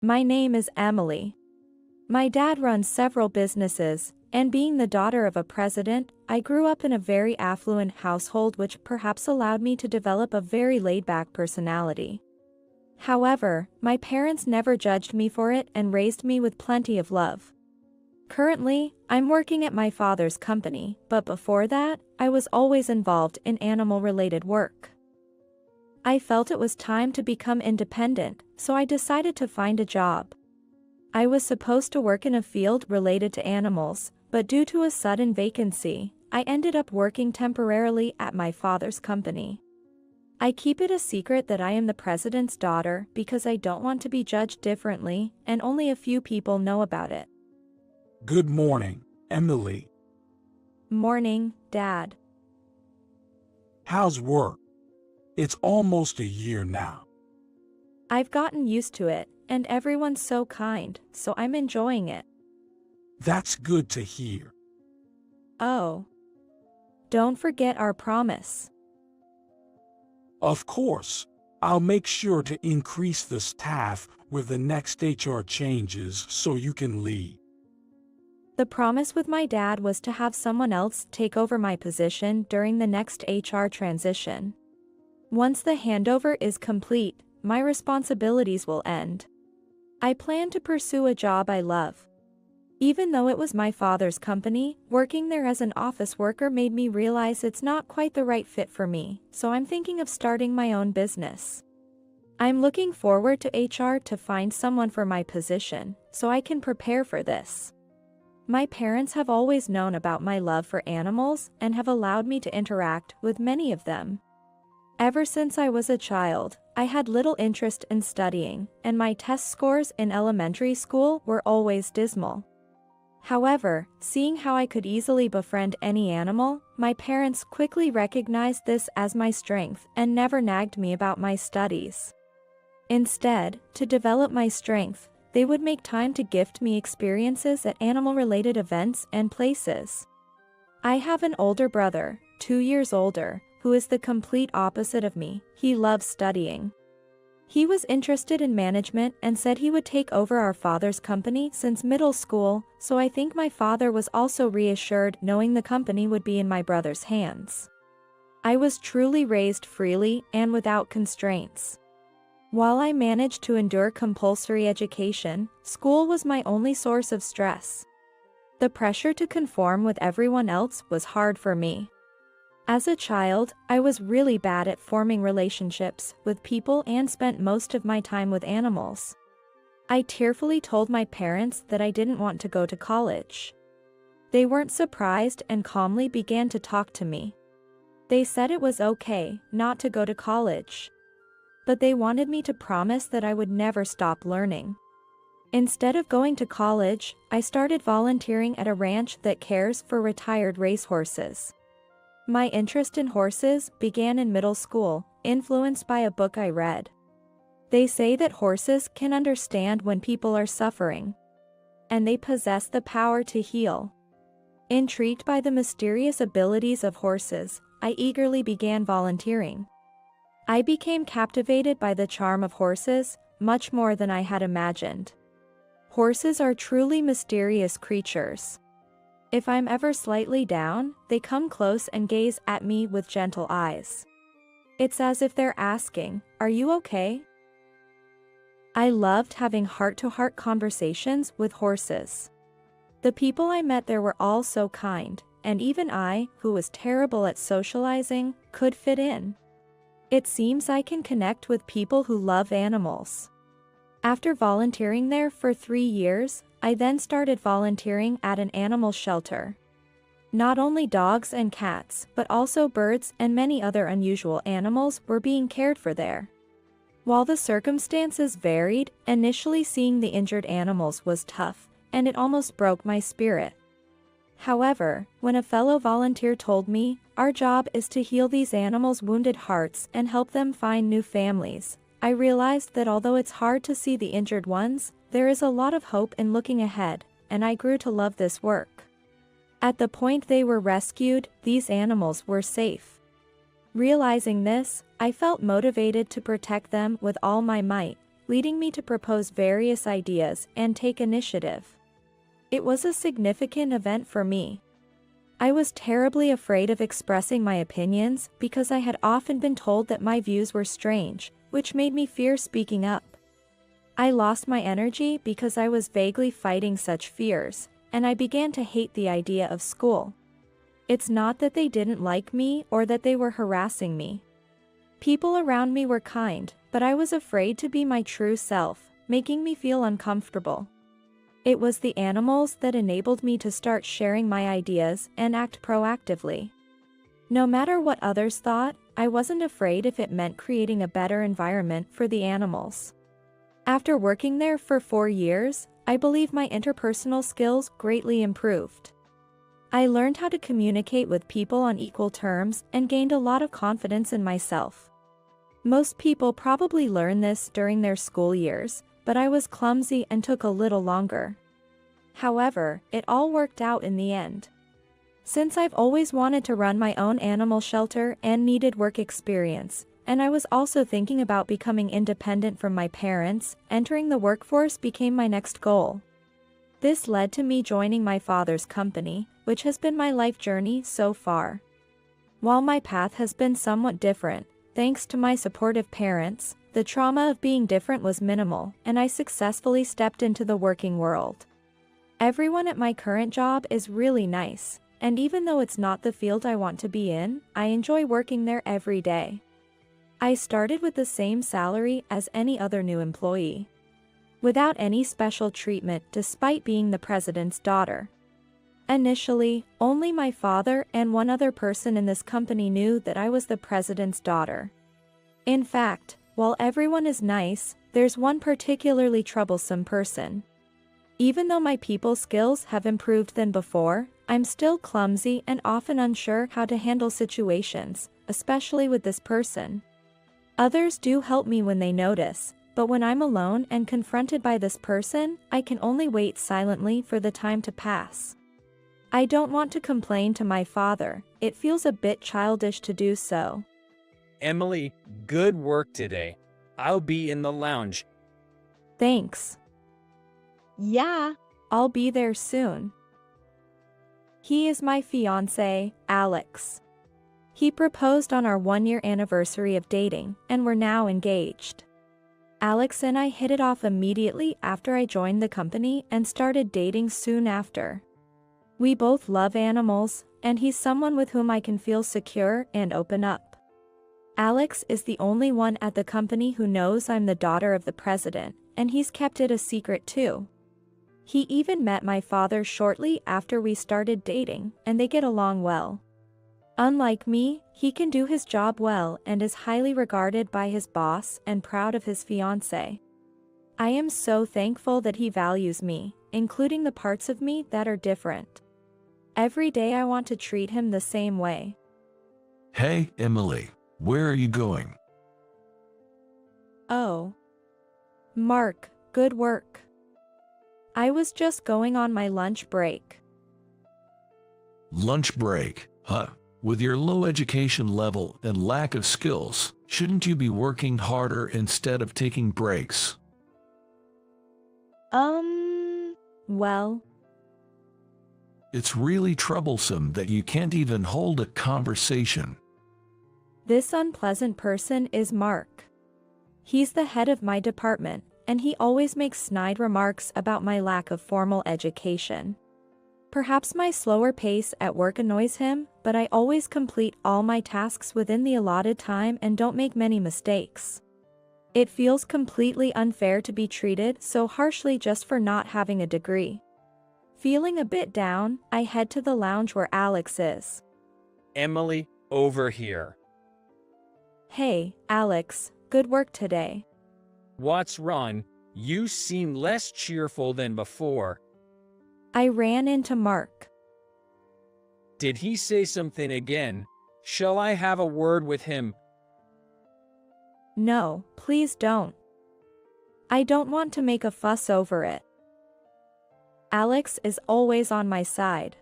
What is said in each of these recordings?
My name is Emily. My dad runs several businesses, and being the daughter of a president, I grew up in a very affluent household which perhaps allowed me to develop a very laid-back personality. However, my parents never judged me for it and raised me with plenty of love. Currently, I'm working at my father's company, but before that, I was always involved in animal-related work. I felt it was time to become independent, so I decided to find a job. I was supposed to work in a field related to animals, but due to a sudden vacancy, I ended up working temporarily at my father's company. I keep it a secret that I am the president's daughter because I don't want to be judged differently, and only a few people know about it. Good morning, Emily. Morning, Dad. How's work? It's almost a year now. I've gotten used to it, and everyone's so kind, so I'm enjoying it. That's good to hear. Oh. Don't forget our promise. Of course, I'll make sure to increase the staff with the next HR changes so you can lead. The promise with my dad was to have someone else take over my position during the next HR transition. Once the handover is complete, my responsibilities will end. I plan to pursue a job I love. Even though it was my father's company, working there as an office worker made me realize it's not quite the right fit for me, so I'm thinking of starting my own business. I'm looking forward to HR to find someone for my position, so I can prepare for this. My parents have always known about my love for animals and have allowed me to interact with many of them. Ever since I was a child, I had little interest in studying, and my test scores in elementary school were always dismal. However, seeing how I could easily befriend any animal, my parents quickly recognized this as my strength and never nagged me about my studies. Instead, to develop my strength, they would make time to gift me experiences at animal-related events and places. I have an older brother, 2 years older, who is the complete opposite of me. He loves studying. He was interested in management and said he would take over our father's company since middle school, so I think my father was also reassured knowing the company would be in my brother's hands. I was truly raised freely and without constraints. While I managed to endure compulsory education, school was my only source of stress. The pressure to conform with everyone else was hard for me. As a child, I was really bad at forming relationships with people and spent most of my time with animals. I tearfully told my parents that I didn't want to go to college. They weren't surprised and calmly began to talk to me. They said it was okay not to go to college. But they wanted me to promise that I would never stop learning. Instead of going to college, I started volunteering at a ranch that cares for retired racehorses. My interest in horses began in middle school, influenced by a book I read. They say that horses can understand when people are suffering, and they possess the power to heal. Intrigued by the mysterious abilities of horses, I eagerly began volunteering. I became captivated by the charm of horses, much more than I had imagined. Horses are truly mysterious creatures. If I'm ever slightly down, they come close and gaze at me with gentle eyes. It's as if they're asking, "Are you okay?" I loved having heart-to-heart conversations with horses. The people I met there were all so kind, and even I, who was terrible at socializing, could fit in. It seems I can connect with people who love animals. After volunteering there for 3 years, I then started volunteering at an animal shelter. Not only dogs and cats, but also birds and many other unusual animals were being cared for there. While the circumstances varied, initially seeing the injured animals was tough, and it almost broke my spirit. However, when a fellow volunteer told me, "Our job is to heal these animals' wounded hearts and help them find new families," I realized that although it's hard to see the injured ones, there is a lot of hope in looking ahead, and I grew to love this work. At the point they were rescued, these animals were safe. Realizing this, I felt motivated to protect them with all my might, leading me to propose various ideas and take initiative. It was a significant event for me. I was terribly afraid of expressing my opinions because I had often been told that my views were strange, which made me fear speaking up. I lost my energy because I was vaguely fighting such fears, and I began to hate the idea of school. It's not that they didn't like me or that they were harassing me. People around me were kind, but I was afraid to be my true self, making me feel uncomfortable. It was the animals that enabled me to start sharing my ideas and act proactively. No matter what others thought, I wasn't afraid if it meant creating a better environment for the animals. After working there for 4 years, I believe my interpersonal skills greatly improved. I learned how to communicate with people on equal terms and gained a lot of confidence in myself. Most people probably learn this during their school years, but I was clumsy and took a little longer. However, it all worked out in the end. Since I've always wanted to run my own animal shelter and needed work experience, and I was also thinking about becoming independent from my parents, entering the workforce became my next goal. This led to me joining my father's company, which has been my life journey so far. While my path has been somewhat different, thanks to my supportive parents, the trauma of being different was minimal, and I successfully stepped into the working world. Everyone at my current job is really nice, and even though it's not the field I want to be in, I enjoy working there every day. I started with the same salary as any other new employee, without any special treatment despite being the president's daughter. Initially, only my father and one other person in this company knew that I was the president's daughter. In fact, while everyone is nice, there's one particularly troublesome person. Even though my people skills have improved than before, I'm still clumsy and often unsure how to handle situations, especially with this person. Others do help me when they notice, but when I'm alone and confronted by this person, I can only wait silently for the time to pass. I don't want to complain to my father, it feels a bit childish to do so. Emily, good work today. I'll be in the lounge. Thanks. Yeah, I'll be there soon. He is my fiancé, Alex. He proposed on our 1-year anniversary of dating, and we're now engaged. Alex and I hit it off immediately after I joined the company and started dating soon after. We both love animals, and he's someone with whom I can feel secure and open up. Alex is the only one at the company who knows I'm the daughter of the president, and he's kept it a secret too. He even met my father shortly after we started dating, and they get along well. Unlike me, he can do his job well and is highly regarded by his boss and proud of his fiancée. I am so thankful that he values me, including the parts of me that are different. Every day I want to treat him the same way. Hey, Emily, where are you going? Oh. Mark, good work. I was just going on my lunch break. Lunch break, huh? With your low education level and lack of skills, shouldn't you be working harder instead of taking breaks? Well, It's really troublesome that you can't even hold a conversation. this unpleasant person is Mark. He's the head of my department, and he always makes snide remarks about my lack of formal education. Perhaps my slower pace at work annoys him, but I always complete all my tasks within the allotted time and don't make many mistakes. It feels completely unfair to be treated so harshly just for not having a degree. Feeling a bit down, I head to the lounge where Alex is. Emily, over here. Hey, Alex, good work today. What's wrong? You seem less cheerful than before. I ran into Mark. Did he say something again? Shall I have a word with him? No, please don't. I don't want to make a fuss over it. Alex is always on my side.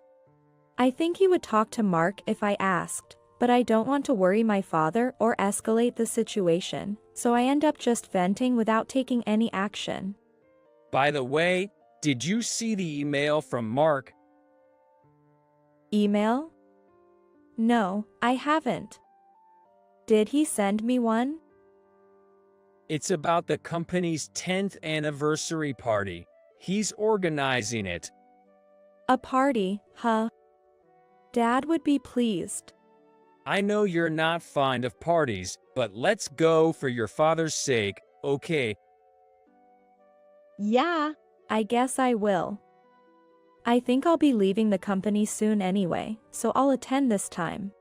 I think he would talk to Mark if I asked, but I don't want to worry my father or escalate the situation, so I end up just venting without taking any action. By the way, did you see the email from Mark? Email? No, I haven't. Did he send me one? It's about the company's 10th anniversary party. He's organizing it. A party, huh? Dad would be pleased. I know you're not fond of parties, but let's go for your father's sake, okay? Yeah. I guess I will. I think I'll be leaving the company soon anyway, so I'll attend this time.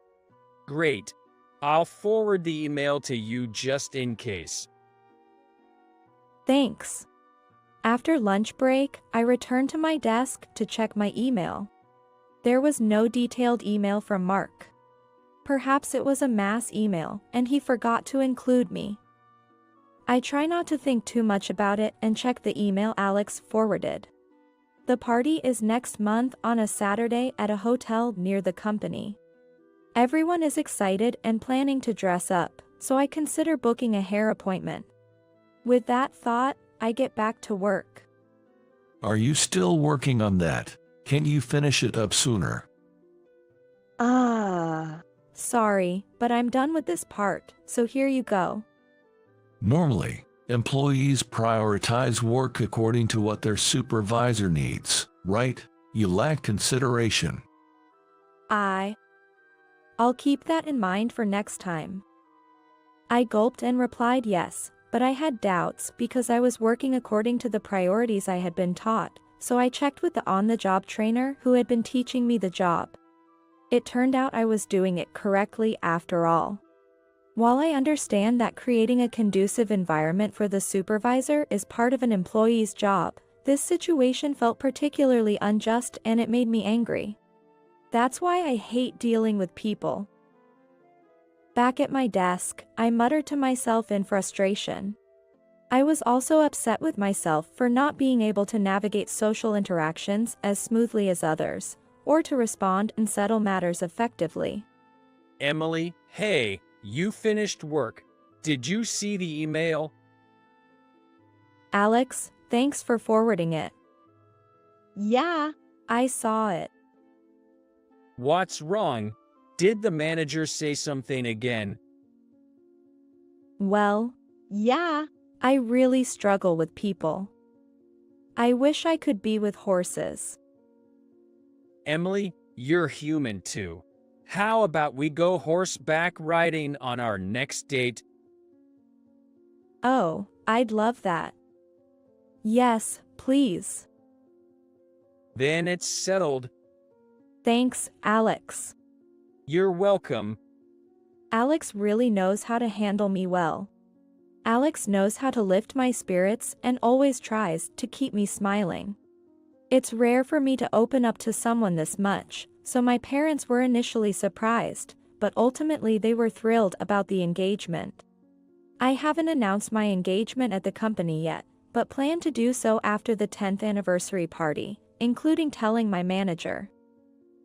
Great. I'll forward the email to you just in case. Thanks. After lunch break, I returned to my desk to check my email. There was no detailed email from Mark. Perhaps it was a mass email, and he forgot to include me. I try not to think too much about it and check the email Alex forwarded. The party is next month on a Saturday at a hotel near the company. Everyone is excited and planning to dress up, so I consider booking a hair appointment. With that thought, I get back to work. Are you still working on that? Can't you finish it up sooner? Sorry, but I'm done with this part, so here you go. Normally, employees prioritize work according to what their supervisor needs, right? You lack consideration. I'll keep that in mind for next time. I gulped and replied yes, but I had doubts because I was working according to the priorities I had been taught, so I checked with the on-the-job trainer who had been teaching me the job. It turned out I was doing it correctly after all. While I understand that creating a conducive environment for the supervisor is part of an employee's job, this situation felt particularly unjust and it made me angry. That's why I hate dealing with people. Back at my desk, I muttered to myself in frustration. I was also upset with myself for not being able to navigate social interactions as smoothly as others, or to respond and settle matters effectively. Emily, hey, you finished work. Did you see the email? Alex, thanks for forwarding it. Yeah. I saw it. What's wrong? Did the manager say something again? Well, Yeah. I really struggle with people. I wish I could be with horses. Emily, you're human too. How about we go horseback riding on our next date? Oh, I'd love that. Yes, please. Then it's settled. Thanks, Alex. You're welcome. Alex really knows how to handle me well. Alex knows how to lift my spirits and always tries to keep me smiling. It's rare for me to open up to someone this much, so my parents were initially surprised, but ultimately they were thrilled about the engagement. I haven't announced my engagement at the company yet, but plan to do so after the 10th anniversary party, including telling my manager.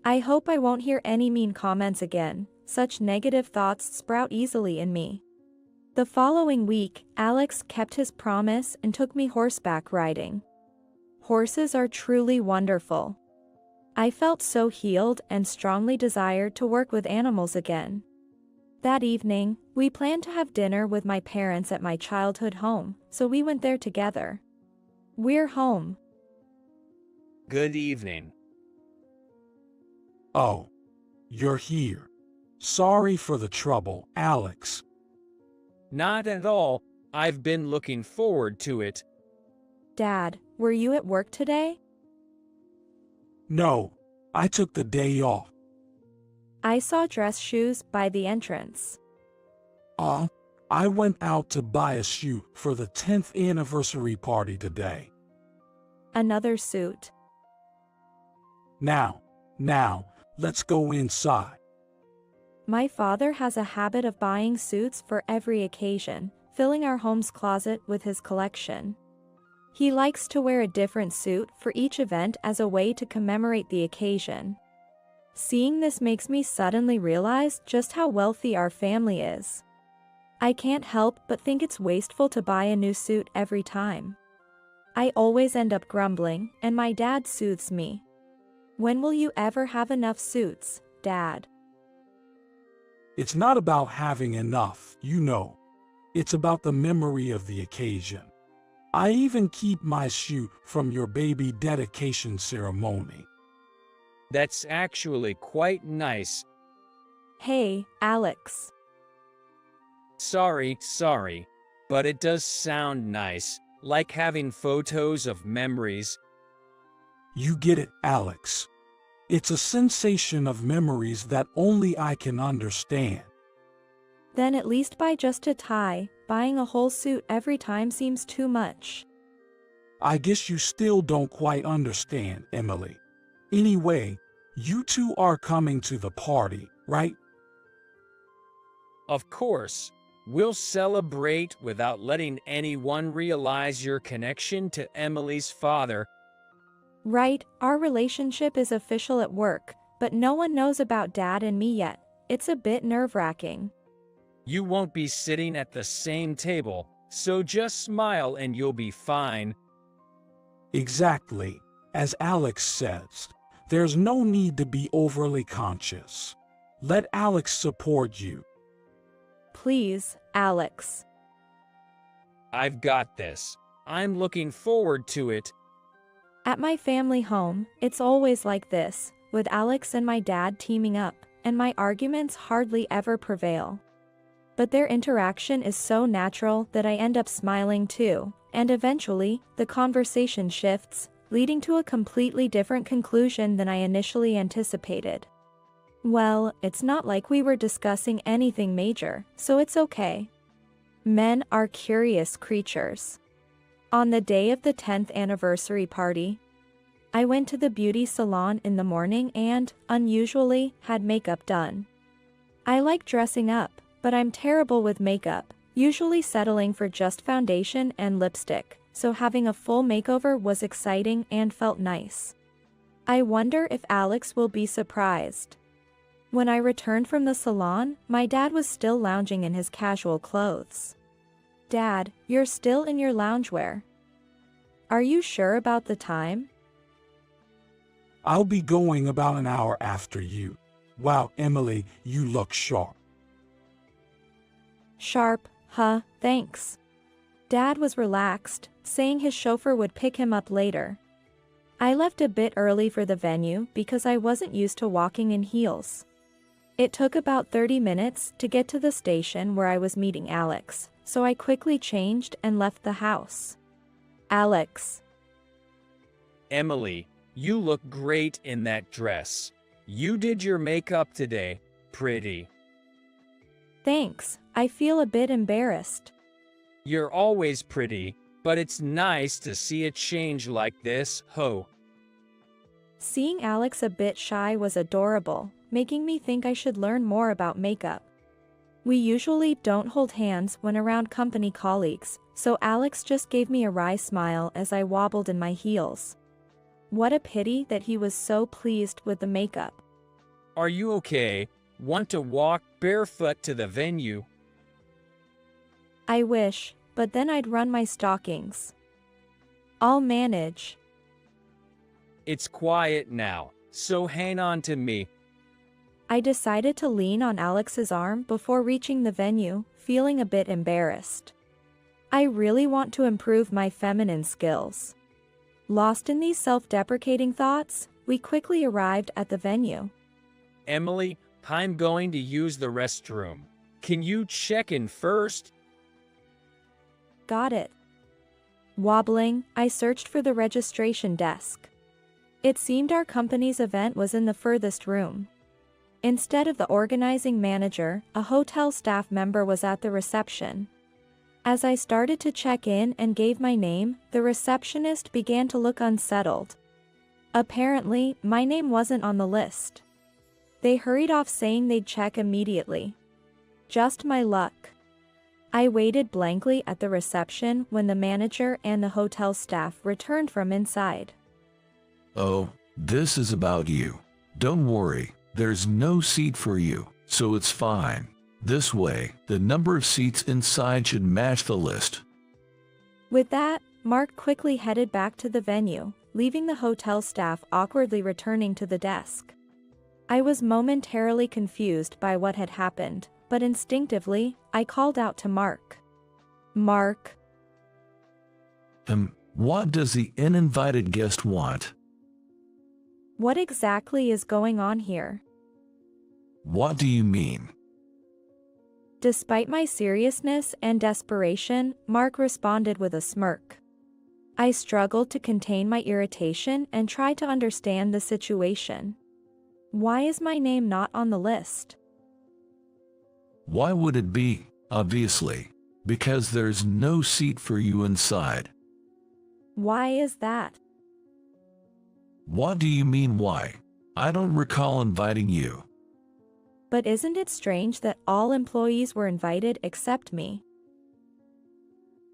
I hope I won't hear any mean comments again. Such negative thoughts sprout easily in me. The following week, Alex kept his promise and took me horseback riding. Horses are truly wonderful. I felt so healed and strongly desired to work with animals again. That evening, we planned to have dinner with my parents at my childhood home, so we went there together. We're home. Good evening. Oh, you're here. Sorry for the trouble, Alex. Not at all. I've been looking forward to it. Dad, were you at work today? No, I took the day off. I saw dress shoes by the entrance. I went out to buy a shoe for the 10th anniversary party today. Another suit. Now, let's go inside. My father has a habit of buying suits for every occasion, filling our home's closet with his collection. He likes to wear a different suit for each event as a way to commemorate the occasion. Seeing this makes me suddenly realize just how wealthy our family is. I can't help but think it's wasteful to buy a new suit every time. I always end up grumbling, and my dad soothes me. When will you ever have enough suits, Dad? It's not about having enough, you know. It's about the memory of the occasion. I even keep my suit from your baby dedication ceremony. That's actually quite nice. Hey, Alex. Sorry, but it does sound nice, like having photos of memories. You get it, Alex. It's a sensation of memories that only I can understand. Then at least buy just a tie. Buying a whole suit every time seems too much. I guess you still don't quite understand, Emily. Anyway, you two are coming to the party, right? Of course, we'll celebrate without letting anyone realize your connection to Emily's father. Right, our relationship is official at work, but no one knows about Dad and me yet. It's a bit nerve-wracking. You won't be sitting at the same table, so just smile and you'll be fine. Exactly. As Alex says, there's no need to be overly conscious. Let Alex support you. Please, Alex. I've got this. I'm looking forward to it. At my family home, it's always like this, with Alex and my dad teaming up, and my arguments hardly ever prevail. But their interaction is so natural that I end up smiling too, and eventually, the conversation shifts, leading to a completely different conclusion than I initially anticipated. Well, it's not like we were discussing anything major, so it's okay. Men are curious creatures. On the day of the 10th anniversary party, I went to the beauty salon in the morning and, unusually, had makeup done. I like dressing up, but I'm terrible with makeup, usually settling for just foundation and lipstick, so having a full makeover was exciting and felt nice. I wonder if Alex will be surprised. When I returned from the salon, my dad was still lounging in his casual clothes. Dad, you're still in your loungewear. Are you sure about the time? I'll be going about an hour after you. Wow, Emily, you look sharp. Sharp, huh, thanks. Dad was relaxed, saying his chauffeur would pick him up later. I left a bit early for the venue because I wasn't used to walking in heels. It took about 30 minutes to get to the station where I was meeting Alex, so I quickly changed and left the house. Alex. Emily, you look great in that dress. You did your makeup today, pretty. Thanks, I feel a bit embarrassed. You're always pretty, but it's nice to see a change like this, ho. Seeing Alex a bit shy was adorable, making me think I should learn more about makeup. We usually don't hold hands when around company colleagues, so Alex just gave me a wry smile as I wobbled in my heels. What a pity that he was so pleased with the makeup. Are you okay? Want to walk barefoot to the venue? I wish, but then I'd run my stockings. I'll manage. It's quiet now, so hang on to me. I decided to lean on Alex's arm before reaching the venue, feeling a bit embarrassed. I really want to improve my feminine skills. Lost in these self-deprecating thoughts, we quickly arrived at the venue. Emily, I'm going to use the restroom. Can you check in first? Got it. Wobbling, I searched for the registration desk. It seemed our company's event was in the furthest room. Instead of the organizing manager, a hotel staff member was at the reception. As I started to check in and gave my name, the receptionist began to look unsettled. Apparently, my name wasn't on the list. They hurried off saying they'd check immediately. Just my luck. I waited blankly at the reception when the manager and the hotel staff returned from inside. Oh, this is about you. Don't worry, there's no seat for you, so it's fine. This way, the number of seats inside should match the list. With that, Mark quickly headed back to the venue, leaving the hotel staff awkwardly returning to the desk. I was momentarily confused by what had happened, but instinctively, I called out to Mark. Mark. What does the uninvited guest want? What exactly is going on here? What do you mean? Despite my seriousness and desperation, Mark responded with a smirk. I struggled to contain my irritation and tried to understand the situation. Why is my name not on the list? Why would it be? Obviously, because there's no seat for you inside. Why is that? What do you mean why? I don't recall inviting you. But isn't it strange that all employees were invited except me?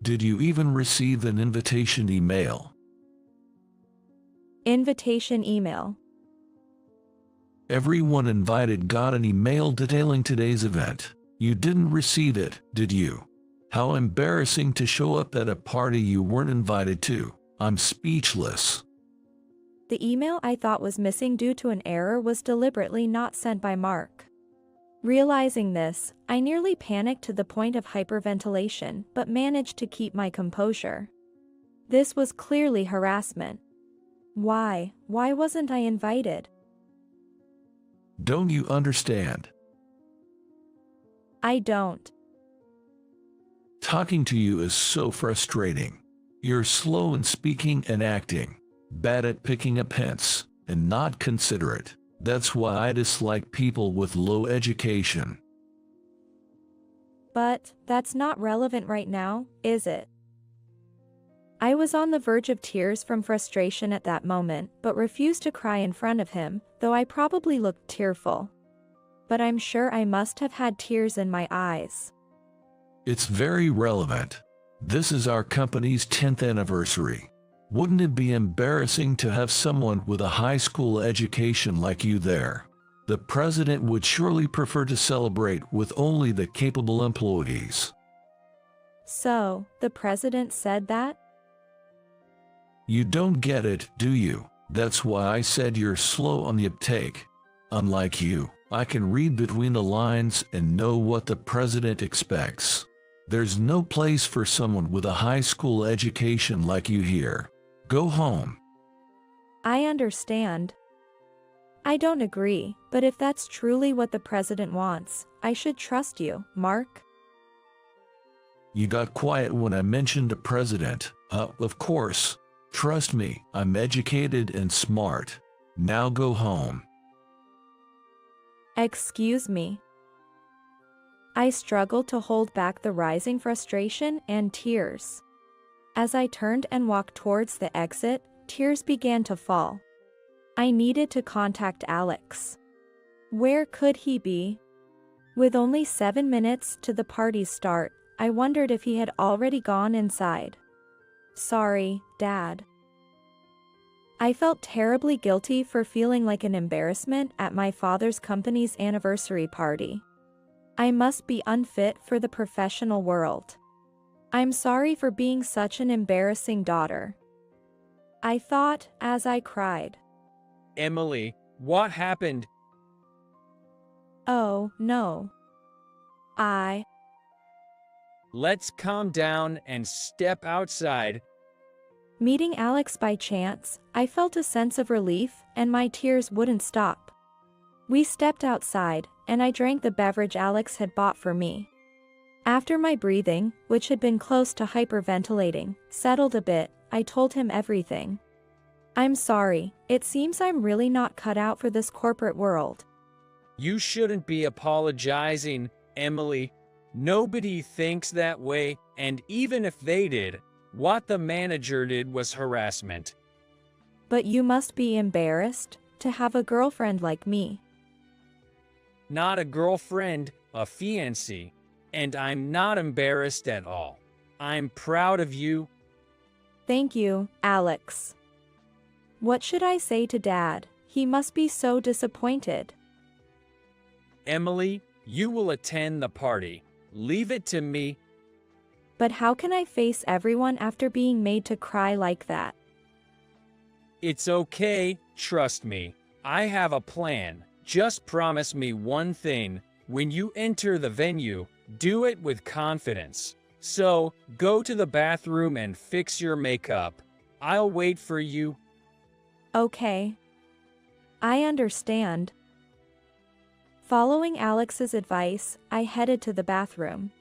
Did you even receive an invitation email? Invitation email. Everyone invited got an email detailing today's event. You didn't receive it, did you? How embarrassing to show up at a party you weren't invited to. I'm speechless. The email I thought was missing due to an error was deliberately not sent by Mark. Realizing this, I nearly panicked to the point of hyperventilation, but managed to keep my composure. This was clearly harassment. Why wasn't I invited? Don't you understand? I don't. Talking to you is so frustrating. You're slow in speaking and acting, bad at picking up hints, and not considerate. That's why I dislike people with low education. But that's not relevant right now, is it? I was on the verge of tears from frustration at that moment, but refused to cry in front of him, though I probably looked tearful. But I'm sure I must have had tears in my eyes. It's very relevant. This is our company's 10th anniversary. Wouldn't it be embarrassing to have someone with a high school education like you there? The president would surely prefer to celebrate with only the capable employees. So, the president said that? You don't get it, do you? That's why I said you're slow on the uptake. Unlike you, I can read between the lines and know what the president expects. There's no place for someone with a high school education like you here. Go home. I understand. I don't agree, but if that's truly what the president wants, I should trust you, Mark. You got quiet when I mentioned the president. Of course. Trust me, I'm educated and smart. Now go home. Excuse me. I struggled to hold back the rising frustration and tears. As I turned and walked towards the exit, tears began to fall. I needed to contact Alex. Where could he be? With only 7 minutes to the party's start, I wondered if he had already gone inside. Sorry, Dad. I felt terribly guilty for feeling like an embarrassment at my father's company's anniversary party. I must be unfit for the professional world. I'm sorry for being such an embarrassing daughter. I thought as I cried. Emily, what happened? Oh, no. Let's calm down and step outside. Meeting Alex by chance, I felt a sense of relief, and my tears wouldn't stop. We stepped outside, and I drank the beverage Alex had bought for me. After my breathing, which had been close to hyperventilating, settled a bit, I told him everything. I'm sorry, it seems I'm really not cut out for this corporate world. You shouldn't be apologizing, Emily. Nobody thinks that way, and even if they did, what the manager did was harassment. But you must be embarrassed to have a girlfriend like me. Not a girlfriend, a fiancée. And I'm not embarrassed at all. I'm proud of you. Thank you, Alex. What should I say to Dad? He must be so disappointed. Emily, You will attend the party. Leave it to me. But how can I face everyone after being made to cry like that? It's okay, trust me. I have a plan. Just promise me one thing. When you enter the venue, do it with confidence. So, go to the bathroom and fix your makeup. I'll wait for you. Okay. I understand. Following Alex's advice, I headed to the bathroom.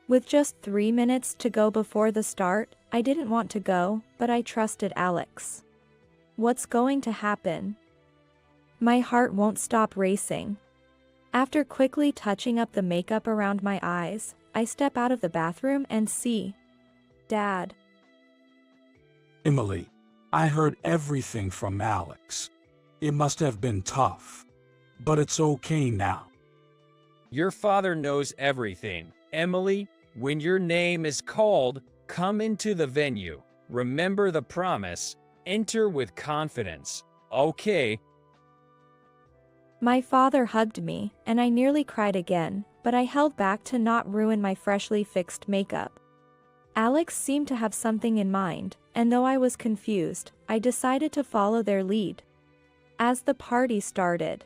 With just 3 minutes to go before the start, I didn't want to go, but I trusted Alex. What's going to happen? My heart won't stop racing. After quickly touching up the makeup around my eyes, I step out of the bathroom and see Dad. Emily, I heard everything from Alex. It must have been tough, but it's okay now. Your father knows everything. Emily, when your name is called, come into the venue. Remember the promise. Enter with confidence. Okay. My father hugged me, and I nearly cried again, but I held back to not ruin my freshly fixed makeup. Alex seemed to have something in mind, and though I was confused, I decided to follow their lead. As the party started.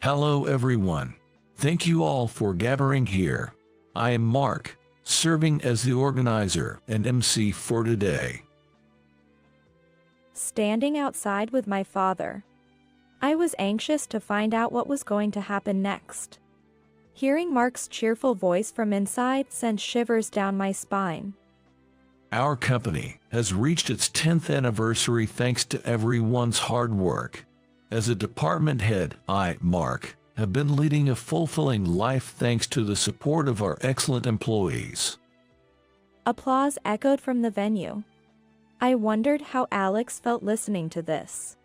Hello everyone. Thank you all for gathering here. I am Mark, serving as the organizer and MC for today. Standing outside with my father. I was anxious to find out what was going to happen next. Hearing Mark's cheerful voice from inside sent shivers down my spine. Our company has reached its 10th anniversary thanks to everyone's hard work. As a department head, I, Mark, have been leading a fulfilling life thanks to the support of our excellent employees. Applause echoed from the venue. I wondered how Alex felt listening to this.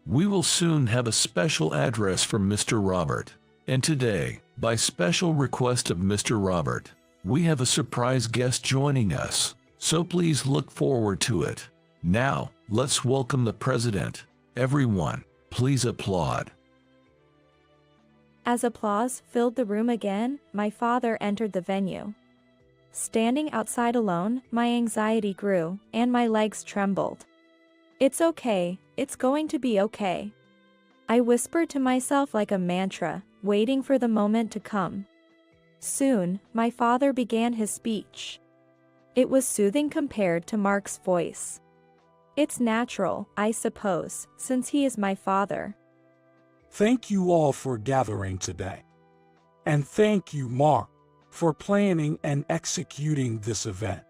We will soon have a special address from Mr. Robert. And today, by special request of Mr. Robert, we have a surprise guest joining us. So please look forward to it. Now, let's welcome the president. Everyone, please applaud. As applause filled the room again, my father entered the venue. Standing outside alone, my anxiety grew, and my legs trembled. It's okay, it's going to be okay. I whispered to myself like a mantra, waiting for the moment to come. Soon, my father began his speech. It was soothing compared to Mark's voice. It's natural, I suppose, since he is my father. Thank you all for gathering today. And thank you, Mark, for planning and executing this event.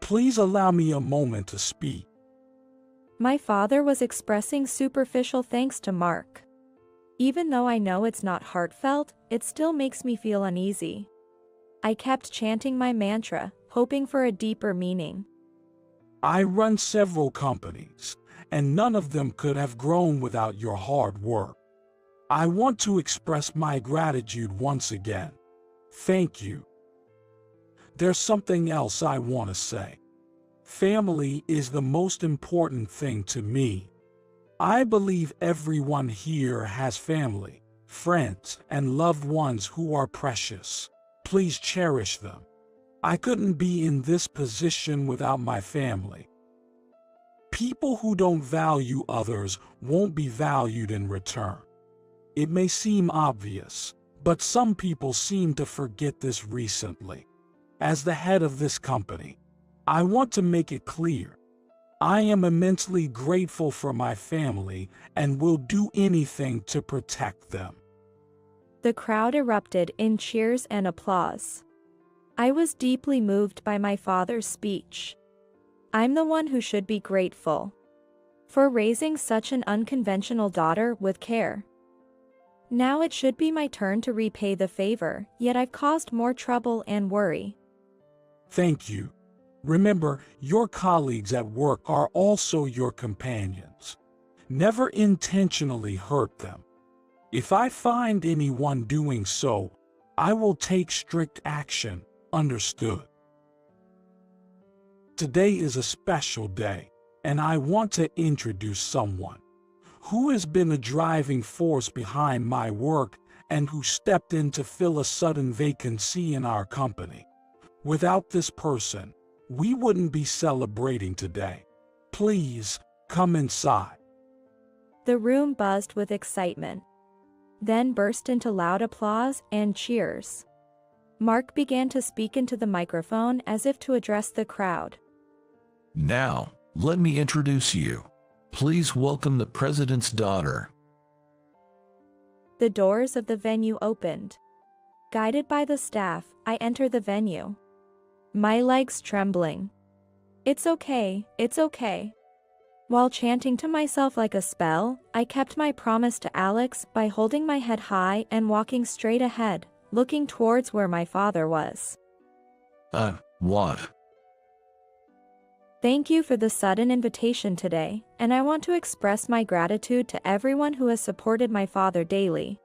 Please allow me a moment to speak. My father was expressing superficial thanks to Mark. Even though I know it's not heartfelt, it still makes me feel uneasy. I kept chanting my mantra, hoping for a deeper meaning. I run several companies, and none of them could have grown without your hard work. I want to express my gratitude once again. Thank you. There's something else I want to say. Family is the most important thing to me. I believe everyone here has family, friends, and loved ones who are precious. Please cherish them. I couldn't be in this position without my family. People who don't value others won't be valued in return. It may seem obvious, but some people seem to forget this recently. As the head of this company, I want to make it clear. I am immensely grateful for my family and will do anything to protect them. The crowd erupted in cheers and applause. I was deeply moved by my father's speech. I'm the one who should be grateful for raising such an unconventional daughter with care. Now it should be my turn to repay the favor, yet I've caused more trouble and worry. Thank you. Remember, your colleagues at work are also your companions. Never intentionally hurt them. If I find anyone doing so, I will take strict action. Understood. Today is a special day, and I want to introduce someone who has been a driving force behind my work and who stepped in to fill a sudden vacancy in our company. Without this person, we wouldn't be celebrating today. Please, come inside. The room buzzed with excitement, then burst into loud applause and cheers. Mark began to speak into the microphone as if to address the crowd. Now, let me introduce you. Please welcome the president's daughter. The doors of the venue opened. Guided by the staff, I enter the venue. My legs trembling. It's okay, it's okay. While chanting to myself like a spell, I kept my promise to Alex by holding my head high and walking straight ahead, looking towards where my father was. What? Thank you for the sudden invitation today, and I want to express my gratitude to everyone who has supported my father daily.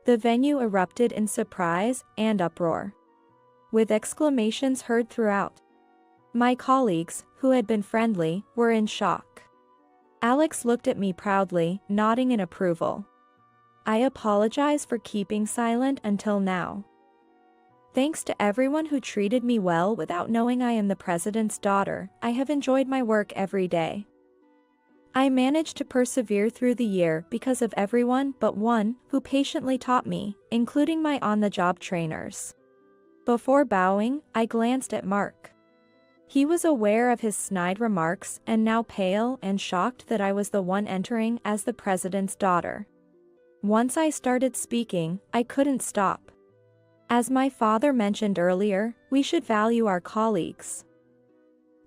The venue erupted in surprise and uproar, with exclamations heard throughout. My colleagues, who had been friendly, were in shock. Alex looked at me proudly, nodding in approval. I apologize for keeping silent until now. Thanks to everyone who treated me well without knowing I am the president's daughter, I have enjoyed my work every day. I managed to persevere through the year because of everyone but one who patiently taught me, including my on-the-job trainers. Before bowing, I glanced at Mark. He was aware of his snide remarks and now pale and shocked that I was the one entering as the president's daughter. Once I started speaking, I couldn't stop. As my father mentioned earlier, we should value our colleagues.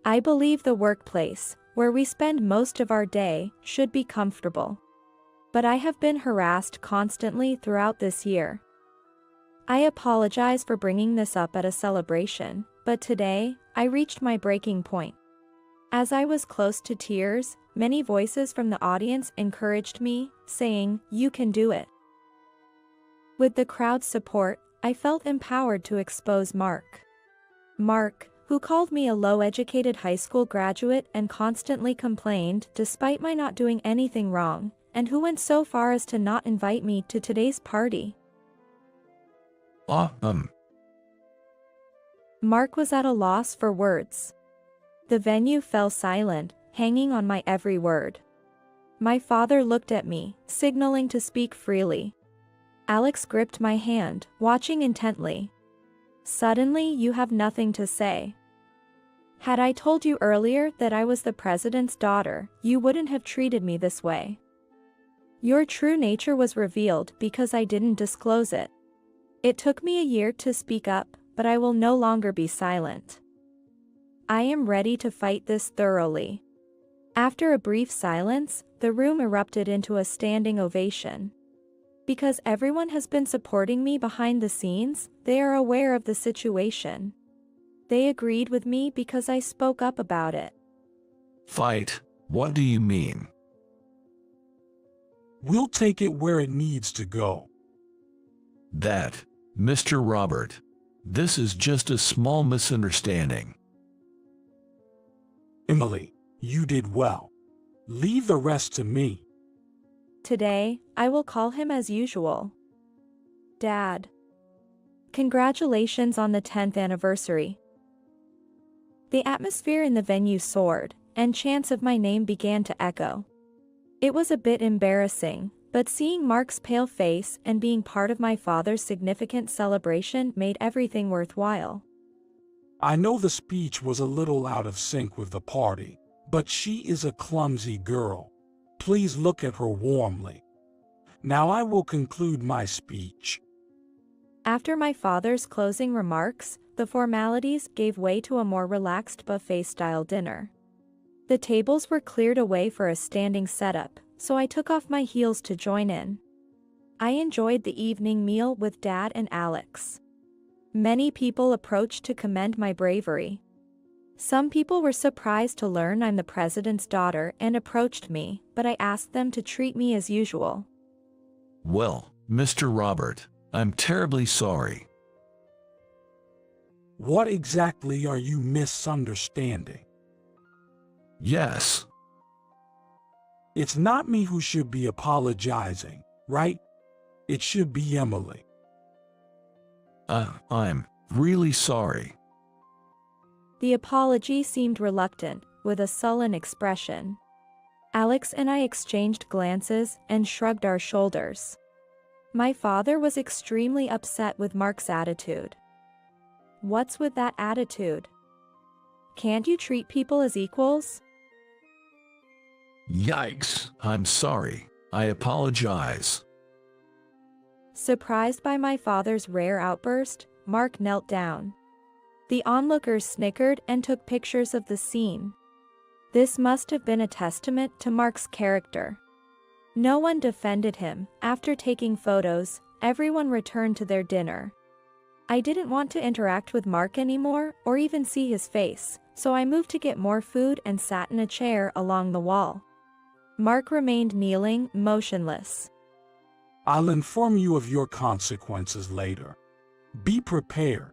I believe the workplace, where we spend most of our day, should be comfortable. But I have been harassed constantly throughout this year. I apologize for bringing this up at a celebration, but today, I reached my breaking point. As I was close to tears, many voices from the audience encouraged me, saying, "You can do it." With the crowd's support, I felt empowered to expose Mark. Mark, who called me a low-educated high school graduate and constantly complained despite my not doing anything wrong, and who went so far as to not invite me to today's party. Mark was at a loss for words. The venue fell silent, hanging on my every word. My father looked at me, signaling to speak freely. Alex gripped my hand, watching intently. Suddenly, you have nothing to say. Had I told you earlier that I was the president's daughter, you wouldn't have treated me this way. Your true nature was revealed because I didn't disclose it. It took me a year to speak up, but I will no longer be silent. I am ready to fight this thoroughly. After a brief silence, the room erupted into a standing ovation. Because everyone has been supporting me behind the scenes, they are aware of the situation. They agreed with me because I spoke up about it. Fight? What do you mean? We'll take it where it needs to go. That, Mr. Robert. This is just a small misunderstanding. Emily, you did well. Leave the rest to me. Today, I will call him as usual. Dad. Congratulations on the 10th anniversary. The atmosphere in the venue soared, and chants of my name began to echo. It was a bit embarrassing, but seeing Mark's pale face and being part of my father's significant celebration made everything worthwhile. I know the speech was a little out of sync with the party, but she is a clumsy girl. Please look at her warmly. Now I will conclude my speech. After my father's closing remarks, the formalities gave way to a more relaxed buffet-style dinner. The tables were cleared away for a standing setup, so I took off my heels to join in. I enjoyed the evening meal with Dad and Alex. Many people approached to commend my bravery. Some people were surprised to learn I'm the president's daughter and approached me, but I asked them to treat me as usual. Well, Mr. Robert, I'm terribly sorry. What exactly are you misunderstanding? Yes. It's not me who should be apologizing, right? It should be Emily. I'm really sorry. The apology seemed reluctant, with a sullen expression. Alex and I exchanged glances and shrugged our shoulders. My father was extremely upset with Mark's attitude. What's with that attitude? Can't you treat people as equals? Yikes, I'm sorry. I apologize. Surprised by my father's rare outburst, Mark knelt down. The onlookers snickered and took pictures of the scene. This must have been a testament to Mark's character. No one defended him. After taking photos, everyone returned to their dinner. I didn't want to interact with Mark anymore or even see his face, so I moved to get more food and sat in a chair along the wall. Mark remained kneeling, motionless. I'll inform you of your consequences later. Be prepared.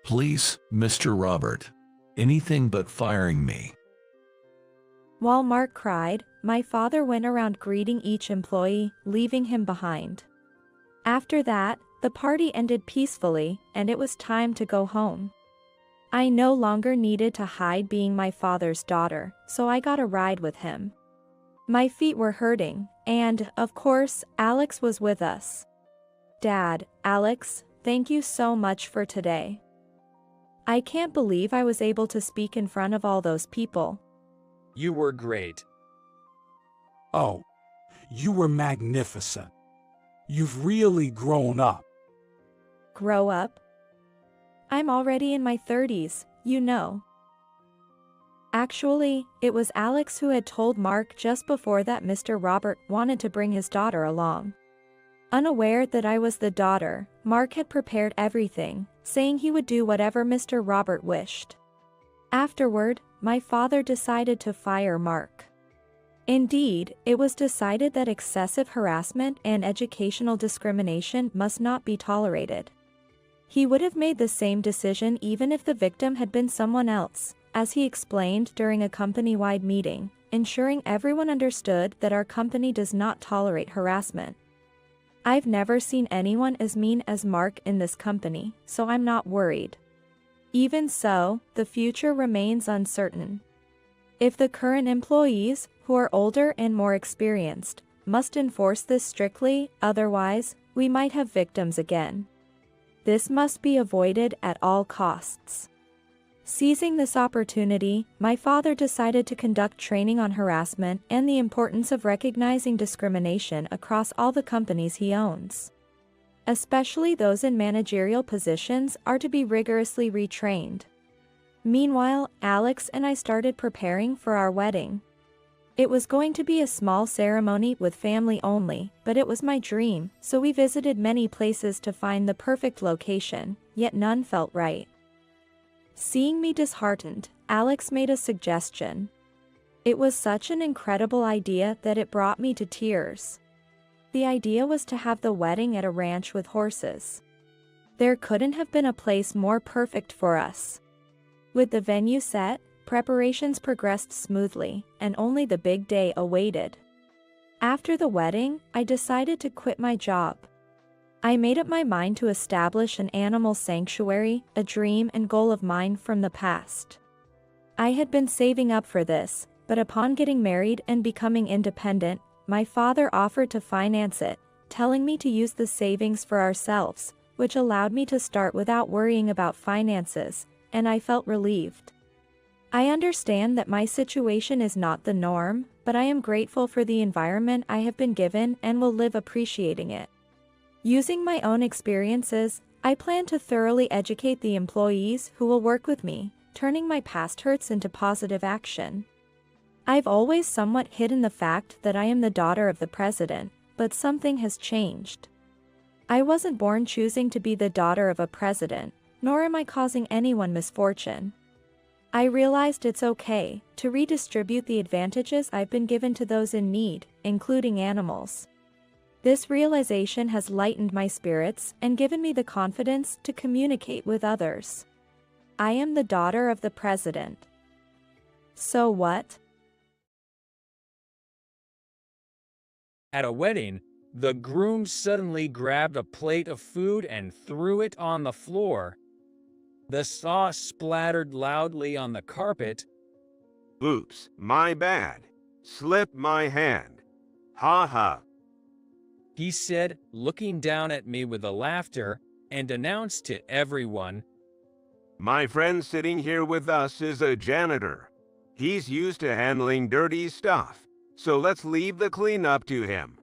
Please, Mr. Robert. Anything but firing me. While Mark cried, my father went around greeting each employee, leaving him behind. After that, the party ended peacefully, and it was time to go home. I no longer needed to hide being my father's daughter, so I got a ride with him. My feet were hurting, and, of course, Alex was with us. Dad, Alex, thank you so much for today. I can't believe I was able to speak in front of all those people. You were great. Oh, you were magnificent. You've really grown up. Grow up? I'm already in my 30s, you know. Actually, it was Alex who had told Mark just before that Mr. Robert wanted to bring his daughter along. Unaware that I was the daughter, Mark had prepared everything, saying he would do whatever Mr. Robert wished. Afterward, my father decided to fire Mark. Indeed, it was decided that excessive harassment and educational discrimination must not be tolerated. He would have made the same decision even if the victim had been someone else, as he explained during a company-wide meeting, ensuring everyone understood that our company does not tolerate harassment. I've never seen anyone as mean as Mark in this company, so I'm not worried. Even so, the future remains uncertain. If the current employees, who are older and more experienced, must enforce this strictly, otherwise, we might have victims again. This must be avoided at all costs. Seizing this opportunity, my father decided to conduct training on harassment and the importance of recognizing discrimination across all the companies he owns. Especially those in managerial positions are to be rigorously retrained. Meanwhile, Alex and I started preparing for our wedding. It was going to be a small ceremony with family only, but it was my dream, so we visited many places to find the perfect location, yet none felt right. Seeing me disheartened, Alex made a suggestion. It was such an incredible idea that it brought me to tears. The idea was to have the wedding at a ranch with horses. There couldn't have been a place more perfect for us. With the venue set, preparations progressed smoothly, and only the big day awaited. After the wedding, I decided to quit my job. I made up my mind to establish an animal sanctuary, a dream and goal of mine from the past. I had been saving up for this, but upon getting married and becoming independent, my father offered to finance it, telling me to use the savings for ourselves, which allowed me to start without worrying about finances, and I felt relieved. I understand that my situation is not the norm, but I am grateful for the environment I have been given and will live appreciating it. Using my own experiences, I plan to thoroughly educate the employees who will work with me, turning my past hurts into positive action. I've always somewhat hidden the fact that I am the daughter of the president, but something has changed. I wasn't born choosing to be the daughter of a president, nor am I causing anyone misfortune. I realized it's okay to redistribute the advantages I've been given to those in need, including animals. This realization has lightened my spirits and given me the confidence to communicate with others. I am the daughter of the president. So what? At a wedding, the groom suddenly grabbed a plate of food and threw it on the floor. The sauce splattered loudly on the carpet. Oops, my bad. Slipped my hand. Ha ha. He said, looking down at me with a laughter, and announced to everyone, My friend sitting here with us is a janitor. He's used to handling dirty stuff, so let's leave the cleanup to him.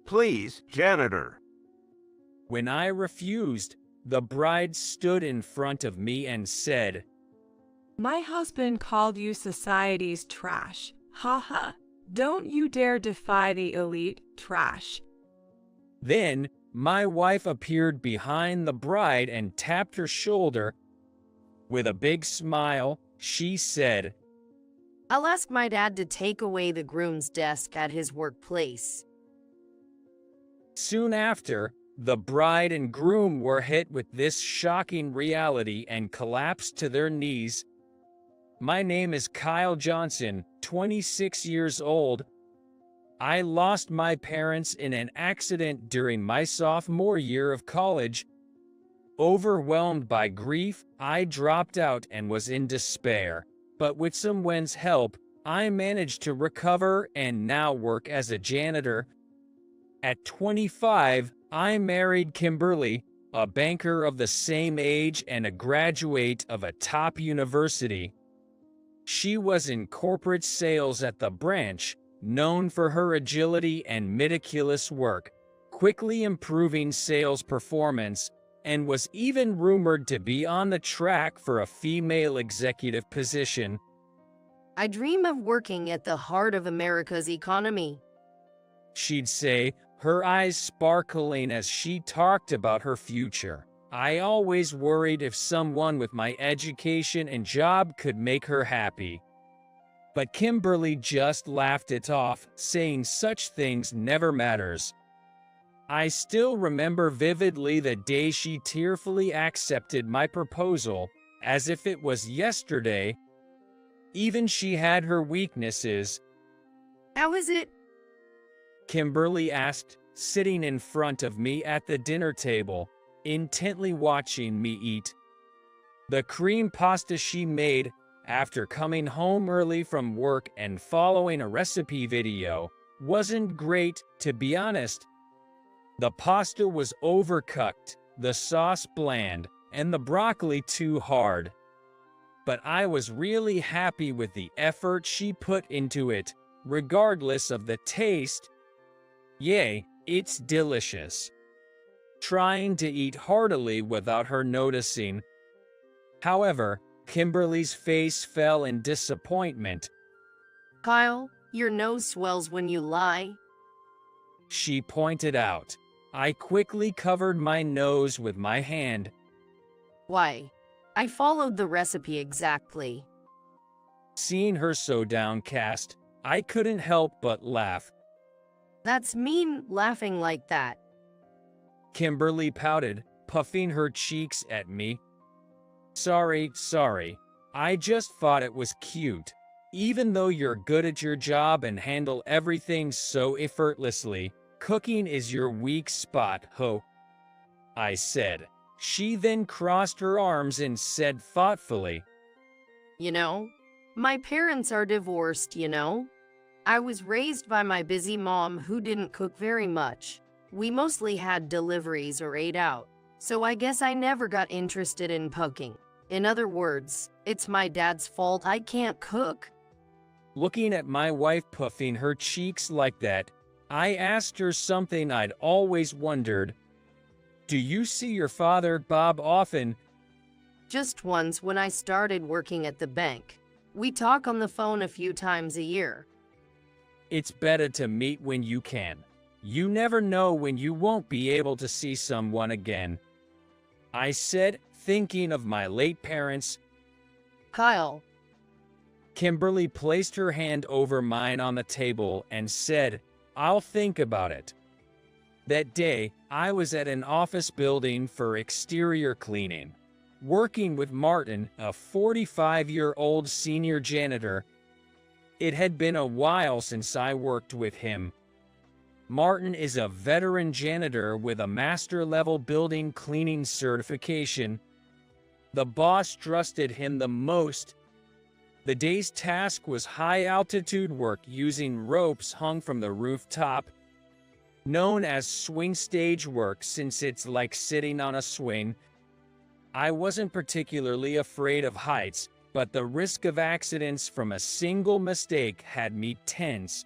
Please, janitor. When I refused, the bride stood in front of me and said, My husband called you society's trash. Ha ha. Don't you dare defy the elite trash. Then, my wife appeared behind the bride and tapped her shoulder. With a big smile, she said, I'll ask my dad to take away the groom's desk at his workplace. Soon after, the bride and groom were hit with this shocking reality and collapsed to their knees. My name is Kyle Johnson, 26 years old. I lost my parents in an accident during my sophomore year of college. Overwhelmed by grief, I dropped out and was in despair. But with someone's help, I managed to recover and now work as a janitor. At 25, I married Kimberly, a banker of the same age and a graduate of a top university. She was in corporate sales at the branch, known for her agility and meticulous work, quickly improving sales performance, and was even rumored to be on the track for a female executive position. I dream of working at the heart of America's economy. She'd say, her eyes sparkling as she talked about her future. I always worried if someone with my education and job could make her happy. But Kimberly just laughed it off, saying such things never matters. I still remember vividly the day she tearfully accepted my proposal, as if it was yesterday. Even she had her weaknesses. How is it? Kimberly asked, sitting in front of me at the dinner table, intently watching me eat. The cream pasta she made, after coming home early from work and following a recipe video, wasn't great, to be honest. The pasta was overcooked, the sauce bland, and the broccoli too hard. But I was really happy with the effort she put into it, regardless of the taste. Yay, it's delicious. Trying to eat heartily without her noticing. However, Kimberly's face fell in disappointment. Kyle, your nose swells when you lie. She pointed out. I quickly covered my nose with my hand. Why? I followed the recipe exactly. Seeing her so downcast, I couldn't help but laugh. That's mean, laughing like that. Kimberly pouted, puffing her cheeks at me. Sorry. I just thought it was cute. Even though you're good at your job and handle everything so effortlessly, cooking is your weak spot, ho. I said. She then crossed her arms and said thoughtfully, You know, my parents are divorced, you know. I was raised by my busy mom who didn't cook very much. We mostly had deliveries or ate out, so I guess I never got interested in cooking. In other words, it's my dad's fault I can't cook. Looking at my wife puffing her cheeks like that, I asked her something I'd always wondered. Do you see your father, Bob, often? Just once when I started working at the bank. We talk on the phone a few times a year. It's better to meet when you can. You never know when you won't be able to see someone again. I said, thinking of my late parents. Kyle. Kimberly placed her hand over mine on the table and said, I'll think about it. That day, I was at an office building for exterior cleaning, working with Martin, a 45-year-old senior janitor. It had been a while since I worked with him. Martin is a veteran janitor with a master-level building cleaning certification. The boss trusted him the most. The day's task was high-altitude work using ropes hung from the rooftop, known as swing stage work since it's like sitting on a swing. I wasn't particularly afraid of heights, but the risk of accidents from a single mistake had me tense.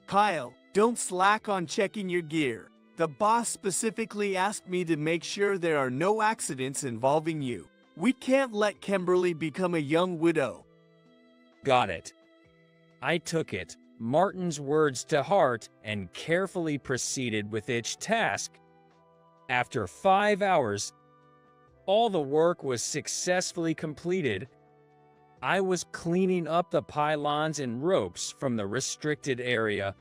Kyle, don't slack on checking your gear. The boss specifically asked me to make sure there are no accidents involving you. We can't let Kimberly become a young widow. Got it. I took it, Martin's words to heart, and carefully proceeded with each task. After 5 hours, all the work was successfully completed. I was cleaning up the pylons and ropes from the restricted area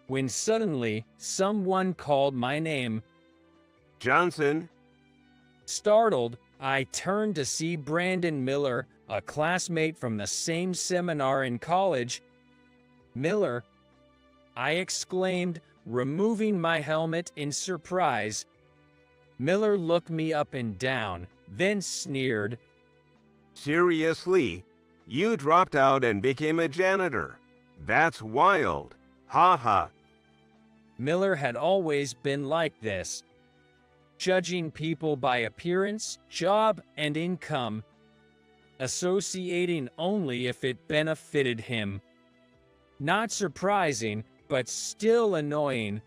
when suddenly someone called my name. Johnson? Startled, I turned to see Brandon Miller, a classmate from the same seminar in college. Miller, I exclaimed, removing my helmet in surprise. Miller looked me up and down, then sneered. Seriously? You dropped out and became a janitor? That's wild. Ha ha. Miller had always been like this, judging people by appearance, job, and income, associating only if it benefited him. Not surprising, but still annoying.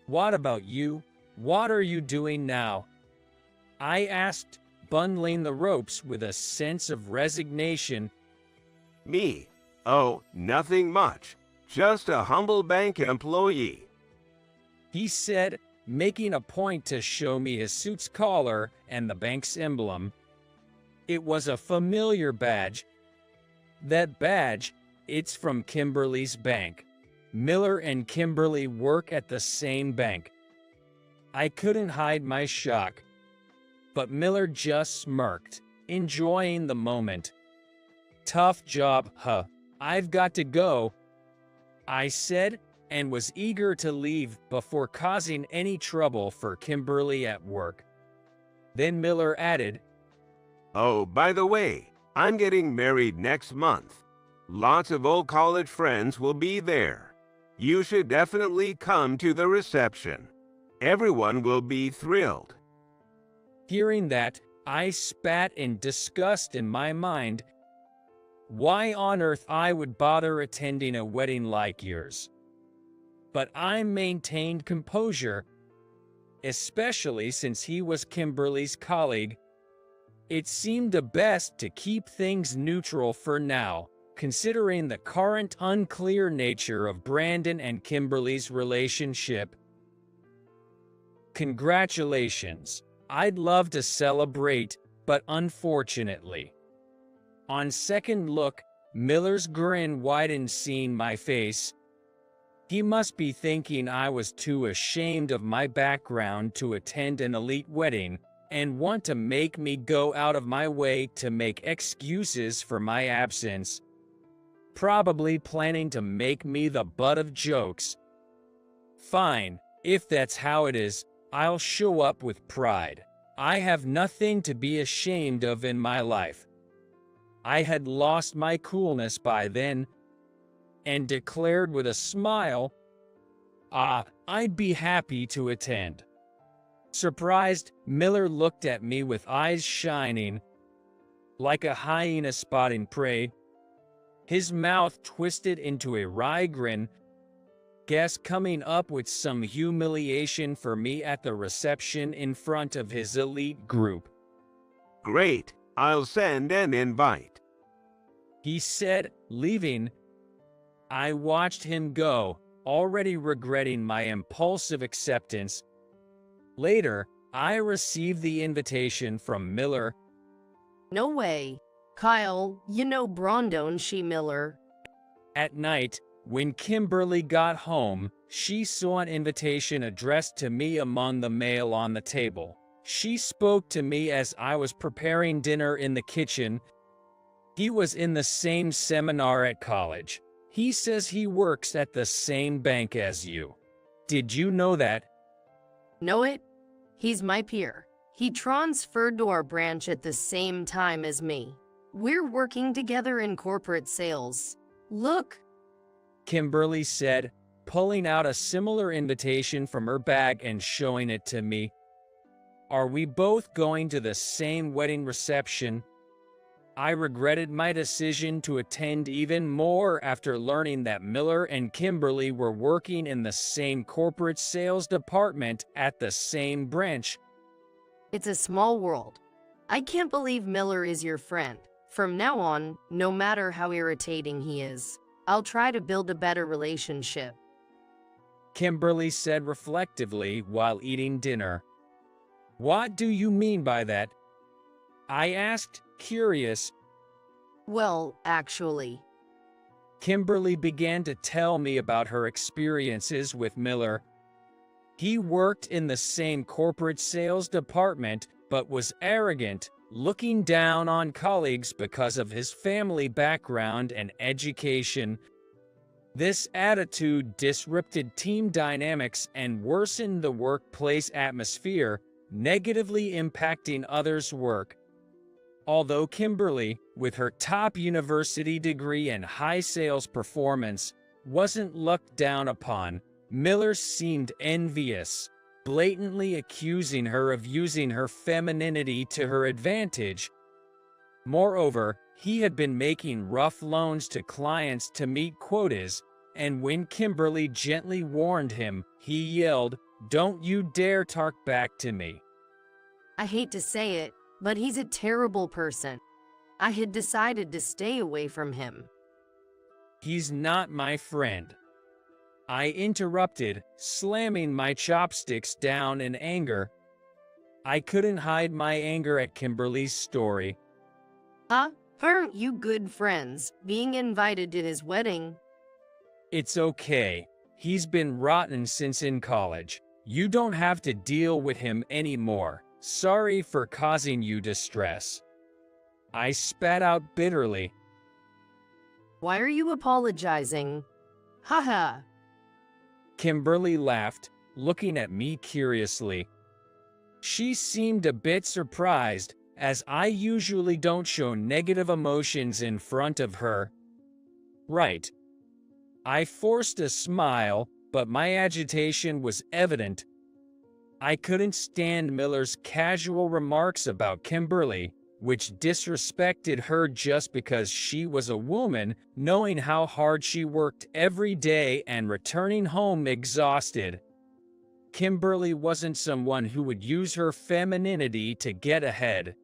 What about you? What are you doing now? I asked, bundling the ropes with a sense of resignation. Me? Oh, nothing much. Just a humble bank employee. He said, making a point to show me his suit's collar and the bank's emblem. It was a familiar badge. That badge, it's from Kimberly's bank. Miller and Kimberly work at the same bank. I couldn't hide my shock. But Miller just smirked, enjoying the moment. Tough job, huh? I've got to go, I said, and was eager to leave before causing any trouble for Kimberly at work. Then Miller added, Oh, by the way, I'm getting married next month. Lots of old college friends will be there. You should definitely come to the reception. Everyone will be thrilled. Hearing that, I spat in disgust in my mind. Why on earth I would bother attending a wedding like yours? But I maintained composure, especially since he was Kimberly's colleague. It seemed best to keep things neutral for now, considering the current unclear nature of Brandon and Kimberly's relationship. Congratulations. I'd love to celebrate, but unfortunately. On second look, Miller's grin widened seeing my face. He must be thinking I was too ashamed of my background to attend an elite wedding and want to make me go out of my way to make excuses for my absence. Probably planning to make me the butt of jokes. Fine, if that's how it is, I'll show up with pride. I have nothing to be ashamed of in my life. I had lost my coolness by then, and declared with a smile, I'd be happy to attend. Surprised, Miller looked at me with eyes shining, like a hyena spotting prey. His mouth twisted into a wry grin, guess coming up with some humiliation for me at the reception in front of his elite group. Great, I'll send an invite, he said, leaving. I watched him go, already regretting my impulsive acceptance. Later, I received the invitation from Miller. No way. Kyle, you know Brondon she Miller. At night, when Kimberly got home, she saw an invitation addressed to me among the mail on the table. She spoke to me as I was preparing dinner in the kitchen. He was in the same seminar at college. He says he works at the same bank as you. Did you know that? Know it? He's my peer. He transferred to our branch at the same time as me. We're working together in corporate sales. Look, Kimberly said, pulling out a similar invitation from her bag and showing it to me. Are we both going to the same wedding reception? I regretted my decision to attend even more after learning that Miller and Kimberly were working in the same corporate sales department at the same branch. it's a small world. I can't believe Miller is your friend. From now on, no matter how irritating he is, I'll try to build a better relationship. Kimberly said reflectively while eating dinner. What do you mean by that? I asked, curious. Well, actually, Kimberly began to tell me about her experiences with Miller. He worked in the same corporate sales department, but was arrogant, looking down on colleagues because of his family background and education. This attitude disrupted team dynamics and worsened the workplace atmosphere, negatively impacting others' work. Although Kimberly, with her top university degree and high sales performance, wasn't looked down upon, Miller seemed envious, blatantly accusing her of using her femininity to her advantage. Moreover, he had been making rough loans to clients to meet quotas, and when Kimberly gently warned him, he yelled, "Don't you dare talk back to me." I hate to say it, but he's a terrible person. I had decided to stay away from him. He's not my friend. I interrupted, slamming my chopsticks down in anger. I couldn't hide my anger at Kimberly's story. Aren't you good friends, being invited to his wedding? It's okay. He's been rotten since in college. You don't have to deal with him anymore. Sorry for causing you distress. I spat out bitterly. Why are you apologizing? Haha. Kimberly laughed, looking at me curiously. She seemed a bit surprised, as I usually don't show negative emotions in front of her. Right. I forced a smile, but my agitation was evident. I couldn't stand Miller's casual remarks about Kimberly, which disrespected her just because she was a woman, knowing how hard she worked every day and returning home exhausted. Kimberly wasn't someone who would use her femininity to get ahead.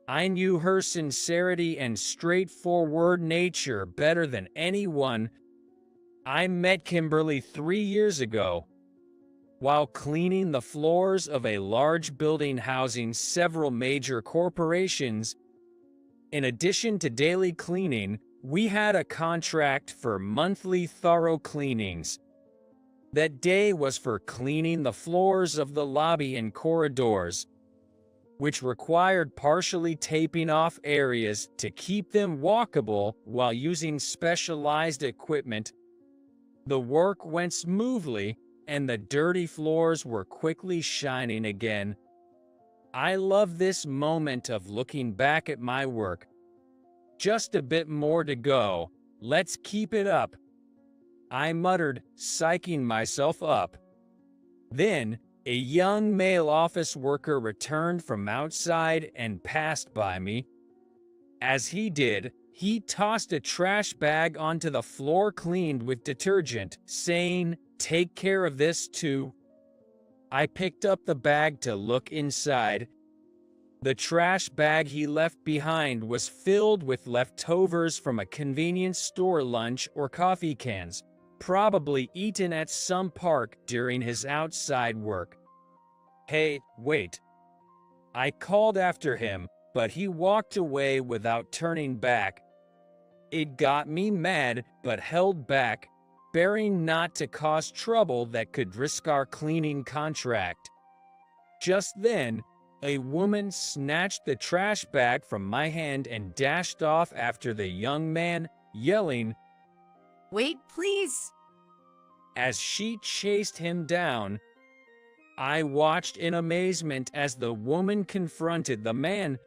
I knew her sincerity and straightforward nature better than anyone. I met Kimberly 3 years ago, while cleaning the floors of a large building housing several major corporations. In addition to daily cleaning, we had a contract for monthly thorough cleanings. That day was for cleaning the floors of the lobby and corridors, which required partially taping off areas to keep them walkable while using specialized equipment. The work went smoothly, and the dirty floors were quickly shining again. I love this moment of looking back at my work. Just a bit more to go. Let's keep it up, I muttered, psyching myself up. Then, a young male office worker returned from outside and passed by me. As he did, he tossed a trash bag onto the floor cleaned with detergent, saying, "Take care of this too." I picked up the bag to look inside. The trash bag he left behind was filled with leftovers from a convenience store lunch or coffee cans, probably eaten at some park during his outside work. "Hey, wait." I called after him, but he walked away without turning back. It got me mad, but held back, bearing not to cause trouble that could risk our cleaning contract. Just then, a woman snatched the trash bag from my hand and dashed off after the young man, yelling, Wait, please. As she chased him down, I watched in amazement as the woman confronted the man.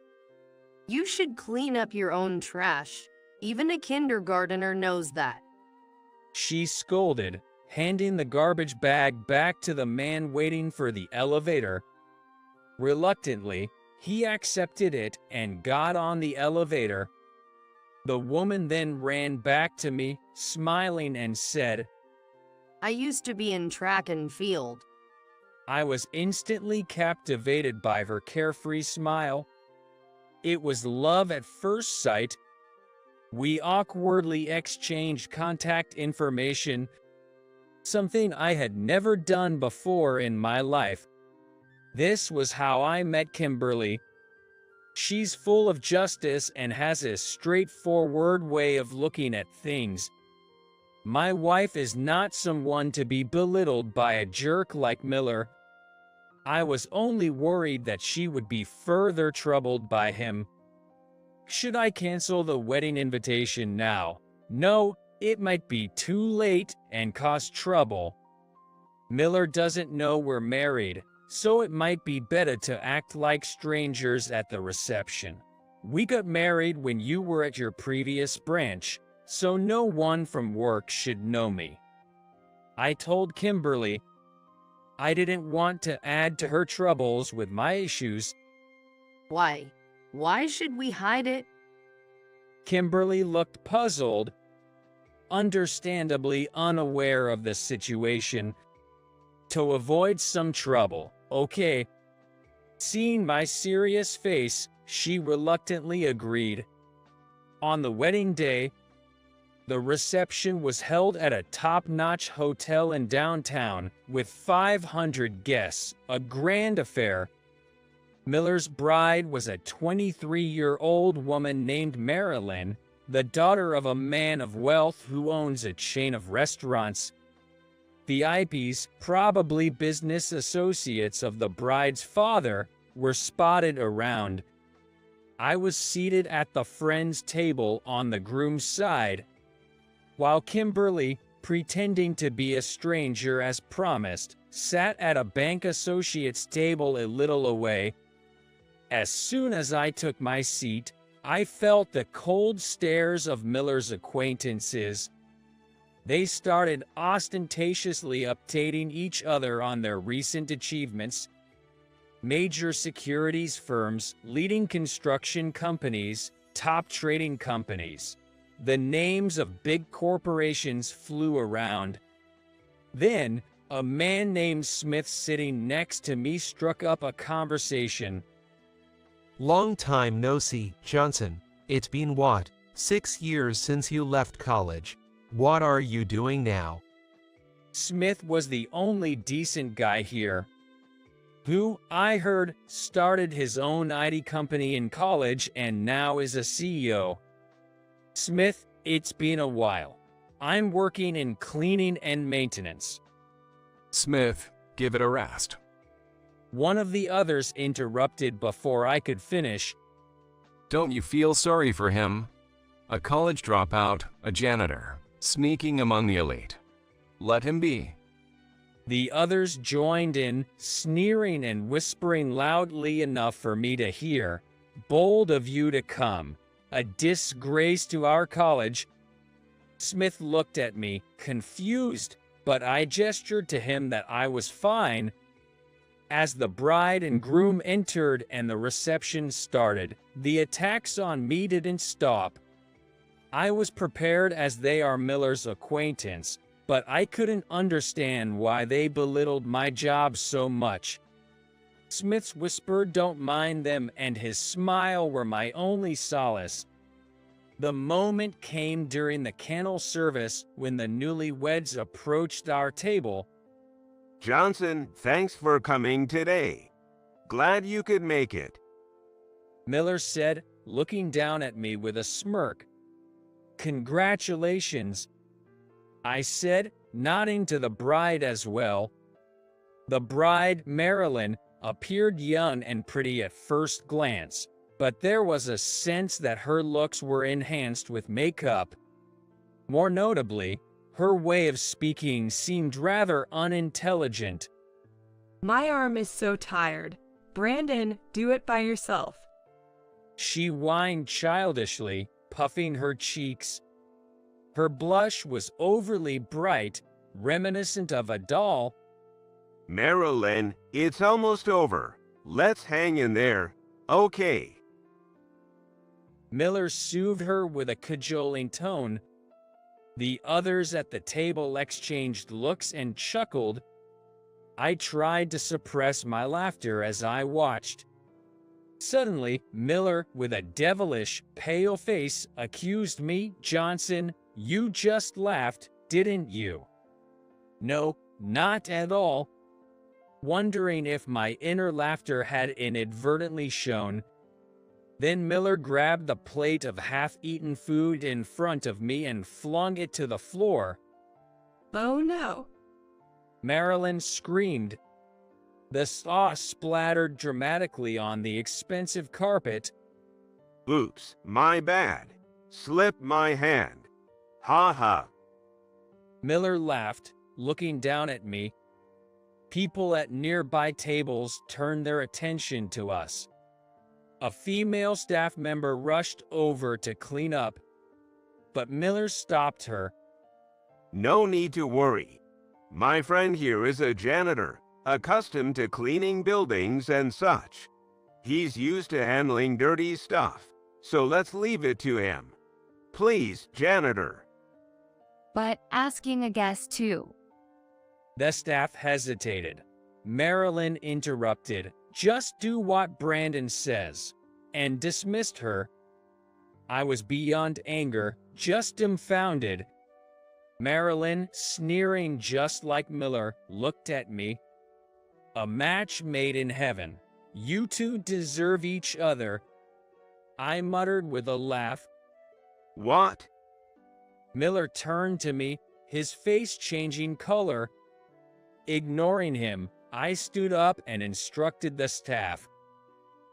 You should clean up your own trash. Even a kindergartner knows that. She scolded, handing the garbage bag back to the man waiting for the elevator. Reluctantly, he accepted it and got on the elevator. The woman then ran back to me, smiling, and said, I used to be in track and field. I was instantly captivated by her carefree smile. It was love at first sight. We awkwardly exchanged contact information, something I had never done before in my life. This was how I met Kimberly. She's full of justice and has a straightforward way of looking at things. My wife is not someone to be belittled by a jerk like Miller. I was only worried that she would be further troubled by him. Should I cancel the wedding invitation now? No, it might be too late and cause trouble. Miller doesn't know we're married, so it might be better to act like strangers at the reception. We got married when you were at your previous branch, so no one from work should know me. I told Kimberly I didn't want to add to her troubles with my issues. Why? Why should we hide it? Kimberly looked puzzled, understandably unaware of the situation. To avoid some trouble, okay. Seeing my serious face, she reluctantly agreed. On the wedding day, the reception was held at a top-notch hotel in downtown with 500 guests, a grand affair. Miller's bride was a 23-year-old woman named Marilyn, the daughter of a man of wealth who owns a chain of restaurants. VIPs, probably business associates of the bride's father, were spotted around. I was seated at the friend's table on the groom's side, while Kimberly, pretending to be a stranger as promised, sat at a bank associate's table a little away. As soon as I took my seat, I felt the cold stares of Miller's acquaintances. They started ostentatiously updating each other on their recent achievements. Major securities firms, leading construction companies, top trading companies. The names of big corporations flew around. Then, a man named Smith sitting next to me struck up a conversation. Long time no see, Johnson. It's been what, 6 years since you left college? What are you doing now? Smith was the only decent guy here, who, I heard, started his own IT company in college and now is a CEO. Smith, it's been a while. I'm working in cleaning and maintenance. Smith, give it a rest. One of the others interrupted before I could finish. Don't you feel sorry for him? A college dropout, a janitor, sneaking among the elite. Let him be. The others joined in, sneering and whispering loudly enough for me to hear. Bold of you to come. A disgrace to our college. Smith looked at me, confused, but I gestured to him that I was fine. As the bride and groom entered and the reception started, the attacks on me didn't stop. I was prepared as they are Miller's acquaintance, but I couldn't understand why they belittled my job so much. Smith's whisper, "Don't mind them," and his smile were my only solace. The moment came during the candle service when the newlyweds approached our table. Johnson, thanks for coming today. Glad you could make it. Miller said, looking down at me with a smirk. Congratulations, I said, nodding to the bride as well. The bride, Marilyn, appeared young and pretty at first glance, but there was a sense that her looks were enhanced with makeup. More notably, Her way of speaking seemed rather unintelligent. My arm is so tired. Brandon, do it by yourself. She whined childishly, puffing her cheeks. Her blush was overly bright, reminiscent of a doll. Marilyn, it's almost over. Let's hang in there, okay? Miller soothed her with a cajoling tone. The others at the table exchanged looks and chuckled. I tried to suppress my laughter as I watched. Suddenly, Miller, with a devilish, pale face, accused me, "Johnson, you just laughed, didn't you?" "No, not at all." Wondering if my inner laughter had inadvertently shown. Then Miller grabbed the plate of half-eaten food in front of me and flung it to the floor. Oh no. Marilyn screamed. The sauce splattered dramatically on the expensive carpet. Oops, my bad. Slipped my hand. Ha ha. Miller laughed, looking down at me. People at nearby tables turned their attention to us. A female staff member rushed over to clean up, but Miller stopped her. No need to worry. My friend here is a janitor, accustomed to cleaning buildings and such. He's used to handling dirty stuff, so let's leave it to him. Please, janitor. But asking a guest too. The staff hesitated. Marilyn interrupted, "Just do what Brandon says," and dismissed her. I was beyond anger, just dumbfounded. Marilyn, sneering just like Miller, looked at me. "A match made in heaven. You two deserve each other," I muttered with a laugh. What? Miller turned to me, his face changing color. Ignoring him, I stood up and instructed the staff.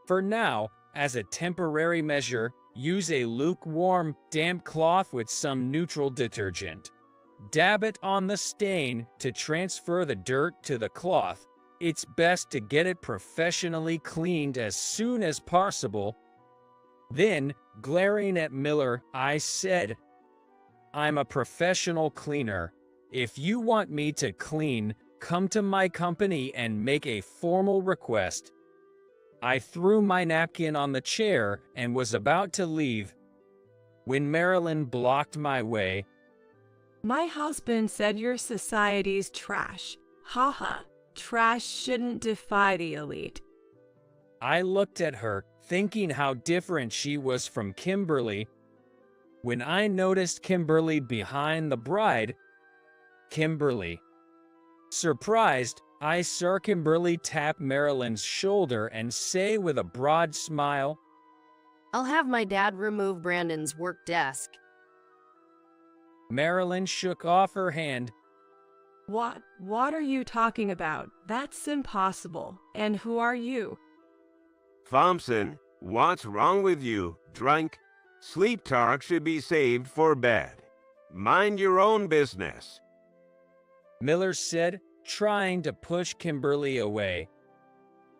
"For now, as a temporary measure, use a lukewarm, damp cloth with some neutral detergent. Dab it on the stain to transfer the dirt to the cloth. It's best to get it professionally cleaned as soon as possible." Then, glaring at Miller, I said, "I'm a professional cleaner. If you want me to clean, come to my company and make a formal request." I threw my napkin on the chair and was about to leave when Marilyn blocked my way. My husband said your society's trash. Haha. Trash shouldn't defy the elite. I looked at her, thinking how different she was from Kimberly. When I noticed Kimberly behind the bride, Kimberly. Surprised, I saw Kimberly tap Marilyn's shoulder and say with a broad smile, I'll have my dad remove Brandon's work desk. Marilyn shook off her hand. What are you talking about? That's impossible. And who are you? Thompson, what's wrong with you, drunk? Sleep talk should be saved for bed. Mind your own business. Miller said, trying to push Kimberly away.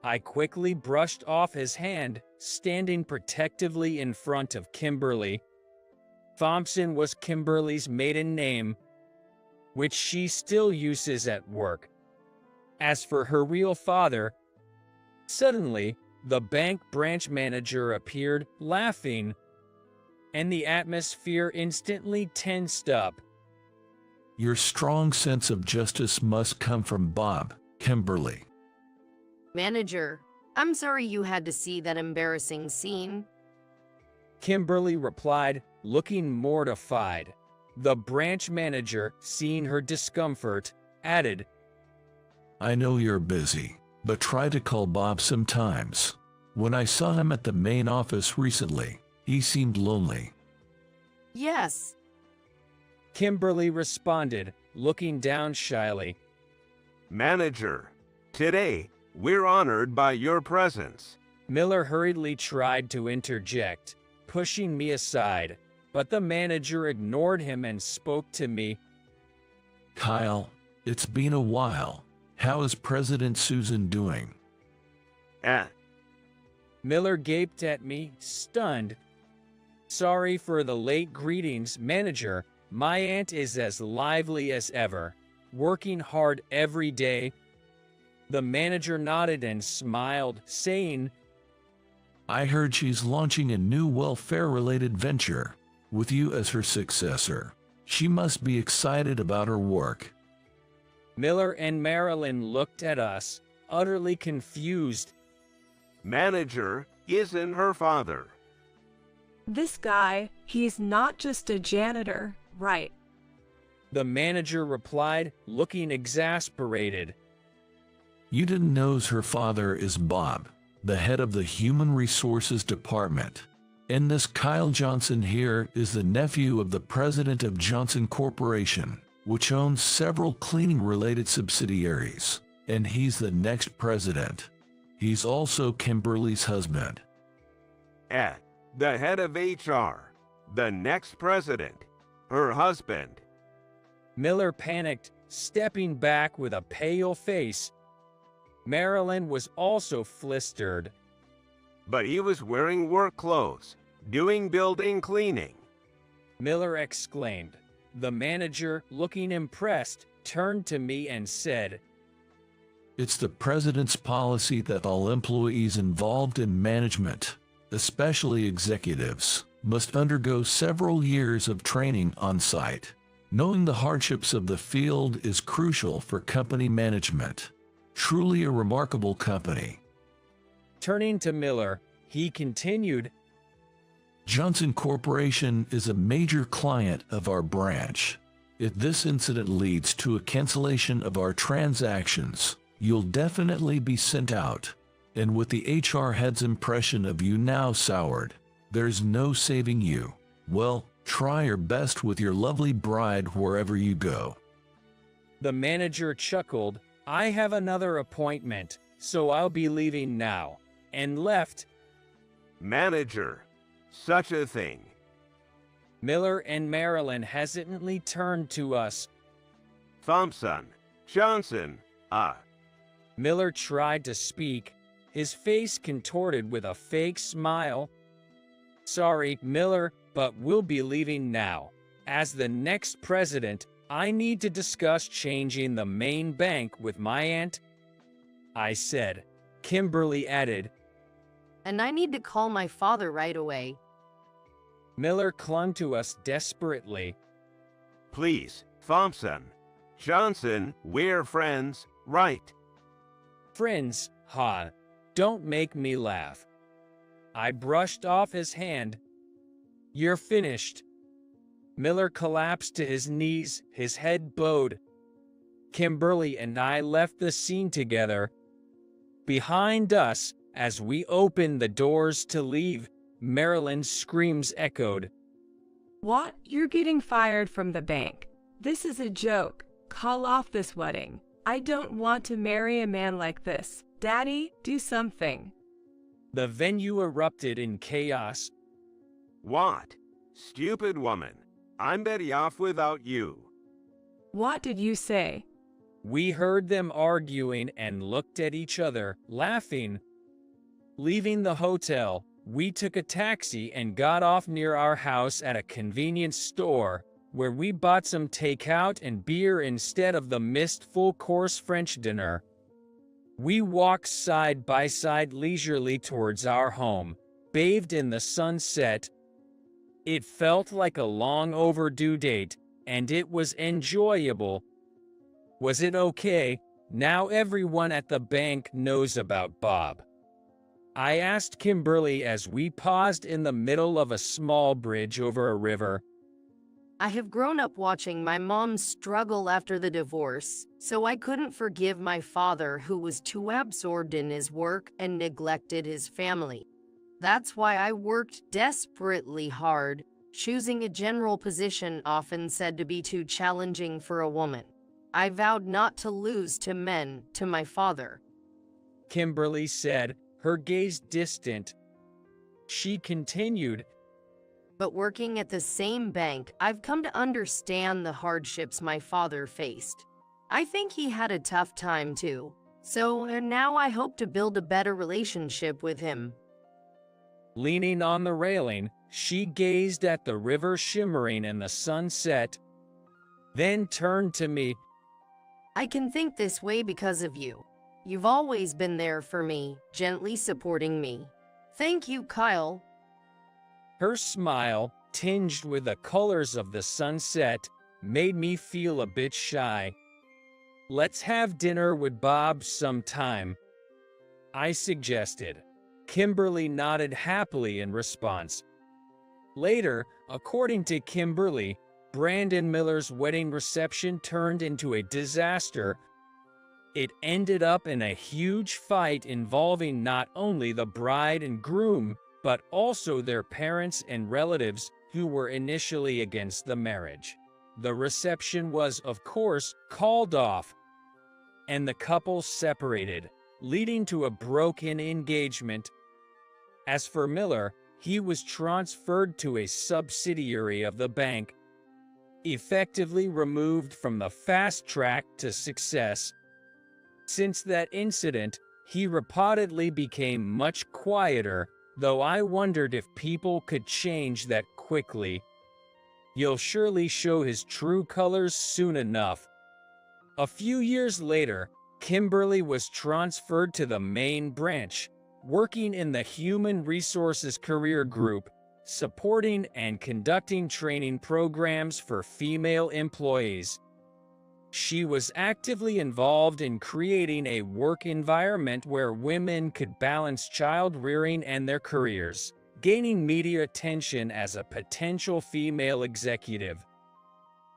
I quickly brushed off his hand, standing protectively in front of Kimberly. Thompson was Kimberly's maiden name, which she still uses at work. As for her real father, suddenly, the bank branch manager appeared, laughing, and the atmosphere instantly tensed up. Your strong sense of justice must come from Bob, Kimberly. Manager, I'm sorry you had to see that embarrassing scene. Kimberly replied, looking mortified. The branch manager, seeing her discomfort, added, I know you're busy, but try to call Bob sometimes. When I saw him at the main office recently, he seemed lonely. Yes. Kimberly responded, looking down shyly. Manager, today, we're honored by your presence. Miller hurriedly tried to interject, pushing me aside, but the manager ignored him and spoke to me. Kyle, it's been a while. How is President Susan doing? Eh, Miller gaped at me, stunned. Sorry for the late greetings, manager. My aunt is as lively as ever, working hard every day. The manager nodded and smiled, saying, I heard she's launching a new welfare-related venture, with you as her successor. She must be excited about her work. Miller and Marilyn looked at us, utterly confused. manager isn't her father. This guy, he's not just a janitor, right? The manager replied, looking exasperated. You didn't know her father is Bob, the head of the Human Resources Department. And this Kyle Johnson here is the nephew of the president of Johnson Corporation, which owns several cleaning-related subsidiaries. And he's the next president. He's also Kimberly's husband. Eh, the head of HR, the next president, her husband. Miller panicked, stepping back with a pale face. Marilyn was also flustered. But he was wearing work clothes, doing building cleaning. Miller exclaimed. The manager, looking impressed, turned to me and said, It's the president's policy that all employees involved in management, especially executives, must undergo several years of training on site. Knowing the hardships of the field is crucial for company management. Truly a remarkable company. Turning to Miller, he continued, Johnson Corporation is a major client of our branch. If this incident leads to a cancellation of our transactions, you'll definitely be sent out. And with the HR head's impression of you now soured, there's no saving you. Well, try your best with your lovely bride wherever you go. The manager chuckled, I have another appointment, so I'll be leaving now, and left. Manager, such a thing. Miller and Marilyn hesitantly turned to us. Thompson, Johnson, Miller tried to speak, his face contorted with a fake smile. Sorry, Miller, but we'll be leaving now. As the next president, I need to discuss changing the main bank with my aunt. I said. Kimberly added, And I need to call my father right away. Miller clung to us desperately. please, Thompson. Johnson, we're friends, right? Friends, ha, don't make me laugh. I brushed off his hand. You're finished. Miller collapsed to his knees, his head bowed. Kimberly and I left the scene together. Behind us, as we opened the doors to leave, Marilyn's screams echoed. What? You're getting fired from the bank. This is a joke. Call off this wedding. I don't want to marry a man like this. Daddy, do something. The venue erupted in chaos. What? Stupid woman. I'm better off without you. What did you say? We heard them arguing and looked at each other, laughing. Leaving the hotel, we took a taxi and got off near our house at a convenience store, where we bought some takeout and beer instead of the missed full-course French dinner. We walked side by side leisurely towards our home, bathed in the sunset. It felt like a long overdue date, and it was enjoyable. Was it okay? Now everyone at the bank knows about Bob. I asked Kimberly as we paused in the middle of a small bridge over a river. I have grown up watching my mom struggle after the divorce, so I couldn't forgive my father who was too absorbed in his work and neglected his family. That's why I worked desperately hard, choosing a general position often said to be too challenging for a woman. I vowed not to lose to men, to my father. Kimberly said, her gaze distant. She continued, but working at the same bank, I've come to understand the hardships my father faced. I think he had a tough time too. So now I hope to build a better relationship with him. Leaning on the railing, she gazed at the river shimmering in the sunset, then turned to me. I can think this way because of you. You've always been there for me, gently supporting me. Thank you, Kyle. Her smile, tinged with the colors of the sunset, made me feel a bit shy. Let's have dinner with Bob sometime, I suggested. Kimberly nodded happily in response. Later, according to Kimberly, Brandon Miller's wedding reception turned into a disaster. It ended up in a huge fight involving not only the bride and groom, but also their parents and relatives who were initially against the marriage. The reception was, of course, called off, and the couple separated, leading to a broken engagement. As for Miller, he was transferred to a subsidiary of the bank, effectively removed from the fast track to success. Since that incident, he reportedly became much quieter, though I wondered if people could change that quickly. He'll surely show his true colors soon enough. A few years later, Kimberly was transferred to the main branch, working in the Human Resources Career Group, supporting and conducting training programs for female employees. She was actively involved in creating a work environment where women could balance child rearing and their careers, gaining media attention as a potential female executive.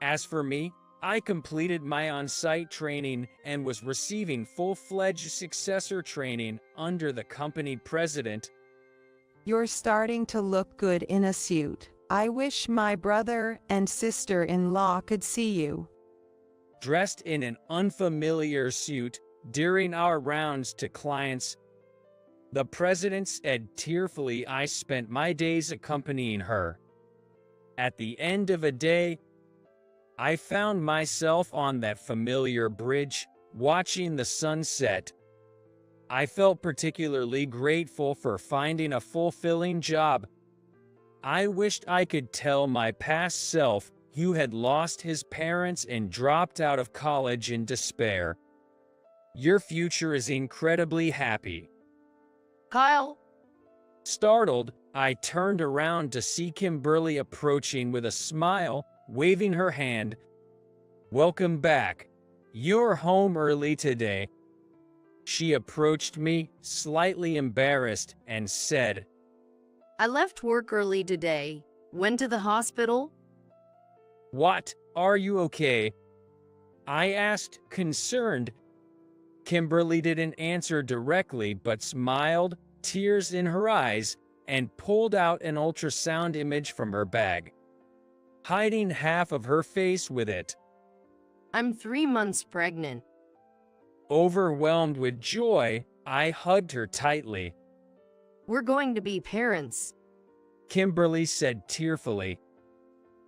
As for me, I completed my on-site training and was receiving full-fledged successor training under the company president. You're starting to look good in a suit. I wish my brother and sister-in-law could see you. Dressed in an unfamiliar suit during our rounds to clients, the president said tearfully, I spent my days accompanying her. At the end of a day, I found myself on that familiar bridge, watching the sunset. I felt particularly grateful for finding a fulfilling job. I wished I could tell my past self, who had lost his parents and dropped out of college in despair, your future is incredibly happy. Kyle? Startled, I turned around to see Kimberly approaching with a smile, waving her hand. Welcome back. You're home early today. She approached me, slightly embarrassed, and said, I left work early today. Went to the hospital. What? Are you okay? I asked, concerned. Kimberly didn't answer directly but smiled, tears in her eyes, and pulled out an ultrasound image from her bag, hiding half of her face with it. I'm 3 months pregnant. Overwhelmed with joy, I hugged her tightly. We're going to be parents, Kimberly said tearfully.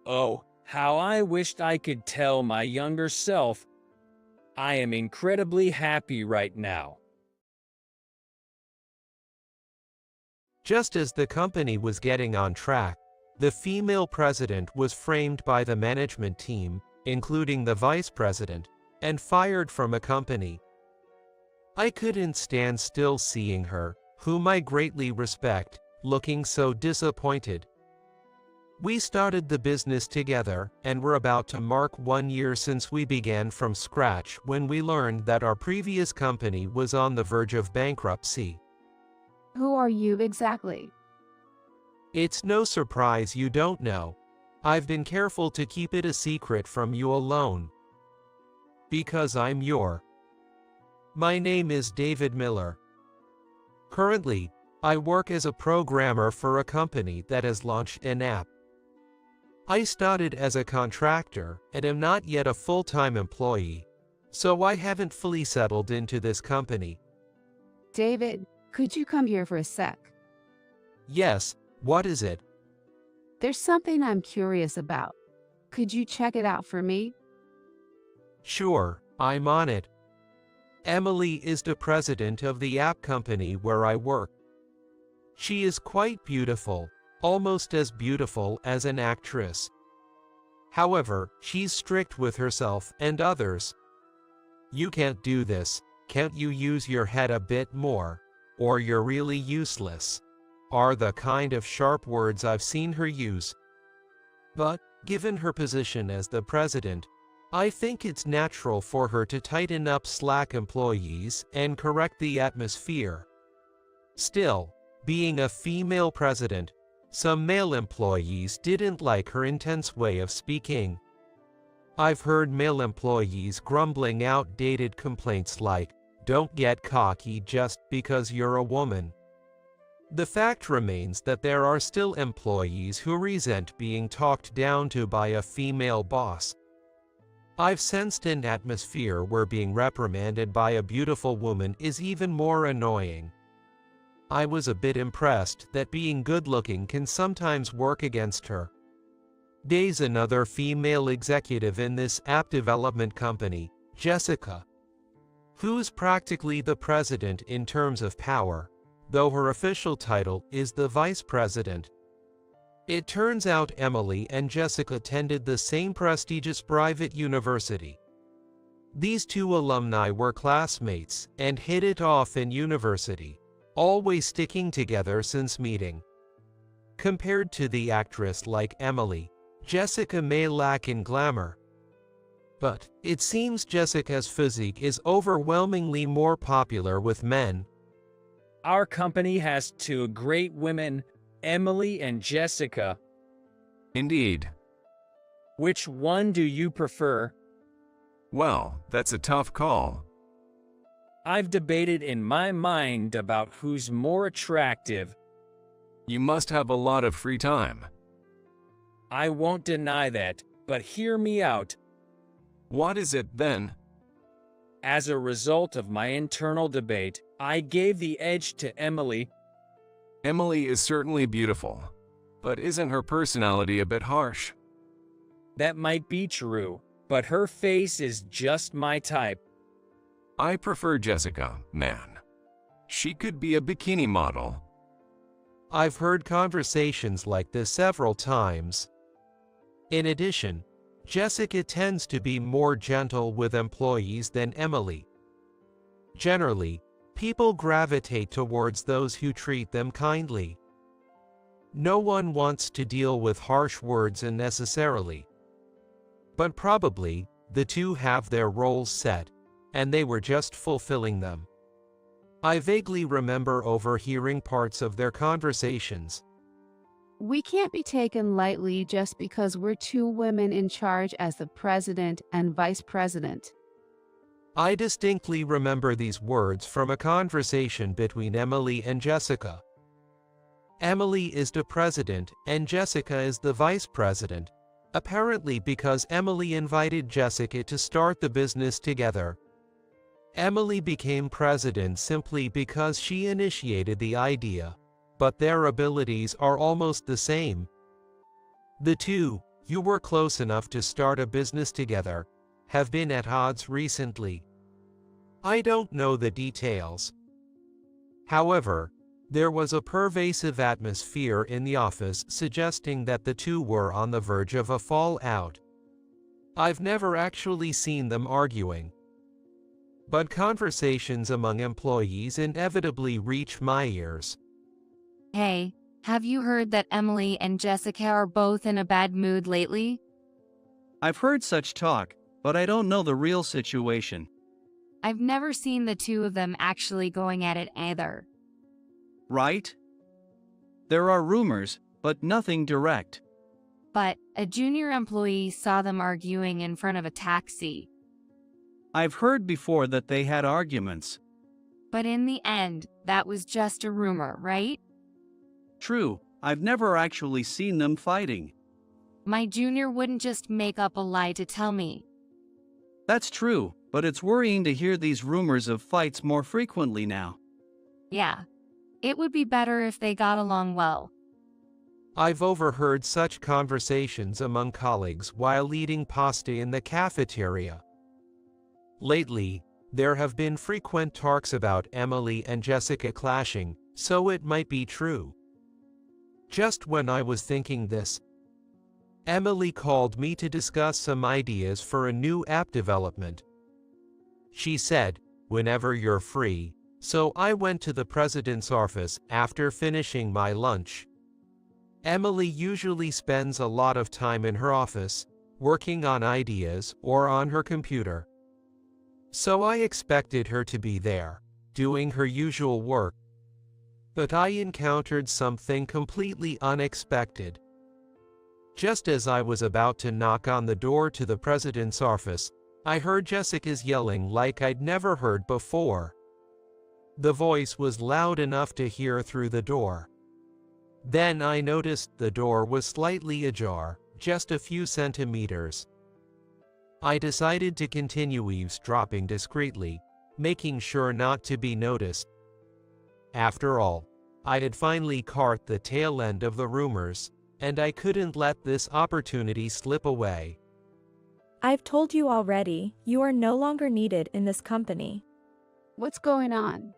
Oh, how I wished I could tell my younger self. I am incredibly happy right now. Just as the company was getting on track, the female president was framed by the management team, including the vice president, and fired from a company. I couldn't stand still seeing her, whom I greatly respect, looking so disappointed. We started the business together, and we're about to mark 1 year since we began from scratch when we learned that our previous company was on the verge of bankruptcy. Who are you exactly? It's no surprise you don't know. I've been careful to keep it a secret from you alone. Because I'm your. My name is David Miller. Currently, I work as a programmer for a company that has launched an app. I started as a contractor and am not yet a full-time employee, so I haven't fully settled into this company. David, could you come here for a sec? Yes, what is it? There's something I'm curious about. Could you check it out for me? Sure, I'm on it. Emily is the president of the app company where I work. She is quite beautiful, almost as beautiful as an actress. However, she's strict with herself and others. You can't do this, can't you use your head a bit more, or you're really useless, are the kind of sharp words I've seen her use. But, given her position as the president, I think it's natural for her to tighten up slack employees and correct the atmosphere. Still, being a female president, some male employees didn't like her intense way of speaking. I've heard male employees grumbling outdated complaints like, "Don't get cocky just because you're a woman." The fact remains that there are still employees who resent being talked down to by a female boss. I've sensed an atmosphere where being reprimanded by a beautiful woman is even more annoying. I was a bit impressed that being good-looking can sometimes work against her. There's another female executive in this app development company, Jessica, who's practically the president in terms of power, though her official title is the vice president. It turns out Emily and Jessica attended the same prestigious private university. These two alumni were classmates and hit it off in university, always sticking together since meeting. Compared to the actress like Emily, Jessica may lack in glamour. But it seems Jessica's physique is overwhelmingly more popular with men. Our company has two great women, Emily and Jessica. Indeed. Which one do you prefer? Well, that's a tough call. I've debated in my mind about who's more attractive. You must have a lot of free time. I won't deny that, but hear me out. What is it then? As a result of my internal debate, I gave the edge to Emily. Emily is certainly beautiful, but isn't her personality a bit harsh? That might be true, but her face is just my type. I prefer Jessica, man. She could be a bikini model. I've heard conversations like this several times. In addition, Jessica tends to be more gentle with employees than Emily. Generally, people gravitate towards those who treat them kindly. No one wants to deal with harsh words unnecessarily. But probably, the two have their roles set, and they were just fulfilling them. I vaguely remember overhearing parts of their conversations. We can't be taken lightly just because we're two women in charge as the president and vice president. I distinctly remember these words from a conversation between Emily and Jessica. Emily is the president and Jessica is the vice president, apparently because Emily invited Jessica to start the business together. Emily became president simply because she initiated the idea, but their abilities are almost the same. The two, who were close enough to start a business together, have been at odds recently. I don't know the details. However, there was a pervasive atmosphere in the office suggesting that the two were on the verge of a fallout. I've never actually seen them arguing, but conversations among employees inevitably reach my ears. Hey, have you heard that Emily and Jessica are both in a bad mood lately? I've heard such talk, but I don't know the real situation. I've never seen the two of them actually going at it either. Right? There are rumors, but nothing direct. But a junior employee saw them arguing in front of a taxi. I've heard before that they had arguments. But in the end, that was just a rumor, right? True, I've never actually seen them fighting. My junior wouldn't just make up a lie to tell me. That's true, but it's worrying to hear these rumors of fights more frequently now. Yeah. It would be better if they got along well. I've overheard such conversations among colleagues while eating pasta in the cafeteria. Lately, there have been frequent talks about Emily and Jessica clashing, so it might be true. Just when I was thinking this, Emily called me to discuss some ideas for a new app development. She said, "Whenever you're free," so I went to the president's office after finishing my lunch. Emily usually spends a lot of time in her office, working on ideas or on her computer. So I expected her to be there, doing her usual work. But I encountered something completely unexpected. Just as I was about to knock on the door to the president's office, I heard Jessica's yelling like I'd never heard before. The voice was loud enough to hear through the door. Then I noticed the door was slightly ajar, just a few centimeters. I decided to continue eavesdropping discreetly, making sure not to be noticed. After all, I had finally caught the tail end of the rumors, and I couldn't let this opportunity slip away. I've told you already, you are no longer needed in this company. What's going on?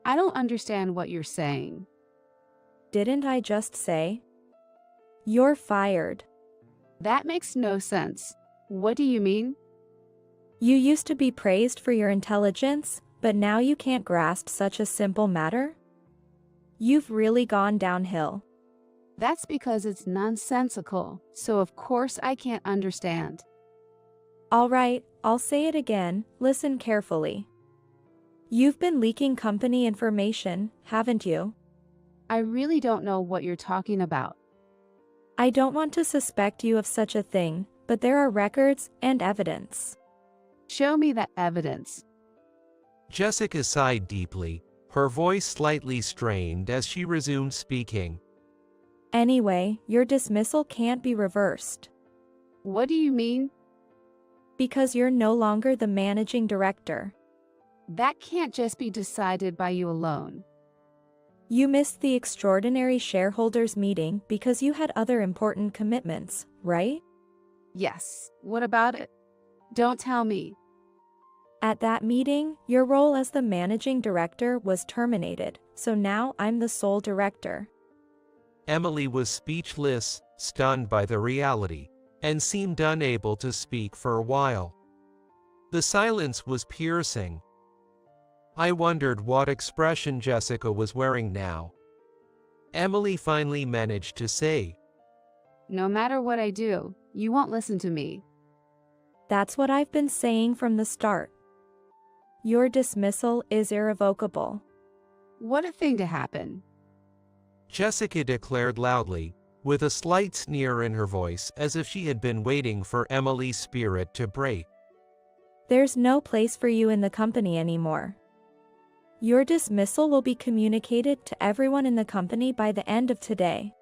I don't understand what you're saying. Didn't I just say? You're fired. That makes no sense. What do you mean? You used to be praised for your intelligence, but now you can't grasp such a simple matter? You've really gone downhill. That's because it's nonsensical, so of course I can't understand. All right, I'll say it again, listen carefully. You've been leaking company information, haven't you? I really don't know what you're talking about. I don't want to suspect you of such a thing, but there are records and evidence. Show me that evidence. Jessica sighed deeply, her voice slightly strained as she resumed speaking. Anyway, your dismissal can't be reversed. What do you mean? Because you're no longer the managing director. That can't just be decided by you alone. You missed the extraordinary shareholders meeting because you had other important commitments, right? Yes. What about it? Don't tell me. At that meeting, your role as the managing director was terminated, so now I'm the sole director. Emily was speechless, stunned by the reality, and seemed unable to speak for a while. The silence was piercing. I wondered what expression Jessica was wearing now. Emily finally managed to say, No matter what I do, you won't listen to me. That's what I've been saying from the start. Your dismissal is irrevocable. What a thing to happen. Jessica declared loudly, with a slight sneer in her voice as if she had been waiting for Emily's spirit to break. There's no place for you in the company anymore. Your dismissal will be communicated to everyone in the company by the end of today.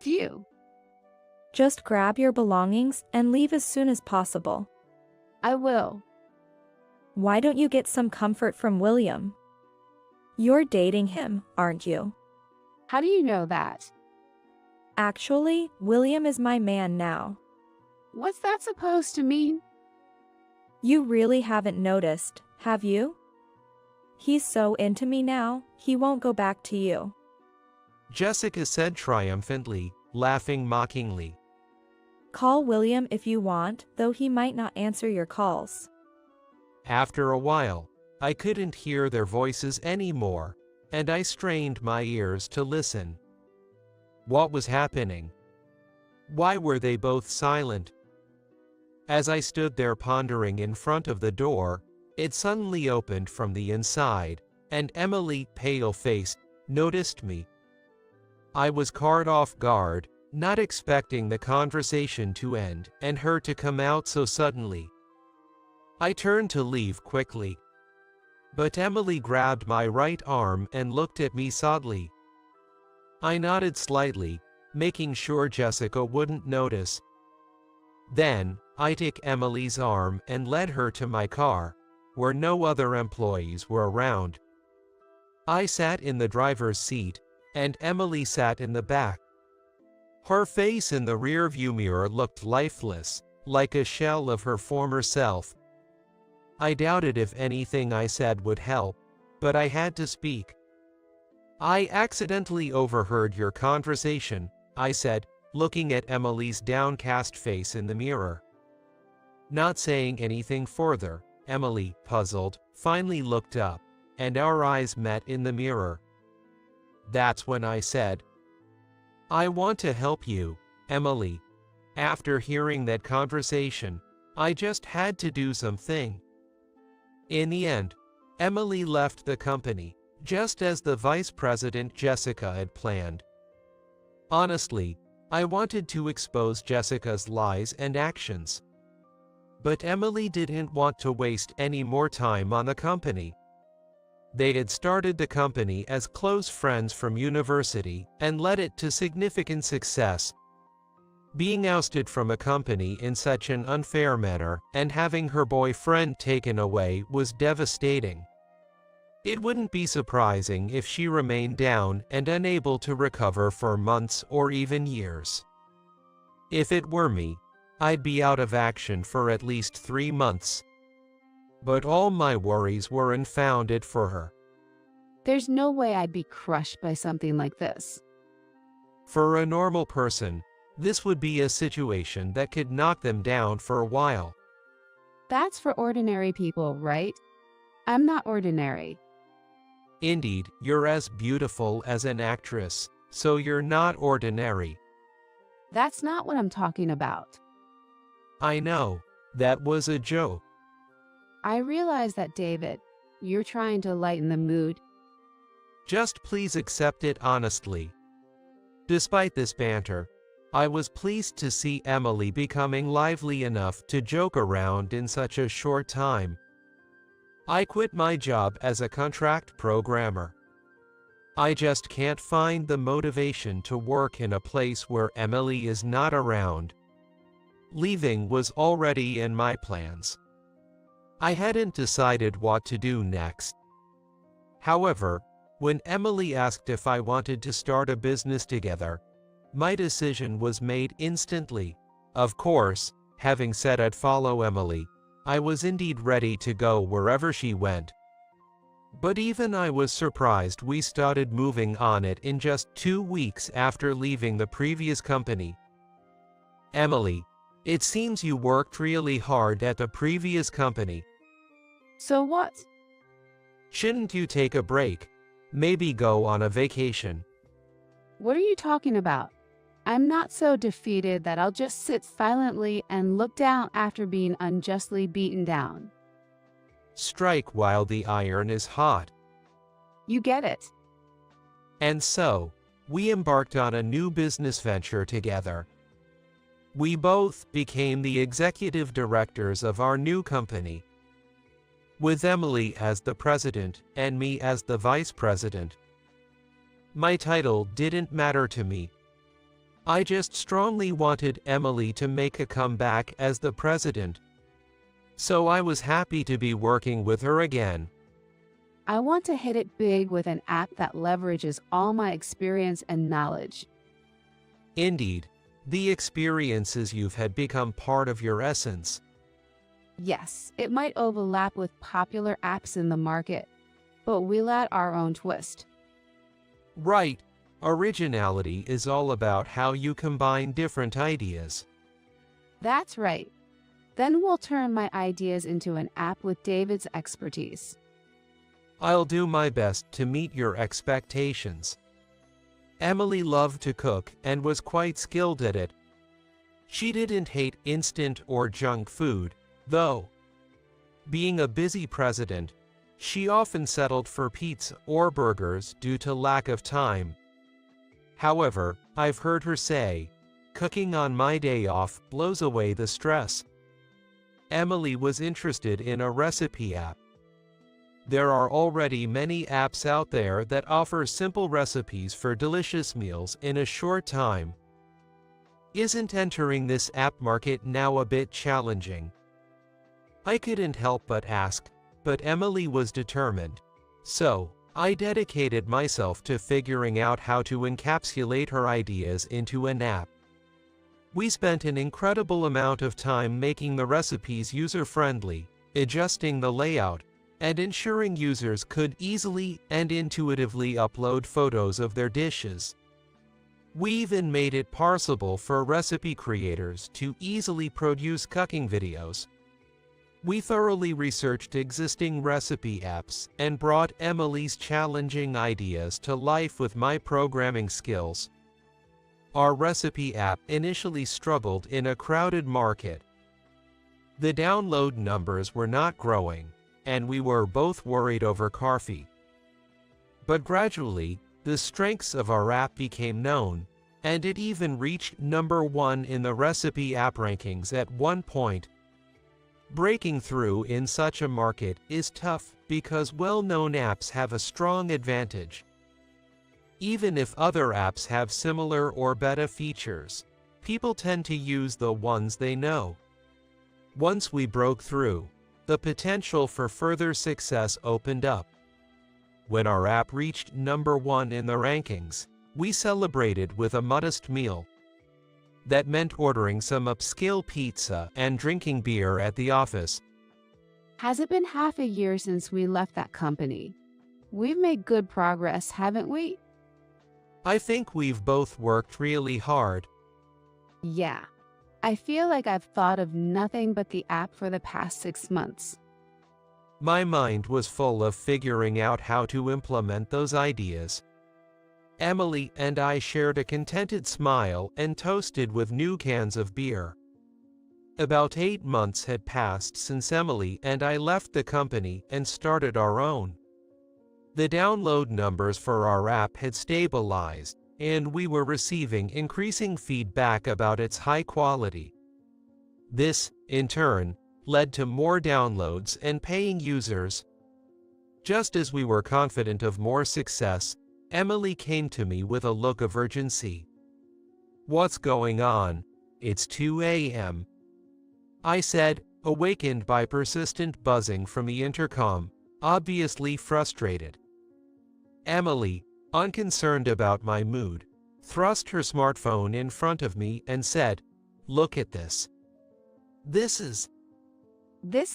Phew. Just grab your belongings and leave as soon as possible. I will. Why don't you get some comfort from William? You're dating him, aren't you? How do you know that? Actually, William is my man now. What's that supposed to mean? You really haven't noticed, have you? He's so into me now, he won't go back to you. Jessica said triumphantly, laughing mockingly. Call William if you want, though he might not answer your calls. After a while, I couldn't hear their voices anymore, and I strained my ears to listen. What was happening? Why were they both silent? As I stood there pondering in front of the door, it suddenly opened from the inside, and Emily, pale-faced, noticed me. I was caught off guard, not expecting the conversation to end and her to come out so suddenly. I turned to leave quickly, but Emily grabbed my right arm and looked at me sadly. I nodded slightly, making sure Jessica wouldn't notice. Then, I took Emily's arm and led her to my car, where no other employees were around. I sat in the driver's seat, and Emily sat in the back. Her face in the rearview mirror looked lifeless, like a shell of her former self. I doubted if anything I said would help, but I had to speak. I accidentally overheard your conversation, I said, looking at Emily's downcast face in the mirror. Not saying anything further, Emily, puzzled, finally looked up, and our eyes met in the mirror. That's when I said, I want to help you, Emily. After hearing that conversation, I just had to do something. In the end, Emily left the company, just as the vice president Jessica had planned. Honestly, I wanted to expose Jessica's lies and actions. But Emily didn't want to waste any more time on the company. They had started the company as close friends from university and led it to significant success. Being ousted from a company in such an unfair manner and having her boyfriend taken away was devastating. It wouldn't be surprising if she remained down and unable to recover for months or even years. If it were me, I'd be out of action for at least 3 months. But all my worries were unfounded for her. There's no way I'd be crushed by something like this. For a normal person, this would be a situation that could knock them down for a while. That's for ordinary people, right? I'm not ordinary. Indeed, you're as beautiful as an actress, so you're not ordinary. That's not what I'm talking about. I know, that was a joke. I realize that, David. You're trying to lighten the mood. Just please accept it honestly. Despite this banter, I was pleased to see Emily becoming lively enough to joke around in such a short time. I quit my job as a contract programmer. I just can't find the motivation to work in a place where Emily is not around. Leaving was already in my plans. I hadn't decided what to do next. However, when Emily asked if I wanted to start a business together, my decision was made instantly. Of course, having said I'd follow Emily, I was indeed ready to go wherever she went. But even I was surprised we started moving on it in just 2 weeks after leaving the previous company. Emily, it seems you worked really hard at the previous company. So what? Shouldn't you take a break? Maybe go on a vacation. What are you talking about? I'm not so defeated that I'll just sit silently and look down after being unjustly beaten down. Strike while the iron is hot. You get it. And so, we embarked on a new business venture together. We both became the executive directors of our new company, with Emily as the president and me as the vice president. My title didn't matter to me. I just strongly wanted Emily to make a comeback as the president. So I was happy to be working with her again. I want to hit it big with an app that leverages all my experience and knowledge. Indeed, the experiences you've had become part of your essence. Yes, it might overlap with popular apps in the market, but we'll add our own twist. Right. Originality is all about how you combine different ideas. That's right. Then we'll turn my ideas into an app with David's expertise. I'll do my best to meet your expectations. Emily loved to cook and was quite skilled at it. She didn't hate instant or junk food, though. Being a busy president, she often settled for pizza or burgers due to lack of time. However, I've heard her say, cooking on my day off blows away the stress. Emily was interested in a recipe app. There are already many apps out there that offer simple recipes for delicious meals in a short time. Isn't entering this app market now a bit challenging? I couldn't help but ask, but Emily was determined. So, I dedicated myself to figuring out how to encapsulate her ideas into an app. We spent an incredible amount of time making the recipes user-friendly, adjusting the layout, and ensuring users could easily and intuitively upload photos of their dishes. We even made it possible for recipe creators to easily produce cooking videos. We thoroughly researched existing recipe apps and brought Emily's challenging ideas to life with my programming skills. Our recipe app initially struggled in a crowded market. The download numbers were not growing, and we were both worried over coffee. But gradually, the strengths of our app became known, and it even reached #1 in the recipe app rankings at one point. Breaking through in such a market is tough because well-known apps have a strong advantage. Even if other apps have similar or better features, people tend to use the ones they know. Once we broke through, the potential for further success opened up. When our app reached #1 in the rankings, we celebrated with a modest meal. That meant ordering some upscale pizza and drinking beer at the office. Has it been half a year since we left that company? We've made good progress, haven't we? I think we've both worked really hard. Yeah. I feel like I've thought of nothing but the app for the past 6 months. My mind was full of figuring out how to implement those ideas. Emily and I shared a contented smile and toasted with new cans of beer. About 8 months had passed since Emily and I left the company and started our own. The download numbers for our app had stabilized, and we were receiving increasing feedback about its high quality. This, in turn, led to more downloads and paying users. Just as we were confident of more success, Emily came to me with a look of urgency. "What's going on? It's 2 a.m. I said, awakened by persistent buzzing from the intercom, obviously frustrated. Emily, unconcerned about my mood, thrust her smartphone in front of me and said, "Look at this. This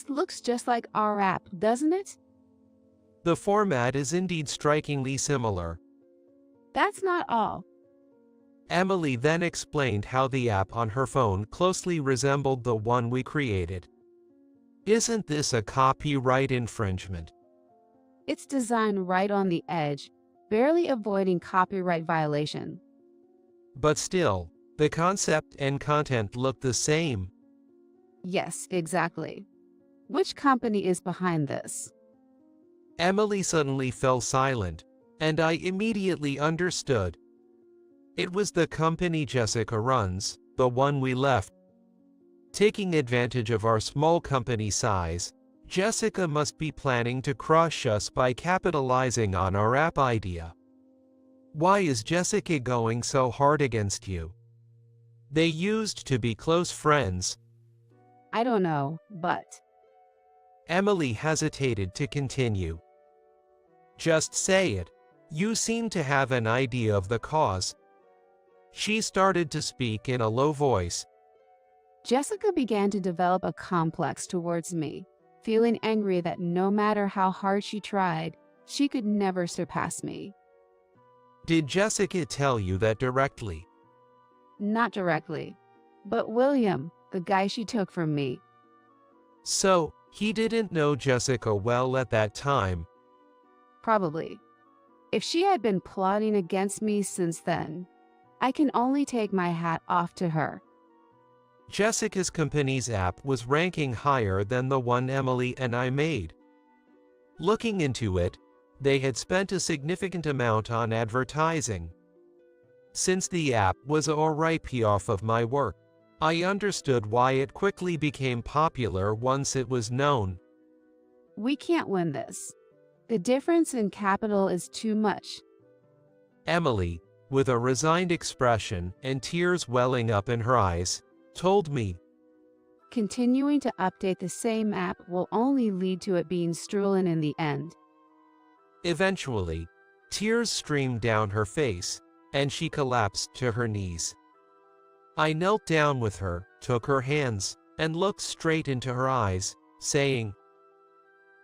looks just like our app, doesn't it?" The format is indeed strikingly similar. That's not all. Emily then explained how the app on her phone closely resembled the one we created. Isn't this a copyright infringement? It's designed right on the edge, barely avoiding copyright violation. But still, the concept and content look the same. Yes, exactly. Which company is behind this? Emily suddenly fell silent, and I immediately understood. It was the company Jessica runs, the one we left. Taking advantage of our small company size, Jessica must be planning to crush us by capitalizing on our app idea. Why is Jessica going so hard against you? They used to be close friends. I don't know, but... Emily hesitated to continue. Just say it. You seem to have an idea of the cause. She started to speak in a low voice. Jessica began to develop a complex towards me, feeling angry that no matter how hard she tried, she could never surpass me. Did Jessica tell you that directly? Not directly, but William, the guy she took from me. So, he didn't know Jessica well at that time. Probably. If she had been plotting against me since then, I can only take my hat off to her. Jessica's company's app was ranking higher than the one Emily and I made. Looking into it, they had spent a significant amount on advertising. Since the app was alright payoff of my work, I understood why it quickly became popular once it was known. We can't win this. The difference in capital is too much. Emily, with a resigned expression and tears welling up in her eyes, told me. Continuing to update the same app will only lead to it being stolen in the end. Eventually, tears streamed down her face, and she collapsed to her knees. I knelt down with her, took her hands, and looked straight into her eyes, saying,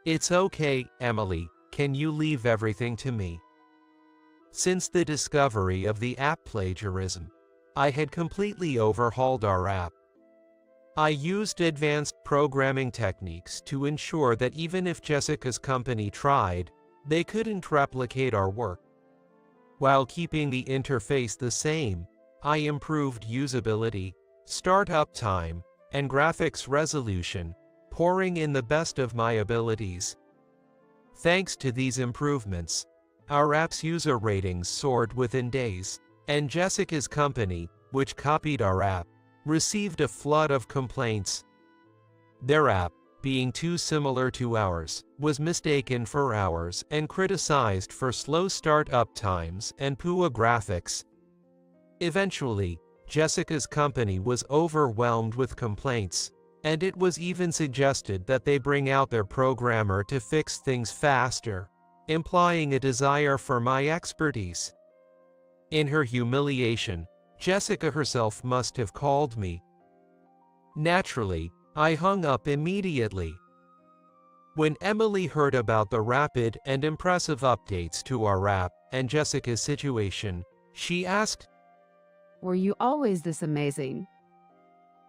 "It's okay, Emily, can you leave everything to me?" Since the discovery of the app plagiarism, I had completely overhauled our app. I used advanced programming techniques to ensure that even if Jessica's company tried, they couldn't replicate our work. While keeping the interface the same, I improved usability, startup time, and graphics resolution, pouring in the best of my abilities. Thanks to these improvements, our app's user ratings soared within days, and Jessica's company, which copied our app, received a flood of complaints. Their app, being too similar to ours, was mistaken for ours and criticized for slow startup times and poor graphics. Eventually, Jessica's company was overwhelmed with complaints, and it was even suggested that they bring out their programmer to fix things faster, implying a desire for my expertise. In her humiliation, Jessica herself must have called me. Naturally, I hung up immediately. When Emily heard about the rapid and impressive updates to our app and Jessica's situation, she asked, "Were you always this amazing?"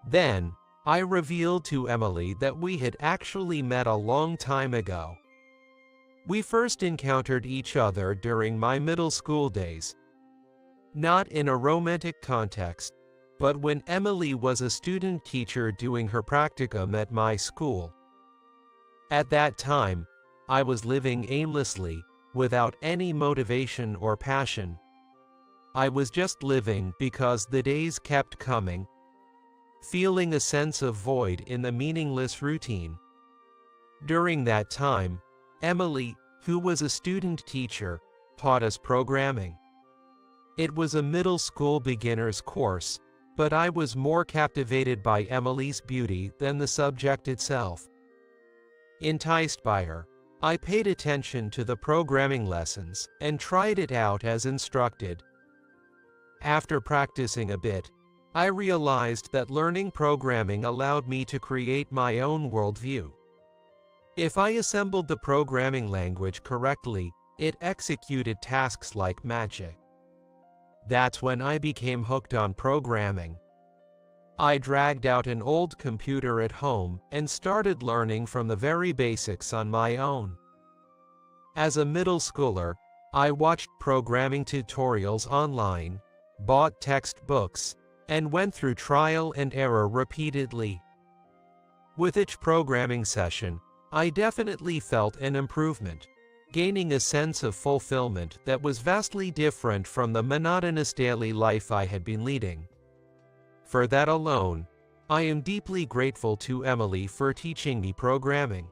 Then, I revealed to Emily that we had actually met a long time ago. We first encountered each other during my middle school days. Not in a romantic context, but when Emily was a student teacher doing her practicum at my school. At that time, I was living aimlessly, without any motivation or passion. I was just living because the days kept coming, feeling a sense of void in the meaningless routine. During that time, Emily, who was a student teacher, taught us programming. It was a middle school beginner's course, but I was more captivated by Emily's beauty than the subject itself. Enticed by her, I paid attention to the programming lessons and tried it out as instructed. After practicing a bit, I realized that learning programming allowed me to create my own worldview. If I assembled the programming language correctly, it executed tasks like magic. That's when I became hooked on programming. I dragged out an old computer at home and started learning from the very basics on my own. As a middle schooler, I watched programming tutorials online, bought textbooks, and went through trial and error repeatedly. With each programming session, I definitely felt an improvement, gaining a sense of fulfillment that was vastly different from the monotonous daily life I had been leading. For that alone, I am deeply grateful to Emily for teaching me programming.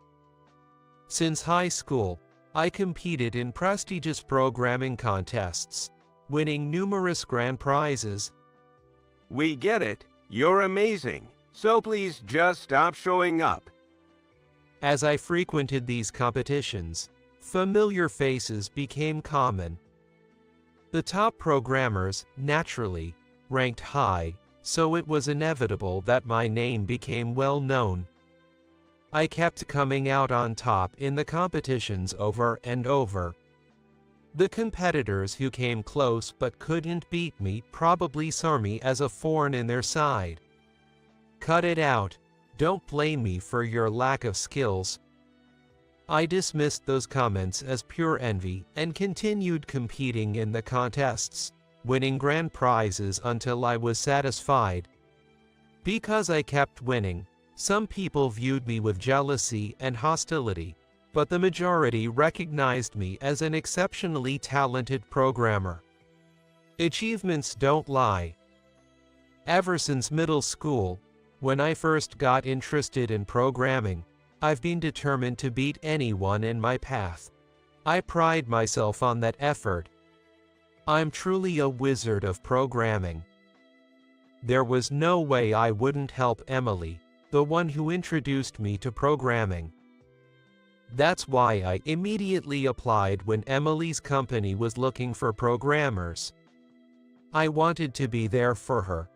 Since high school, I competed in prestigious programming contests, winning numerous grand prizes. We get it. You're amazing. So please just stop showing up. As I frequented these competitions, familiar faces became common. The top programmers, naturally, ranked high, so it was inevitable that my name became well known. I kept coming out on top in the competitions over and over. The competitors who came close but couldn't beat me probably saw me as a thorn in their side. Cut it out. Don't blame me for your lack of skills. I dismissed those comments as pure envy and continued competing in the contests, winning grand prizes until I was satisfied. Because I kept winning, some people viewed me with jealousy and hostility, but the majority recognized me as an exceptionally talented programmer. Achievements don't lie. Ever since middle school, when I first got interested in programming, I've been determined to beat anyone in my path. I pride myself on that effort. I'm truly a wizard of programming. There was no way I wouldn't help Emily, the one who introduced me to programming. That's why I immediately applied when Emily's company was looking for programmers. I wanted to be there for her.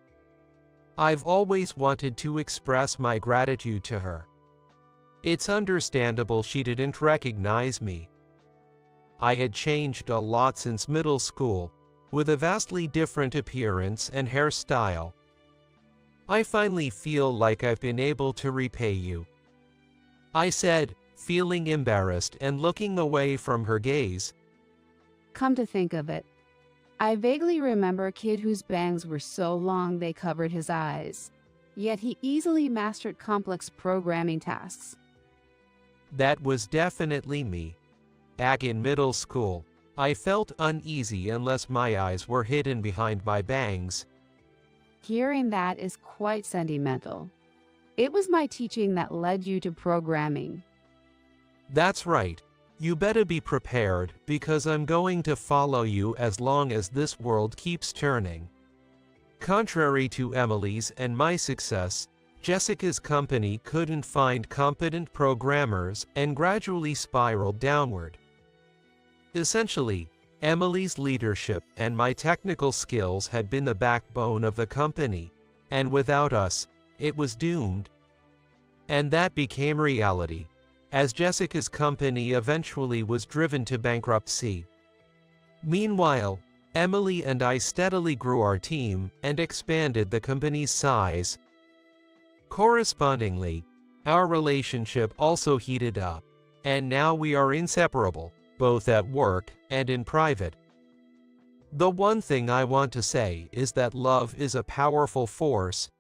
I've always wanted to express my gratitude to her. It's understandable she didn't recognize me. I had changed a lot since middle school, with a vastly different appearance and hairstyle. I finally feel like I've been able to repay you, I said, feeling embarrassed and looking away from her gaze. Come to think of it, I vaguely remember a kid whose bangs were so long they covered his eyes. Yet he easily mastered complex programming tasks. That was definitely me. Back in middle school, I felt uneasy unless my eyes were hidden behind my bangs. Hearing that is quite sentimental. It was my teaching that led you to programming. That's right. You better be prepared, because I'm going to follow you as long as this world keeps turning. Contrary to Emily's and my success, Jessica's company couldn't find competent programmers and gradually spiraled downward. Essentially, Emily's leadership and my technical skills had been the backbone of the company, and without us, it was doomed. And that became reality, as Jessica's company eventually was driven to bankruptcy. Meanwhile, Emily and I steadily grew our team and expanded the company's size. Correspondingly, our relationship also heated up, and now we are inseparable, both at work and in private. The one thing I want to say is that love is a powerful force.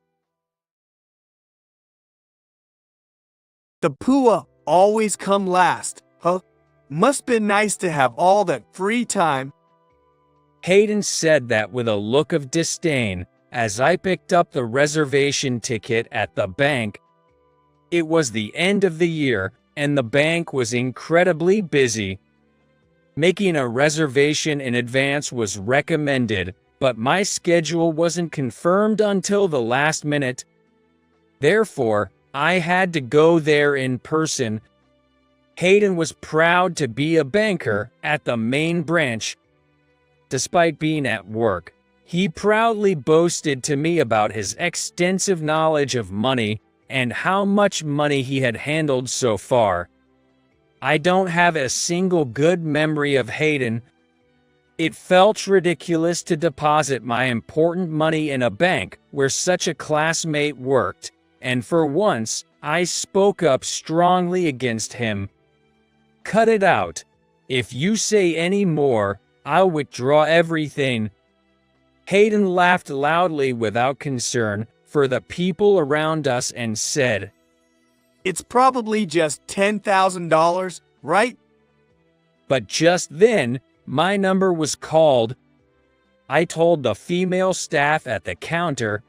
The Pua always come last, huh? Must been nice to have all that free time. Hayden said that with a look of disdain as I picked up the reservation ticket at the bank. It was the end of the year, and the bank was incredibly busy. Making a reservation in advance was recommended, but my schedule wasn't confirmed until the last minute. Therefore, I had to go there in person. Hayden was proud to be a banker at the main branch. Despite being at work, he proudly boasted to me about his extensive knowledge of money and how much money he had handled so far. I don't have a single good memory of Hayden. It felt ridiculous to deposit my important money in a bank where such a classmate worked, and for once, I spoke up strongly against him. Cut it out. If you say any more, I'll withdraw everything. Hayden laughed loudly without concern for the people around us and said, It's probably just $10,000, right? But just then, my number was called. I told the female staff at the counter,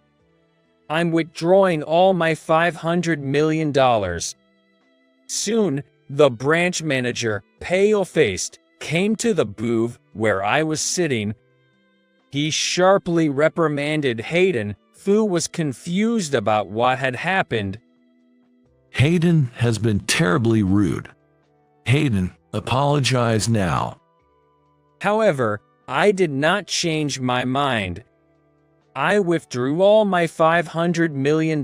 I'm withdrawing all my $500 million. Soon, the branch manager, pale-faced, came to the booth where I was sitting. He sharply reprimanded Hayden, who was confused about what had happened. Hayden has been terribly rude. Hayden, apologize now. However, I did not change my mind. I withdrew all my $500 million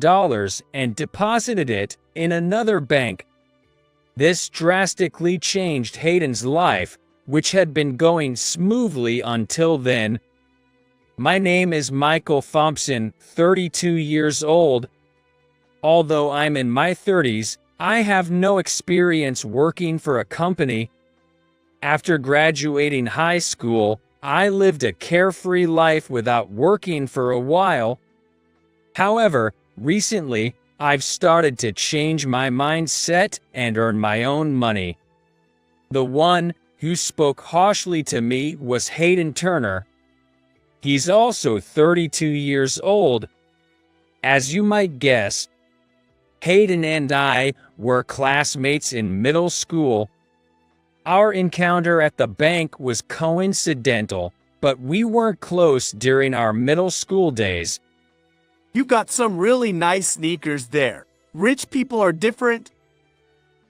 and deposited it in another bank. This drastically changed Hayden's life, which had been going smoothly until then. My name is Michael Thompson, 32 years old. Although I'm in my 30s, I have no experience working for a company. After graduating high school, I lived a carefree life without working for a while. However, recently, I've started to change my mindset and earn my own money. The one who spoke harshly to me was Hayden Turner. He's also 32 years old. As you might guess, Hayden and I were classmates in middle school. Our encounter at the bank was coincidental, but we weren't close during our middle school days. You got some really nice sneakers there. Rich people are different.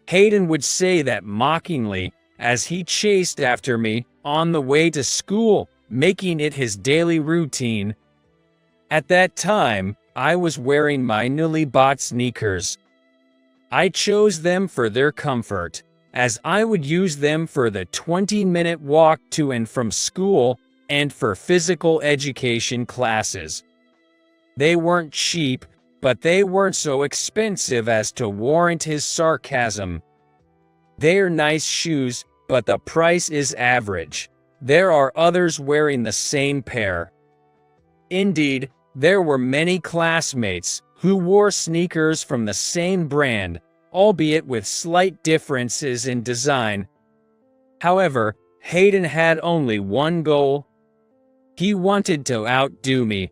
Hayden would say that mockingly as he chased after me on the way to school, making it his daily routine. At that time, I was wearing my newly bought sneakers. I chose them for their comfort, as I would use them for the 20-minute walk to and from school and for physical education classes. They weren't cheap, but they weren't so expensive as to warrant his sarcasm. They're nice shoes, but the price is average. There are others wearing the same pair. Indeed, there were many classmates who wore sneakers from the same brand, albeit with slight differences in design. However, Hayden had only one goal. He wanted to outdo me.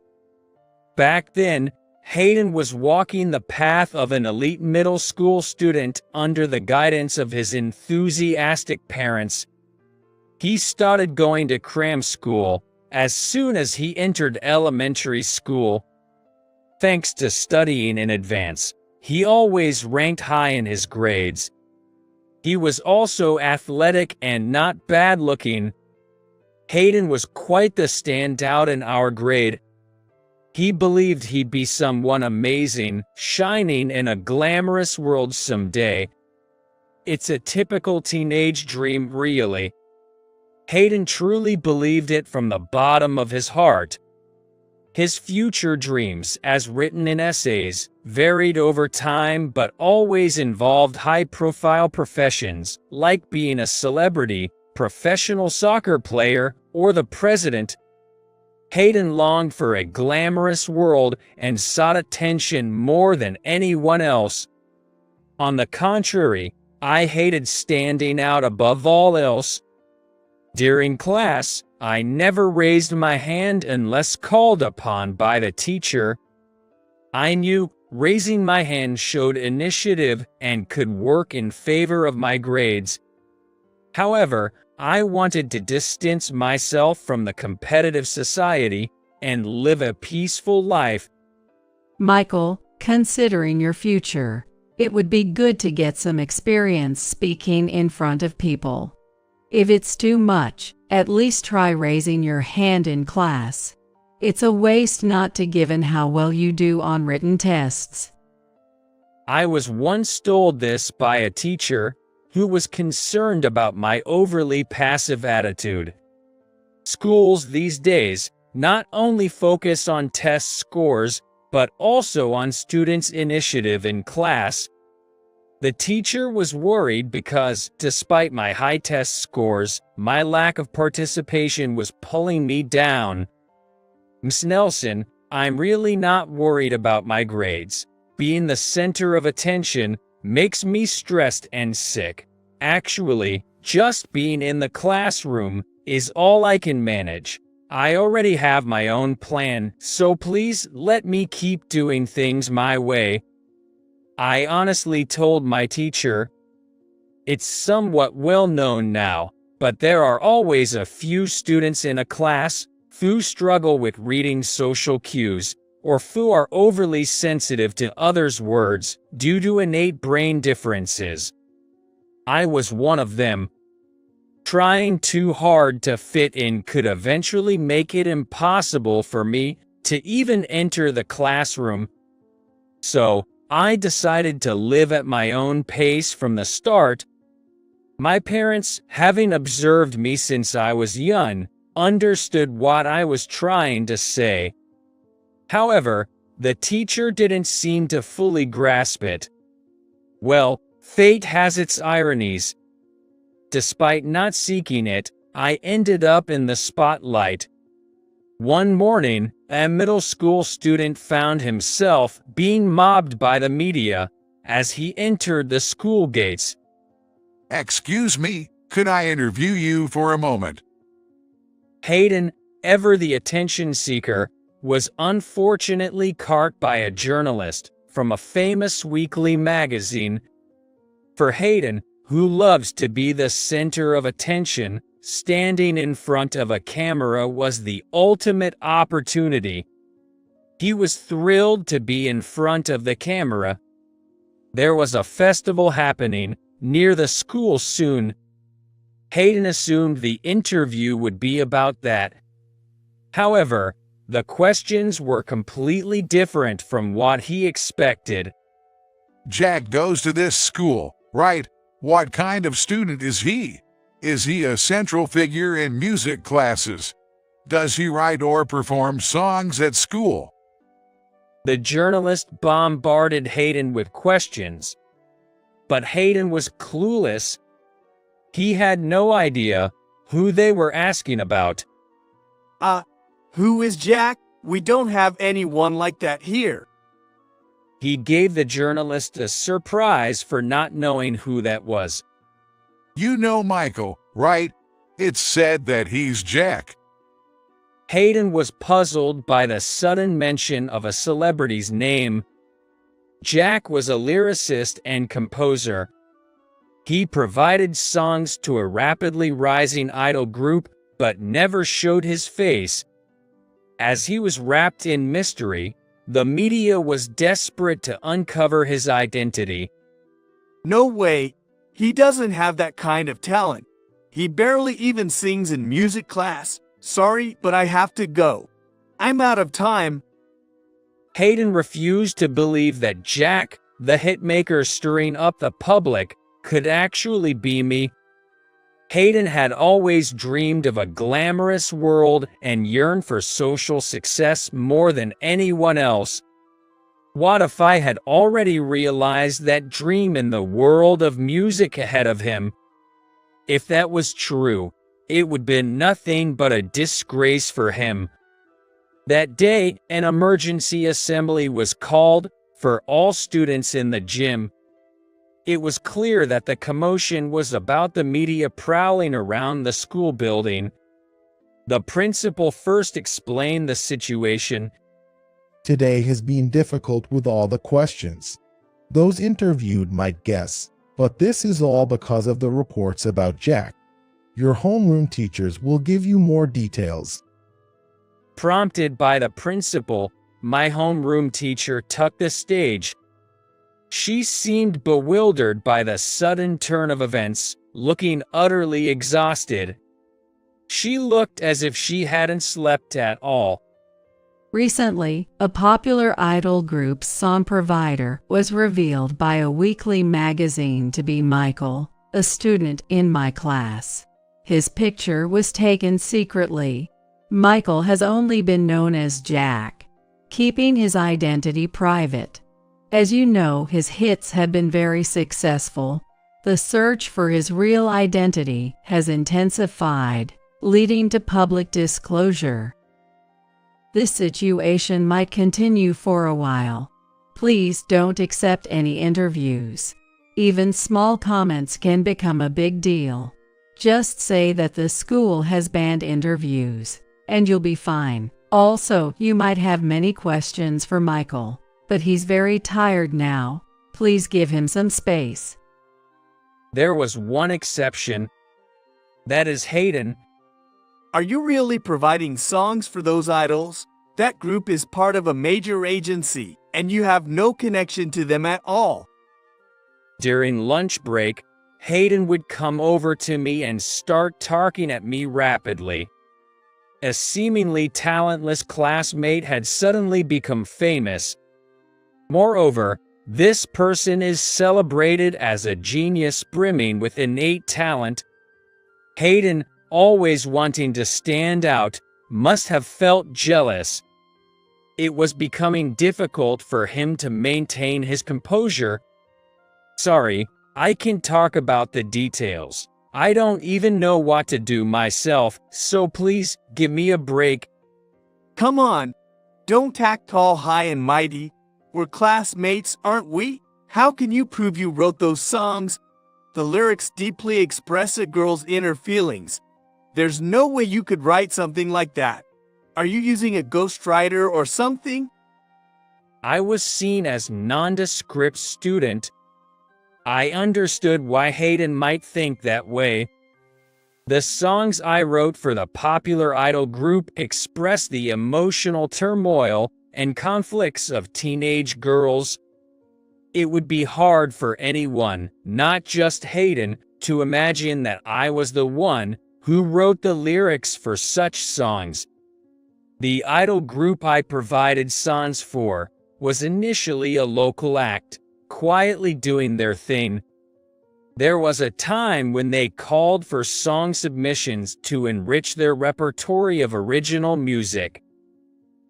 Back then, Hayden was walking the path of an elite middle school student under the guidance of his enthusiastic parents. He started going to cram school as soon as he entered elementary school. Thanks to studying in advance, he always ranked high in his grades. He was also athletic and not bad looking. Hayden was quite the standout in our grade. He believed he'd be someone amazing, shining in a glamorous world someday. It's a typical teenage dream, really. Hayden truly believed it from the bottom of his heart. His future dreams, as written in essays, varied over time but always involved high-profile professions, like being a celebrity, professional soccer player, or the president. Hayden longed for a glamorous world and sought attention more than anyone else. On the contrary, I hated standing out above all else. During class, I never raised my hand unless called upon by the teacher. I knew raising my hand showed initiative and could work in favor of my grades. However, I wanted to distance myself from the competitive society and live a peaceful life. Michael, considering your future, it would be good to get some experience speaking in front of people. If it's too much, at least try raising your hand in class. It's a waste not to given how well you do on written tests. I was once told this by a teacher who was concerned about my overly passive attitude. Schools these days not only focus on test scores, but also on students' initiative in class. The teacher was worried because, despite my high test scores, my lack of participation was pulling me down. Ms. Nelson, I'm really not worried about my grades. Being the center of attention makes me stressed and sick. Actually, just being in the classroom is all I can manage. I already have my own plan, so please let me keep doing things my way. I honestly told my teacher. It's somewhat well known now, but there are always a few students in a class who struggle with reading social cues, or who are overly sensitive to others' words due to innate brain differences. I was one of them. Trying too hard to fit in could eventually make it impossible for me to even enter the classroom. So, I decided to live at my own pace from the start. My parents, having observed me since I was young, understood what I was trying to say. However, the teacher didn't seem to fully grasp it. Well, fate has its ironies. Despite not seeking it, I ended up in the spotlight. One morning, a middle school student found himself being mobbed by the media as he entered the school gates. Excuse me, could I interview you for a moment? Hayden, ever the attention seeker, was unfortunately caught by a journalist from a famous weekly magazine. For Hayden, who loves to be the center of attention, standing in front of a camera was the ultimate opportunity. He was thrilled to be in front of the camera. There was a festival happening near the school soon. Hayden assumed the interview would be about that. However, The questions were completely different from what he expected. Jack goes to this school, right? What kind of student is he? Is he a central figure in music classes? Does he write or perform songs at school? The journalist bombarded Hayden with questions, but Hayden was clueless. He had no idea who they were asking about. Who is Jack? We don't have anyone like that here. He gave the journalist a surprise for not knowing who that was. You know Michael, right? It's said that he's Jack. Hayden was puzzled by the sudden mention of a celebrity's name. Jack was a lyricist and composer. He provided songs to a rapidly rising idol group, but never showed his face. As he was wrapped in mystery, the media was desperate to uncover his identity. No way. He doesn't have that kind of talent. He barely even sings in music class. Sorry, but I have to go. I'm out of time. Hayden refused to believe that Jack, the hitmaker stirring up the public, could actually be me. Hayden had always dreamed of a glamorous world and yearned for social success more than anyone else. What if I had already realized that dream in the world of music ahead of him? If that was true, it would be nothing but a disgrace for him. That day, an emergency assembly was called for all students in the gym. It was clear that the commotion was about the media prowling around the school building. The principal first explained the situation. Today has been difficult with all the questions. Those interviewed might guess, but this is all because of the reports about Jack. Your homeroom teachers will give you more details. Prompted by the principal, my homeroom teacher took the stage. She seemed bewildered by the sudden turn of events, looking utterly exhausted. She looked as if she hadn't slept at all. Recently, a popular idol group's song provider was revealed by a weekly magazine to be Michael, a student in my class. His picture was taken secretly. Michael has only been known as Jack, keeping his identity private. As you know, his hits have been very successful. The search for his real identity has intensified, leading to public disclosure. This situation might continue for a while. Please don't accept any interviews. Even small comments can become a big deal. Just say that the school has banned interviews, and you'll be fine. Also, you might have many questions for Michael, but he's very tired now. Please give him some space. There was one exception. That is Hayden. Are you really providing songs for those idols? That group is part of a major agency, and you have no connection to them at all. During lunch break, Hayden would come over to me and start talking at me rapidly. A seemingly talentless classmate had suddenly become famous. Moreover, this person is celebrated as a genius brimming with innate talent. Hayden, always wanting to stand out, must have felt jealous. It was becoming difficult for him to maintain his composure. Sorry, I can talk about the details. I don't even know what to do myself, so please give me a break. Come on, don't act all high and mighty. We're classmates, aren't we? How can you prove you wrote those songs? The lyrics deeply express a girl's inner feelings. There's no way you could write something like that. Are you using a ghostwriter or something? I was seen as a nondescript student. I understood why Hayden might think that way. The songs I wrote for the popular idol group express the emotional turmoil and conflicts of teenage girls. It would be hard for anyone, not just Hayden, to imagine that I was the one who wrote the lyrics for such songs. The idol group I provided songs for was initially a local act, quietly doing their thing. There was a time when they called for song submissions to enrich their repertoire of original music.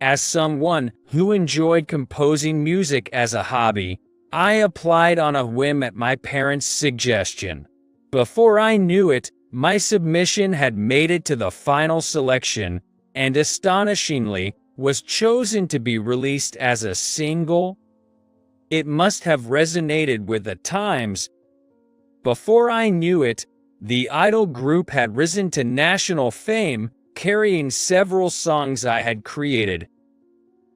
As someone who enjoyed composing music as a hobby, I applied on a whim at my parents' suggestion. Before I knew it, my submission had made it to the final selection, and astonishingly, was chosen to be released as a single. It must have resonated with the times. Before I knew it, the idol group had risen to national fame, carrying several songs I had created.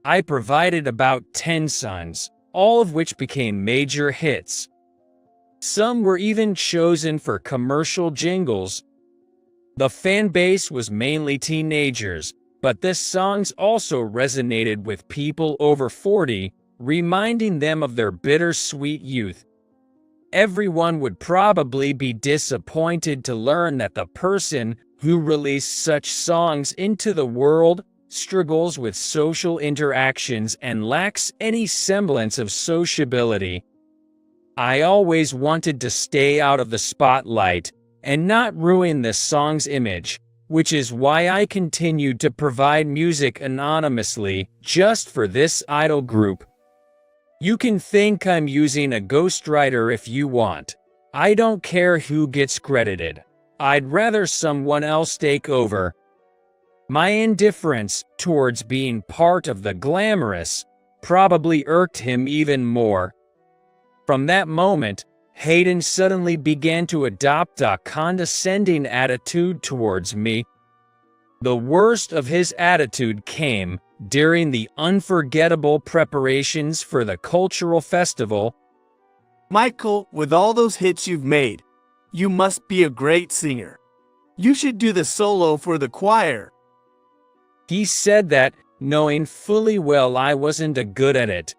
I provided about 10 songs, all of which became major hits. Some were even chosen for commercial jingles. The fan base was mainly teenagers, but the songs also resonated with people over 40, reminding them of their bittersweet youth. Everyone would probably be disappointed to learn that the person who released such songs into the world struggles with social interactions and lacks any semblance of sociability. I always wanted to stay out of the spotlight and not ruin the song's image, which is why I continued to provide music anonymously just for this idol group. You can think I'm using a ghostwriter if you want. I don't care who gets credited. I'd rather someone else take over. My indifference towards being part of the glamorous probably irked him even more. From that moment, Hayden suddenly began to adopt a condescending attitude towards me. The worst of his attitude came during the unforgettable preparations for the cultural festival. Michael, with all those hits you've made, you must be a great singer. You should do the solo for the choir. He said that, knowing fully well I wasn't good at it.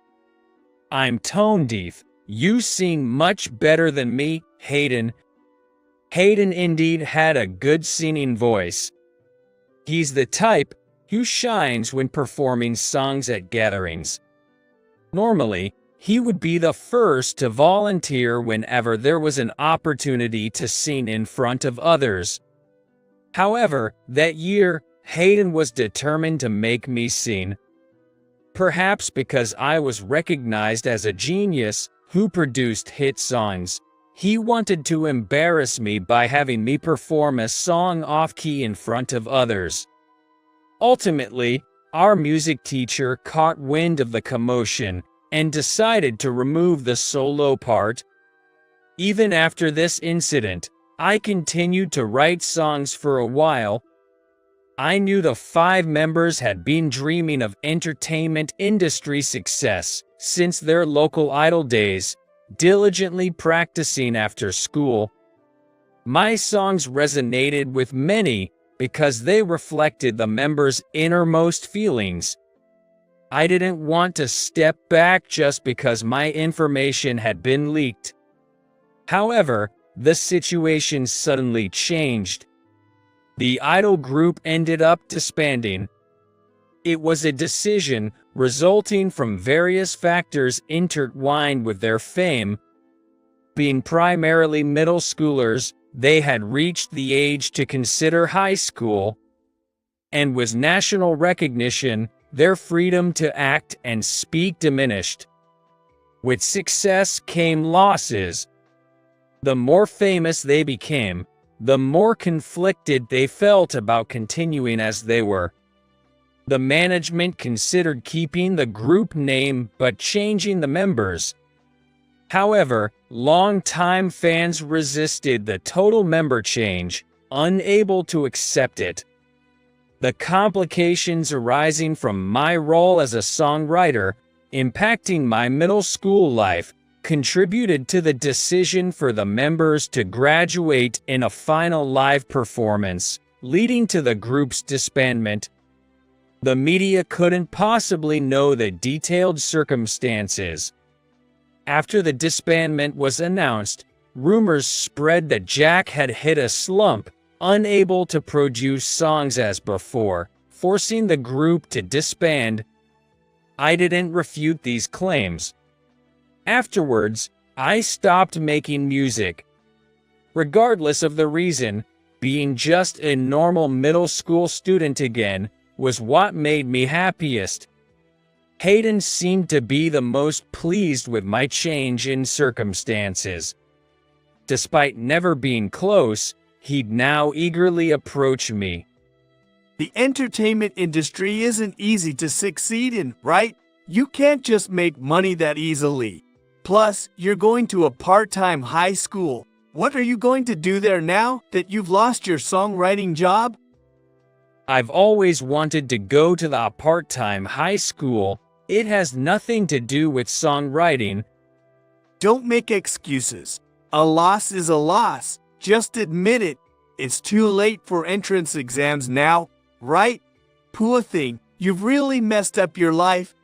I'm tone deaf. You sing much better than me, Hayden. Hayden indeed had a good singing voice. He's the type who shines when performing songs at gatherings. Normally, he would be the first to volunteer whenever there was an opportunity to sing in front of others. However, that year, Hayden was determined to make me sing. Perhaps because I was recognized as a genius who produced hit songs, he wanted to embarrass me by having me perform a song off-key in front of others. Ultimately, our music teacher caught wind of the commotion and decided to remove the solo part. Even after this incident, I continued to write songs for a while. I knew the 5 members had been dreaming of entertainment industry success since their local idol days, diligently practicing after school. My songs resonated with many because they reflected the members' innermost feelings. I didn't want to step back just because my information had been leaked. However, the situation suddenly changed. The idol group ended up disbanding. It was a decision resulting from various factors intertwined with their fame. Being primarily middle schoolers, they had reached the age to consider high school, and with national recognition, their freedom to act and speak diminished. With success came losses. The more famous they became, the more conflicted they felt about continuing as they were. The management considered keeping the group name but changing the members. However, longtime fans resisted the total member change, unable to accept it. The complications arising from my role as a songwriter, impacting my middle school life, contributed to the decision for the members to graduate in a final live performance, leading to the group's disbandment. The media couldn't possibly know the detailed circumstances. After the disbandment was announced, rumors spread that Jack had hit a slump, unable to produce songs as before. forcing the group to disband. I didn't refute these claims. Afterwards, I stopped making music. Regardless of the reason, being just a normal middle school student again was what made me happiest. Hayden seemed to be the most pleased with my change in circumstances. Despite never being close, he'd now eagerly approach me. The entertainment industry isn't easy to succeed in, right? You can't just make money that easily. Plus, you're going to a part-time high school. What are you going to do there now that you've lost your songwriting job? I've always wanted to go to the part-time high school. It has nothing to do with songwriting. Don't make excuses. A loss is a loss. Just admit it. It's too late for entrance exams now, right? Poor thing, you've really messed up your life.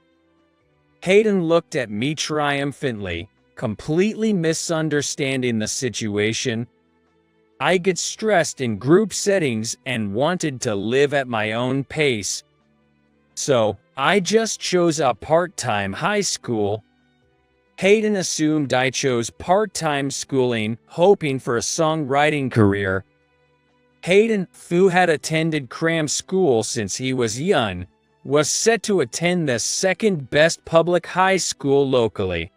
Hayden looked at me triumphantly, completely misunderstanding the situation. I get stressed in group settings and wanted to live at my own pace. So, I just chose a part-time high school. Hayden assumed I chose part-time schooling, hoping for a songwriting career. Hayden, who had attended cram school since he was young, was set to attend the second-best public high school locally.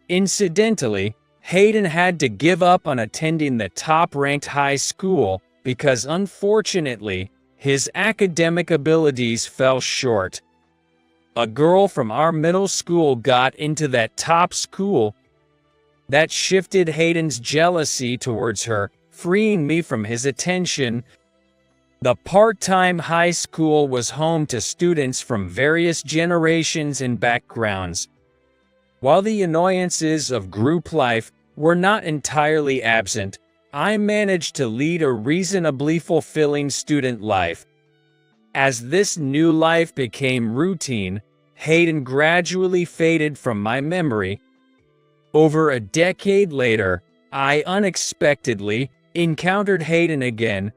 Incidentally, Hayden had to give up on attending the top-ranked high school because, unfortunately, his academic abilities fell short. A girl from our middle school got into that top school. That shifted Hayden's jealousy towards her, freeing me from his attention. The part-time high school was home to students from various generations and backgrounds. While the annoyances of group life were not entirely absent, I managed to lead a reasonably fulfilling student life. As this new life became routine, Hayden gradually faded from my memory. Over a decade later, I unexpectedly encountered Hayden again.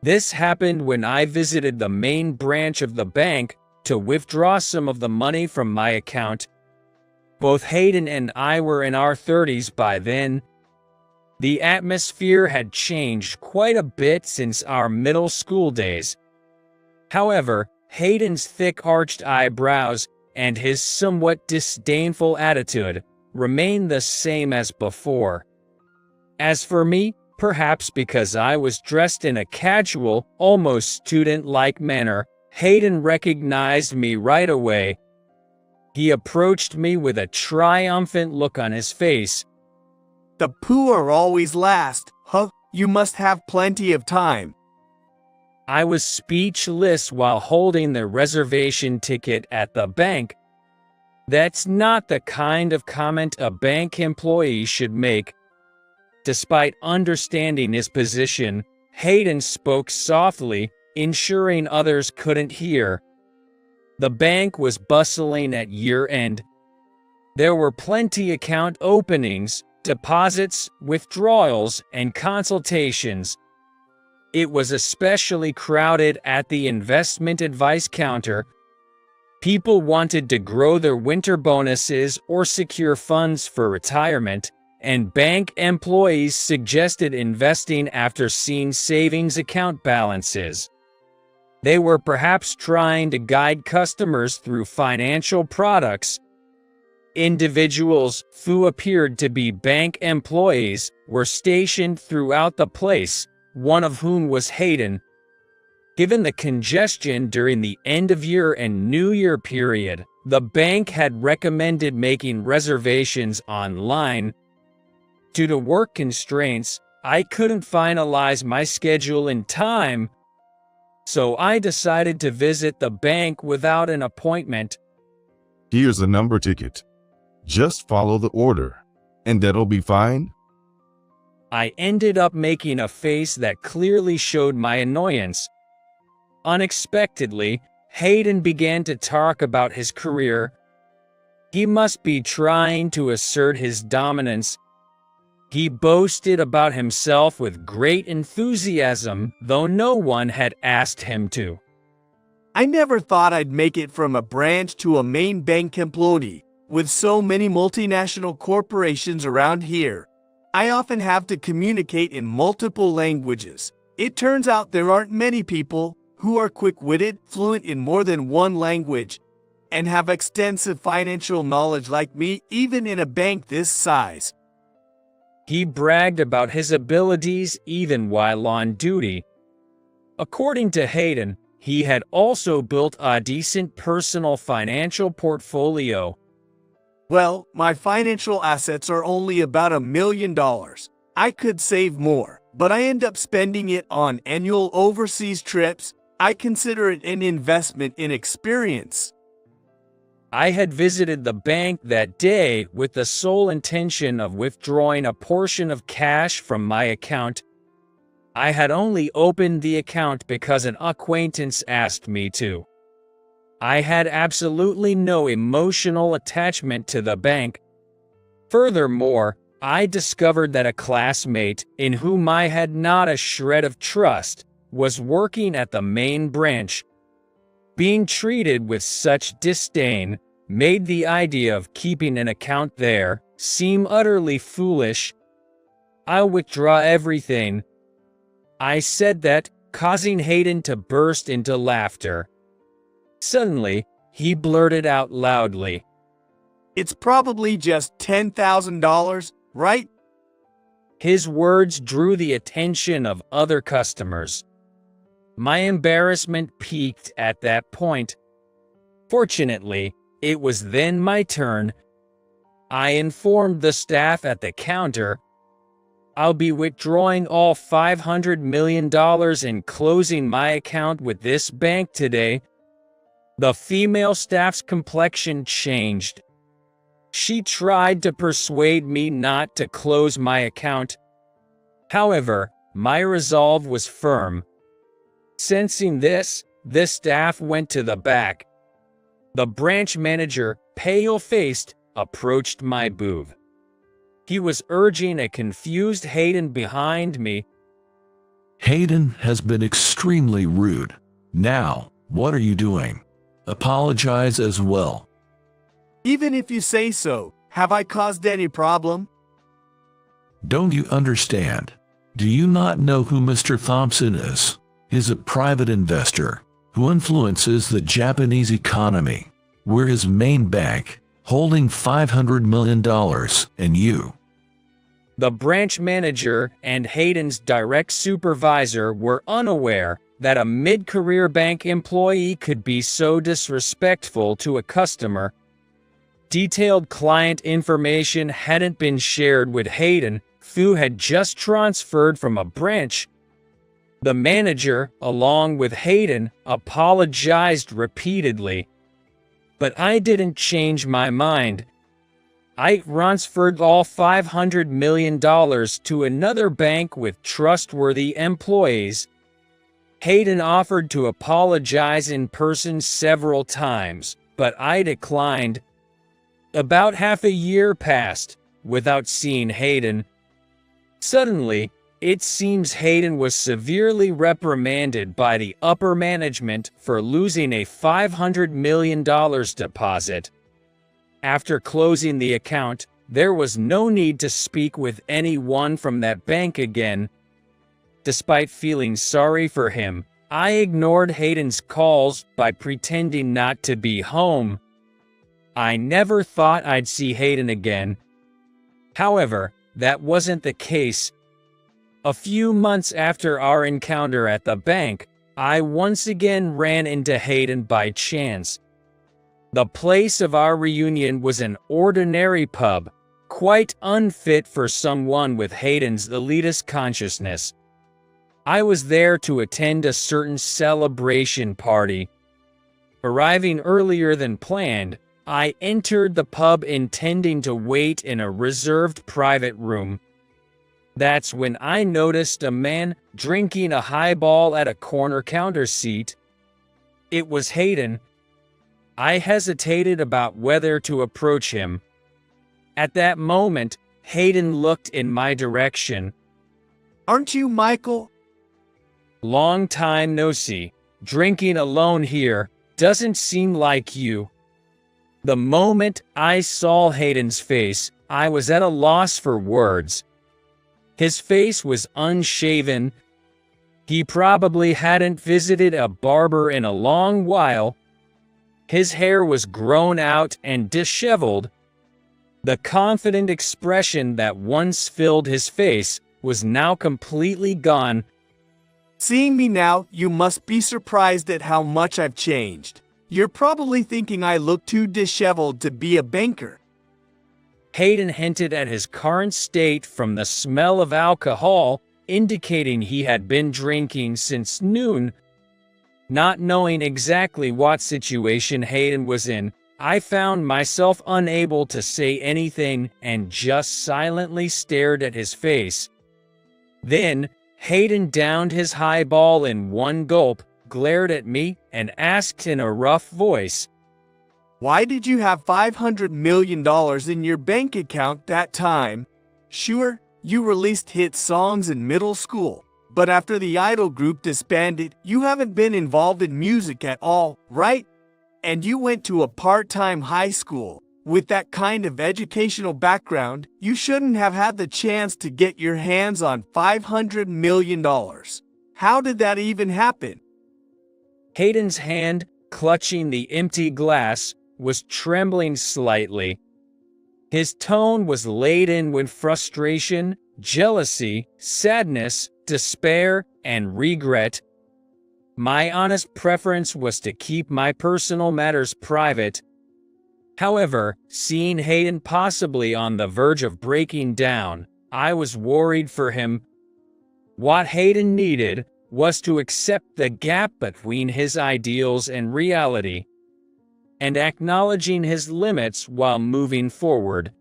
This happened when I visited the main branch of the bank to withdraw some of the money from my account. Both Hayden and I were in our 30s by then. The atmosphere had changed quite a bit since our middle school days. However, Hayden's thick arched eyebrows and his somewhat disdainful attitude remained the same as before. As for me, perhaps because I was dressed in a casual, almost student-like manner, Hayden recognized me right away. He approached me with a triumphant look on his face. The poor always last, huh? You must have plenty of time. I was speechless while holding the reservation ticket at the bank. That's not the kind of comment a bank employee should make. Despite understanding his position, Hayden spoke softly, ensuring others couldn't hear. The bank was bustling at year-end. There were plenty account openings, deposits, withdrawals, and consultations. It was especially crowded at the investment advice counter. People wanted to grow their winter bonuses or secure funds for retirement, and bank employees suggested investing after seeing savings account balances. They were perhaps trying to guide customers through financial products. Individuals who appeared to be bank employees were stationed throughout the place, one of whom was Hayden. Given the congestion during the end-of-year and New Year period, the bank had recommended making reservations online. Due to work constraints, I couldn't finalize my schedule in time, so I decided to visit the bank without an appointment. Here's a number ticket. Just follow the order, and that'll be fine. I ended up making a face that clearly showed my annoyance. Unexpectedly, Hayden began to talk about his career. He must be trying to assert his dominance. He boasted about himself with great enthusiasm, though no one had asked him to. I never thought I'd make it from a branch to a main bank employee. With so many multinational corporations around here, I often have to communicate in multiple languages. It turns out there aren't many people who are quick-witted, fluent in more than one language, and have extensive financial knowledge like me, even in a bank this size. He bragged about his abilities even while on duty. According to Hayden, he had also built a decent personal financial portfolio. Well, my financial assets are only about $1 million. I could save more, but I end up spending it on annual overseas trips. I consider it an investment in experience. I had visited the bank that day with the sole intention of withdrawing a portion of cash from my account. I had only opened the account because an acquaintance asked me to. I had absolutely no emotional attachment to the bank. Furthermore, I discovered that a classmate, in whom I had not a shred of trust, was working at the main branch. Being treated with such disdain made the idea of keeping an account there seem utterly foolish. "I'll withdraw everything," I said that, causing Hayden to burst into laughter. Suddenly, he blurted out loudly, "It's probably just $10,000, right?" His words drew the attention of other customers. My embarrassment peaked at that point. Fortunately, it was then my turn. I informed the staff at the counter, "I'll be withdrawing all $500 million and closing my account with this bank today." The female staff's complexion changed. She tried to persuade me not to close my account. However, my resolve was firm. Sensing this, the staff went to the back. The branch manager, pale-faced, approached my booth. He was urging a confused Hayden behind me. Hayden has been extremely rude. Now, what are you doing? Apologize as well. Even if you say so, have I caused any problem? Don't you understand? Do you not know who Mr. Thompson is? He's a private investor who influences the Japanese economy. We're his main bank, holding $500 million, and you. The branch manager and Hayden's direct supervisor were unaware that a mid-career bank employee could be so disrespectful to a customer. Detailed client information hadn't been shared with Hayden, who had just transferred from a branch. The manager, along with Hayden, apologized repeatedly. But I didn't change my mind. I transferred all $500 million to another bank with trustworthy employees. Hayden offered to apologize in person several times, but I declined. About half a year passed without seeing Hayden. Suddenly, it seems Hayden was severely reprimanded by the upper management for losing a $500 million deposit. After closing the account, there was no need to speak with anyone from that bank again. Despite feeling sorry for him, I ignored Hayden's calls by pretending not to be home. I never thought I'd see Hayden again. However, that wasn't the case. A few months after our encounter at the bank, I once again ran into Hayden by chance. The place of our reunion was an ordinary pub, quite unfit for someone with Hayden's elitist consciousness. I was there to attend a certain celebration party. Arriving earlier than planned, I entered the pub intending to wait in a reserved private room. That's when I noticed a man drinking a highball at a corner counter seat. It was Hayden. I hesitated about whether to approach him. At that moment, Hayden looked in my direction. "Aren't you Michael?" "Long time no see. drinking alone here doesn't seem like you." The moment I saw Hayden's face, I was at a loss for words. His face was unshaven. He probably hadn't visited a barber in a long while. His hair was grown out and disheveled. The confident expression that once filled his face was now completely gone. Seeing me now, you must be surprised at how much I've changed. You're probably thinking I look too disheveled to be a banker. Hayden hinted at his current state from the smell of alcohol, indicating he had been drinking since noon. Not knowing exactly what situation Hayden was in, I found myself unable to say anything and just silently stared at his face. Then, Hayden downed his highball in one gulp, glared at me, and asked in a rough voice, "Why did you have $500 million in your bank account that time? Sure, you released hit songs in middle school, but after the Idol group disbanded, you haven't been involved in music at all, right? And you went to a part-time high school. With that kind of educational background, you shouldn't have had the chance to get your hands on $500 million. How did that even happen?" Hayden's hand, clutching the empty glass, was trembling slightly. His tone was laden with frustration, jealousy, sadness, despair, and regret. My honest preference was to keep my personal matters private. However, seeing Hayden possibly on the verge of breaking down, I was worried for him. What Hayden needed was to accept the gap between his ideals and reality, and acknowledging his limits while moving forward.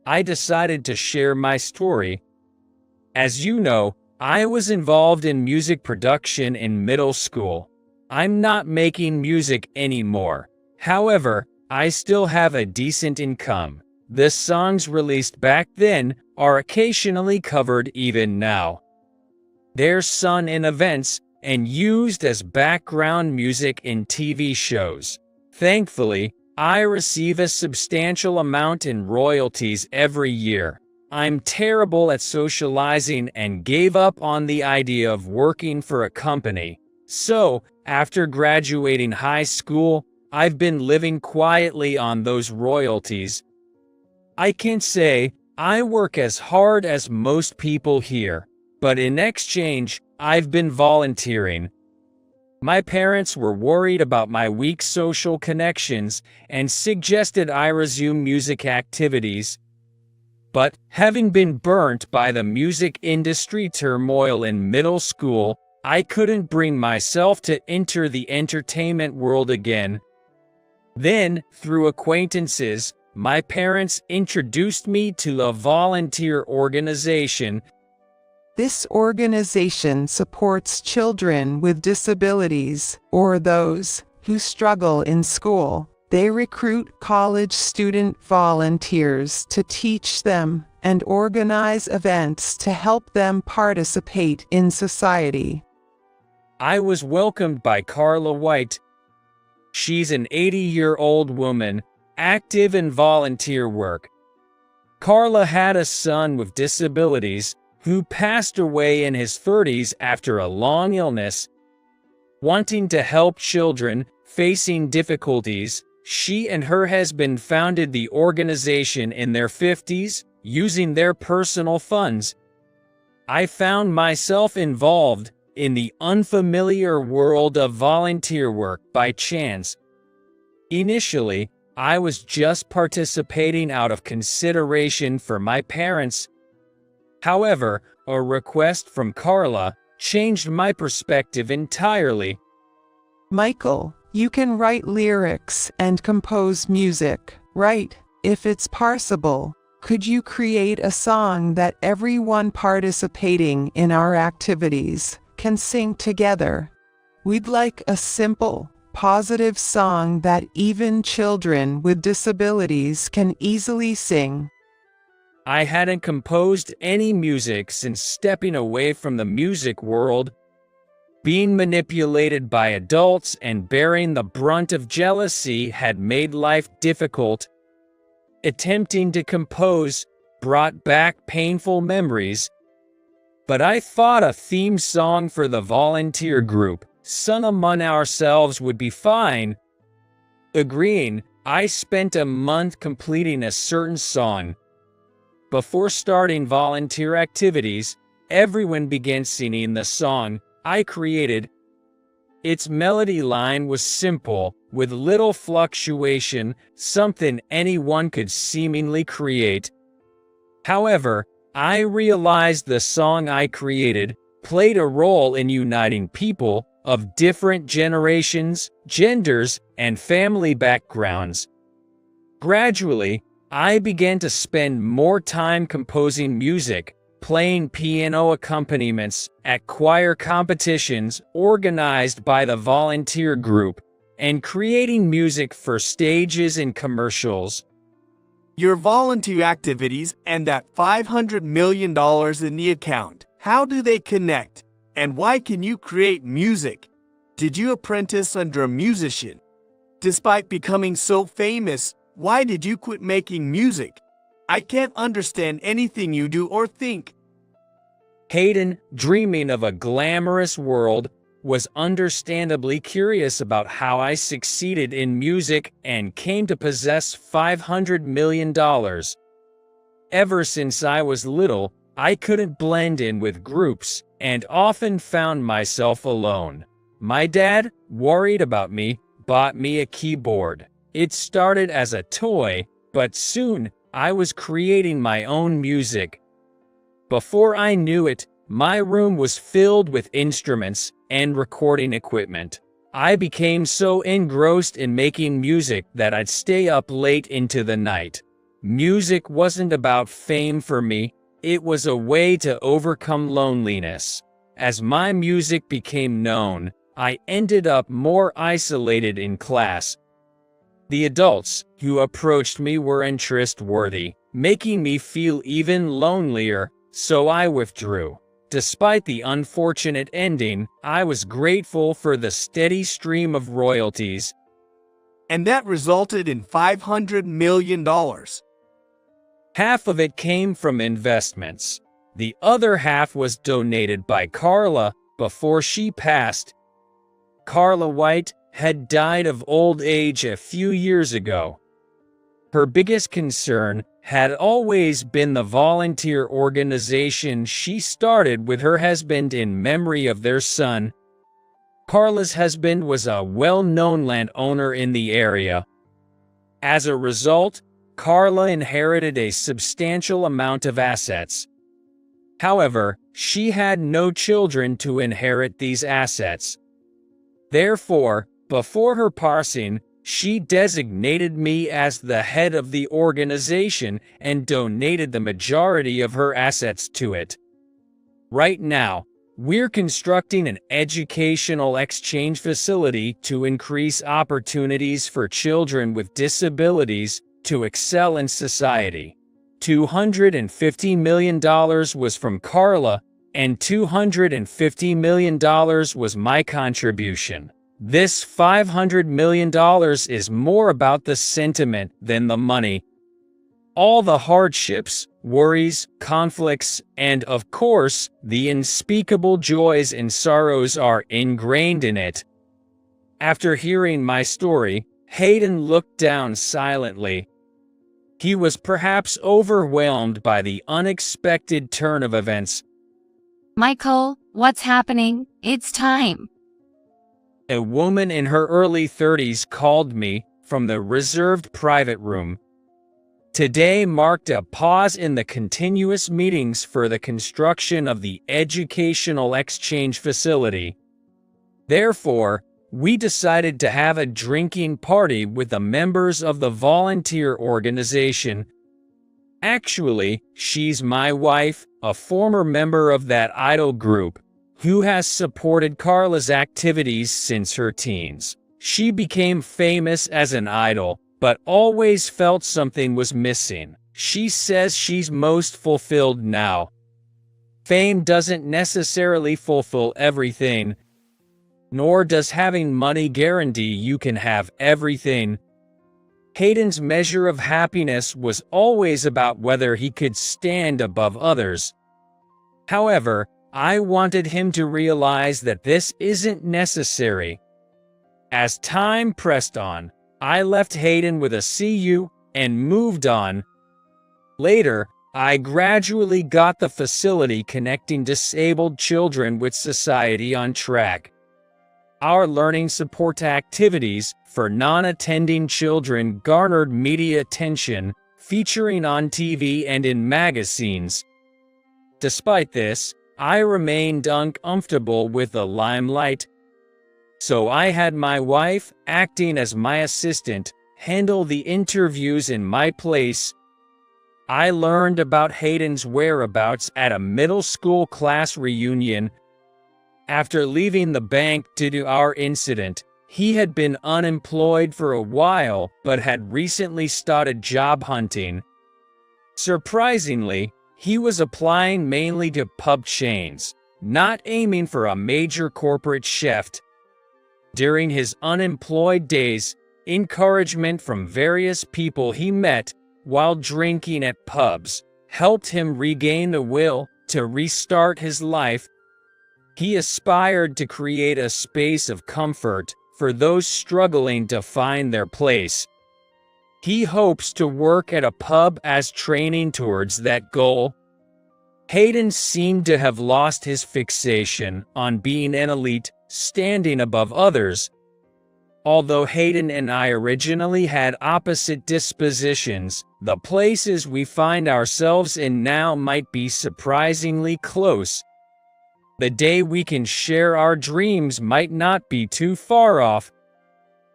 I decided to share my story. As you know, I was involved in music production in middle school. I'm not making music anymore. However, I still have a decent income. The songs released back then are occasionally covered even now. They're sung in events and used as background music in TV shows. Thankfully, I receive a substantial amount in royalties every year. I'm terrible at socializing and gave up on the idea of working for a company. So, after graduating high school, I've been living quietly on those royalties. I can say I work as hard as most people here, but in exchange, I've been volunteering. My parents were worried about my weak social connections and suggested I resume music activities. But, having been burnt by the music industry turmoil in middle school, I couldn't bring myself to enter the entertainment world again. Then, through acquaintances, my parents introduced me to a volunteer organization. This organization supports children with disabilities or those who struggle in school. They recruit college student volunteers to teach them and organize events to help them participate in society. I was welcomed by Carla White. She's an 80-year-old woman, active in volunteer work. Carla had a son with disabilities who passed away in his 30s after a long illness. Wanting to help children facing difficulties, she and her husband founded the organization in their 50s, using their personal funds. I found myself involved in the unfamiliar world of volunteer work by chance. Initially, I was just participating out of consideration for my parents. However, a request from Carla changed my perspective entirely. Michael, you can write lyrics and compose music, right? If it's possible, could you create a song that everyone participating in our activities can sing together? We'd like a simple, positive song that even children with disabilities can easily sing. I hadn't composed any music since stepping away from the music world. Being manipulated by adults and bearing the brunt of jealousy had made life difficult. Attempting to compose brought back painful memories, but I thought a theme song for the volunteer group, sung among ourselves, would be fine. Agreeing, I spent a month completing a certain song. Before starting volunteer activities, everyone began singing the song I created. Its melody line was simple, with little fluctuation, something anyone could seemingly create. However, I realized the song I created played a role in uniting people of different generations, genders, and family backgrounds. Gradually, I began to spend more time composing music, playing piano accompaniments at choir competitions organized by the volunteer group, and creating music for stages and commercials. Your volunteer activities and that $500 million in the account, how do they connect? And why can you create music? Did you apprentice under a musician? Despite becoming so famous, why did you quit making music? I can't understand anything you do or think. Hayden, dreaming of a glamorous world, was understandably curious about how I succeeded in music and came to possess $500 million. Ever since I was little, I couldn't blend in with groups and often found myself alone. My dad, worried about me, bought me a keyboard. It started as a toy, but soon I was creating my own music. Before I knew it, my room was filled with instruments and recording equipment. I became so engrossed in making music that I'd stay up late into the night. Music wasn't about fame for me, it was a way to overcome loneliness. As my music became known, I ended up more isolated in class. The adults who approached me were untrustworthy, making me feel even lonelier, so I withdrew. Despite the unfortunate ending, I was grateful for the steady stream of royalties. And that resulted in $500 million. Half of it came from investments. The other half was donated by Carla before she passed. Carla White had died of old age a few years ago. Her biggest concern had always been the volunteer organization she started with her husband in memory of their son. Carla's husband was a well-known landowner in the area. As a result, Carla inherited a substantial amount of assets. However, she had no children to inherit these assets. Therefore, before her passing, she designated me as the head of the organization and donated the majority of her assets to it. Right now, we're constructing an educational exchange facility to increase opportunities for children with disabilities to excel in society. $250 million was from Carla, and $250 million was my contribution. This $500 million is more about the sentiment than the money. All the hardships, worries, conflicts, and of course, the unspeakable joys and sorrows are ingrained in it. After hearing my story, Hayden looked down silently. He was perhaps overwhelmed by the unexpected turn of events. Michael, what's happening? It's time. A woman in her early 30s called me from the reserved private room. Today marked a pause in the continuous meetings for the construction of the educational exchange facility. Therefore, we decided to have a drinking party with the members of the volunteer organization. Actually, she's my wife, a former member of that idol group, who has supported Carla's activities since her teens. She became famous as an idol, but always felt something was missing. She says she's most fulfilled now. Fame doesn't necessarily fulfill everything. Nor does having money guarantee you can have everything. Hayden's measure of happiness was always about whether he could stand above others. However, I wanted him to realize that this isn't necessary. As time pressed on, I left Hayden with a "see you" and moved on. Later, I gradually got the facility connecting disabled children with society on track. Our learning support activities for non-attending children garnered media attention, featuring on TV and in magazines. Despite this, I remained uncomfortable with the limelight. So I had my wife, acting as my assistant, handle the interviews in my place. I learned about Hayden's whereabouts at a middle school class reunion. After leaving the bank due to our incident, he had been unemployed for a while but had recently started job hunting. Surprisingly, he was applying mainly to pub chains, not aiming for a major corporate shift. During his unemployed days, encouragement from various people he met while drinking at pubs helped him regain the will to restart his life. He aspired to create a space of comfort for those struggling to find their place. He hopes to work at a pub as training towards that goal. Hayden seemed to have lost his fixation on being an elite, standing above others. Although Hayden and I originally had opposite dispositions, the places we find ourselves in now might be surprisingly close. The day we can share our dreams might not be too far off.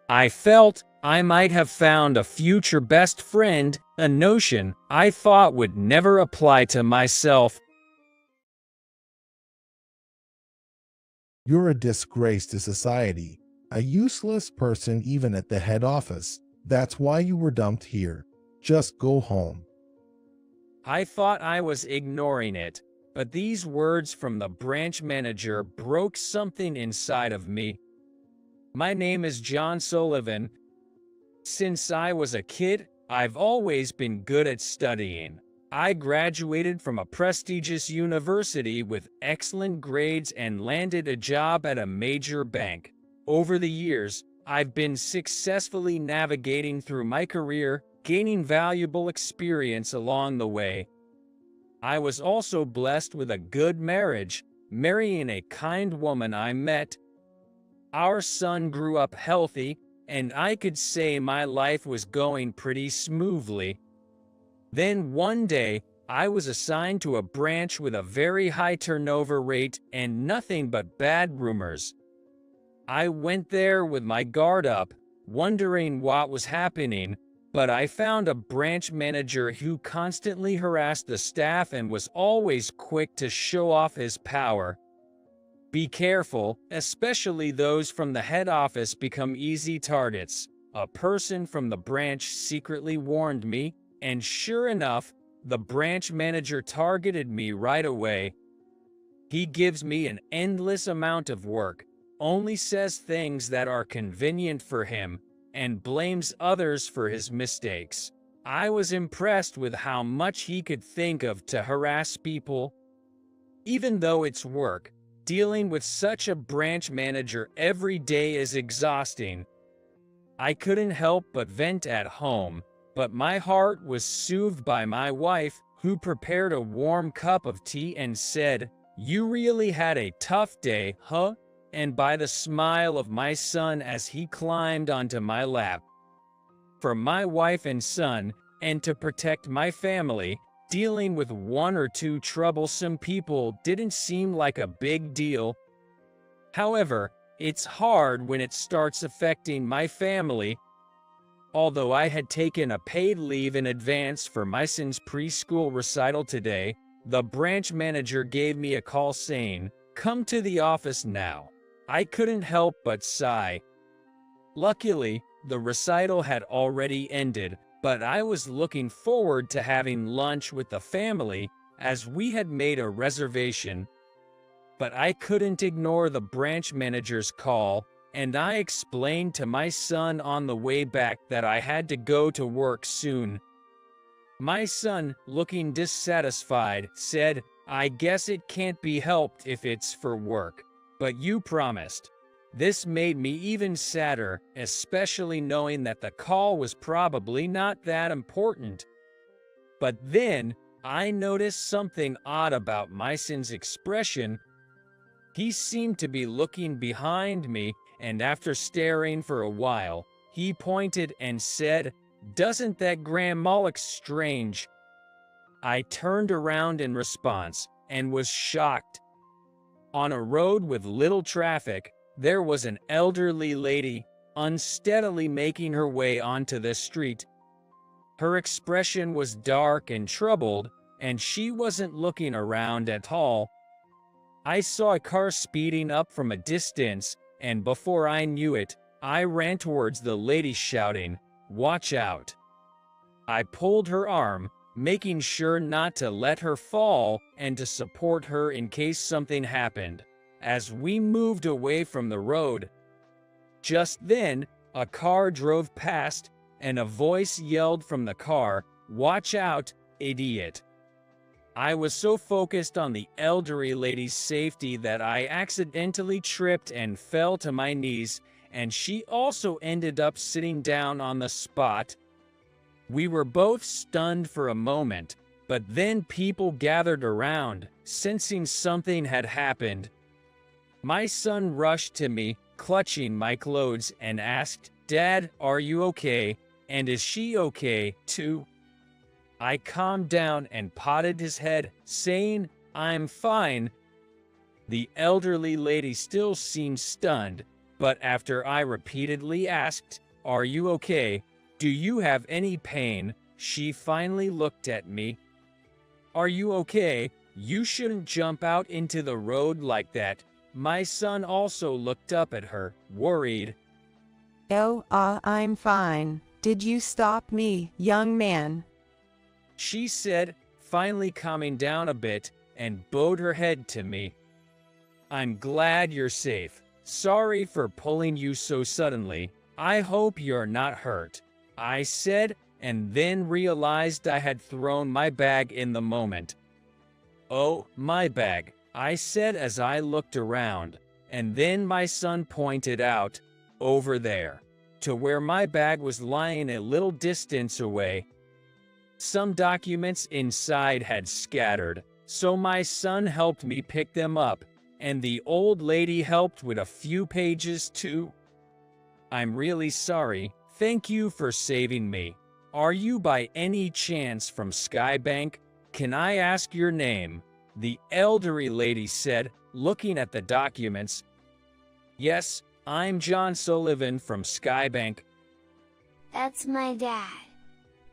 I felt I might have found a future best friend, a notion I thought would never apply to myself. You're a disgrace to society, a useless person even at the head office. That's why you were dumped here. Just go home. I thought I was ignoring it, but these words from the branch manager broke something inside of me. My name is John Sullivan. Since I was a kid, I've always been good at studying. I graduated from a prestigious university with excellent grades and landed a job at a major bank. Over the years, I've been successfully navigating through my career, gaining valuable experience along the way. I was also blessed with a good marriage, marrying a kind woman I met. Our son grew up healthy, and I could say my life was going pretty smoothly. Then one day, I was assigned to a branch with a very high turnover rate and nothing but bad rumors. I went there with my guard up, wondering what was happening, but I found a branch manager who constantly harassed the staff and was always quick to show off his power. Be careful, especially those from the head office become easy targets. A person from the branch secretly warned me, and sure enough, the branch manager targeted me right away. He gives me an endless amount of work, only says things that are convenient for him, and blames others for his mistakes. I was impressed with how much he could think of to harass people. Even though it's work, dealing with such a branch manager every day is exhausting. I couldn't help but vent at home, but my heart was soothed by my wife, who prepared a warm cup of tea and said, "You really had a tough day, huh?" and by the smile of my son as he climbed onto my lap. For my wife and son, and to protect my family, dealing with one or two troublesome people didn't seem like a big deal. However, it's hard when it starts affecting my family. Although I had taken a paid leave in advance for my son's preschool recital today, the branch manager gave me a call saying, "Come to the office now." I couldn't help but sigh. Luckily, the recital had already ended, but I was looking forward to having lunch with the family, as we had made a reservation. but I couldn't ignore the branch manager's call, and I explained to my son on the way back that I had to go to work soon. My son, looking dissatisfied, said, "I guess it can't be helped if it's for work, but you promised." This made me even sadder, especially knowing that the call was probably not that important. But then, I noticed something odd about my son's expression. He seemed to be looking behind me, and after staring for a while, he pointed and said, "Doesn't that grandma look strange?" I turned around in response, and was shocked. On a road with little traffic, there was an elderly lady, unsteadily making her way onto the street. Her expression was dark and troubled, and she wasn't looking around at all. I saw a car speeding up from a distance, and before I knew it, I ran towards the lady shouting, "Watch out!" I pulled her arm, making sure not to let her fall and to support her in case something happened. As we moved away from the road, just then, a car drove past, and a voice yelled from the car, "Watch out, idiot!" I was so focused on the elderly lady's safety that I accidentally tripped and fell to my knees, and she also ended up sitting down on the spot. We were both stunned for a moment, but then people gathered around, sensing something had happened. My son rushed to me, clutching my clothes, and asked, "Dad, are you okay? And is she okay, too?" I calmed down and patted his head, saying, "I'm fine." The elderly lady still seemed stunned, but after I repeatedly asked, "Are you okay? Do you have any pain?" she finally looked at me. "Are you okay? You shouldn't jump out into the road like that." My son also looked up at her, worried. Oh, I'm fine. Did you stop me, young man? She said, finally calming down a bit, and bowed her head to me. "I'm glad you're safe. Sorry for pulling you so suddenly. I hope you're not hurt," I said, and then realized I had thrown my bag in the moment. "Oh, my bag," I said as I looked around, and then my son pointed out, over there, to where my bag was lying a little distance away. Some documents inside had scattered, so my son helped me pick them up, and the old lady helped with a few pages too. "I'm really sorry. Thank you for saving me. Are you by any chance from Skybank? Can I ask your name?" the elderly lady said, looking at the documents. "Yes, I'm John Sullivan from Skybank." "That's my dad.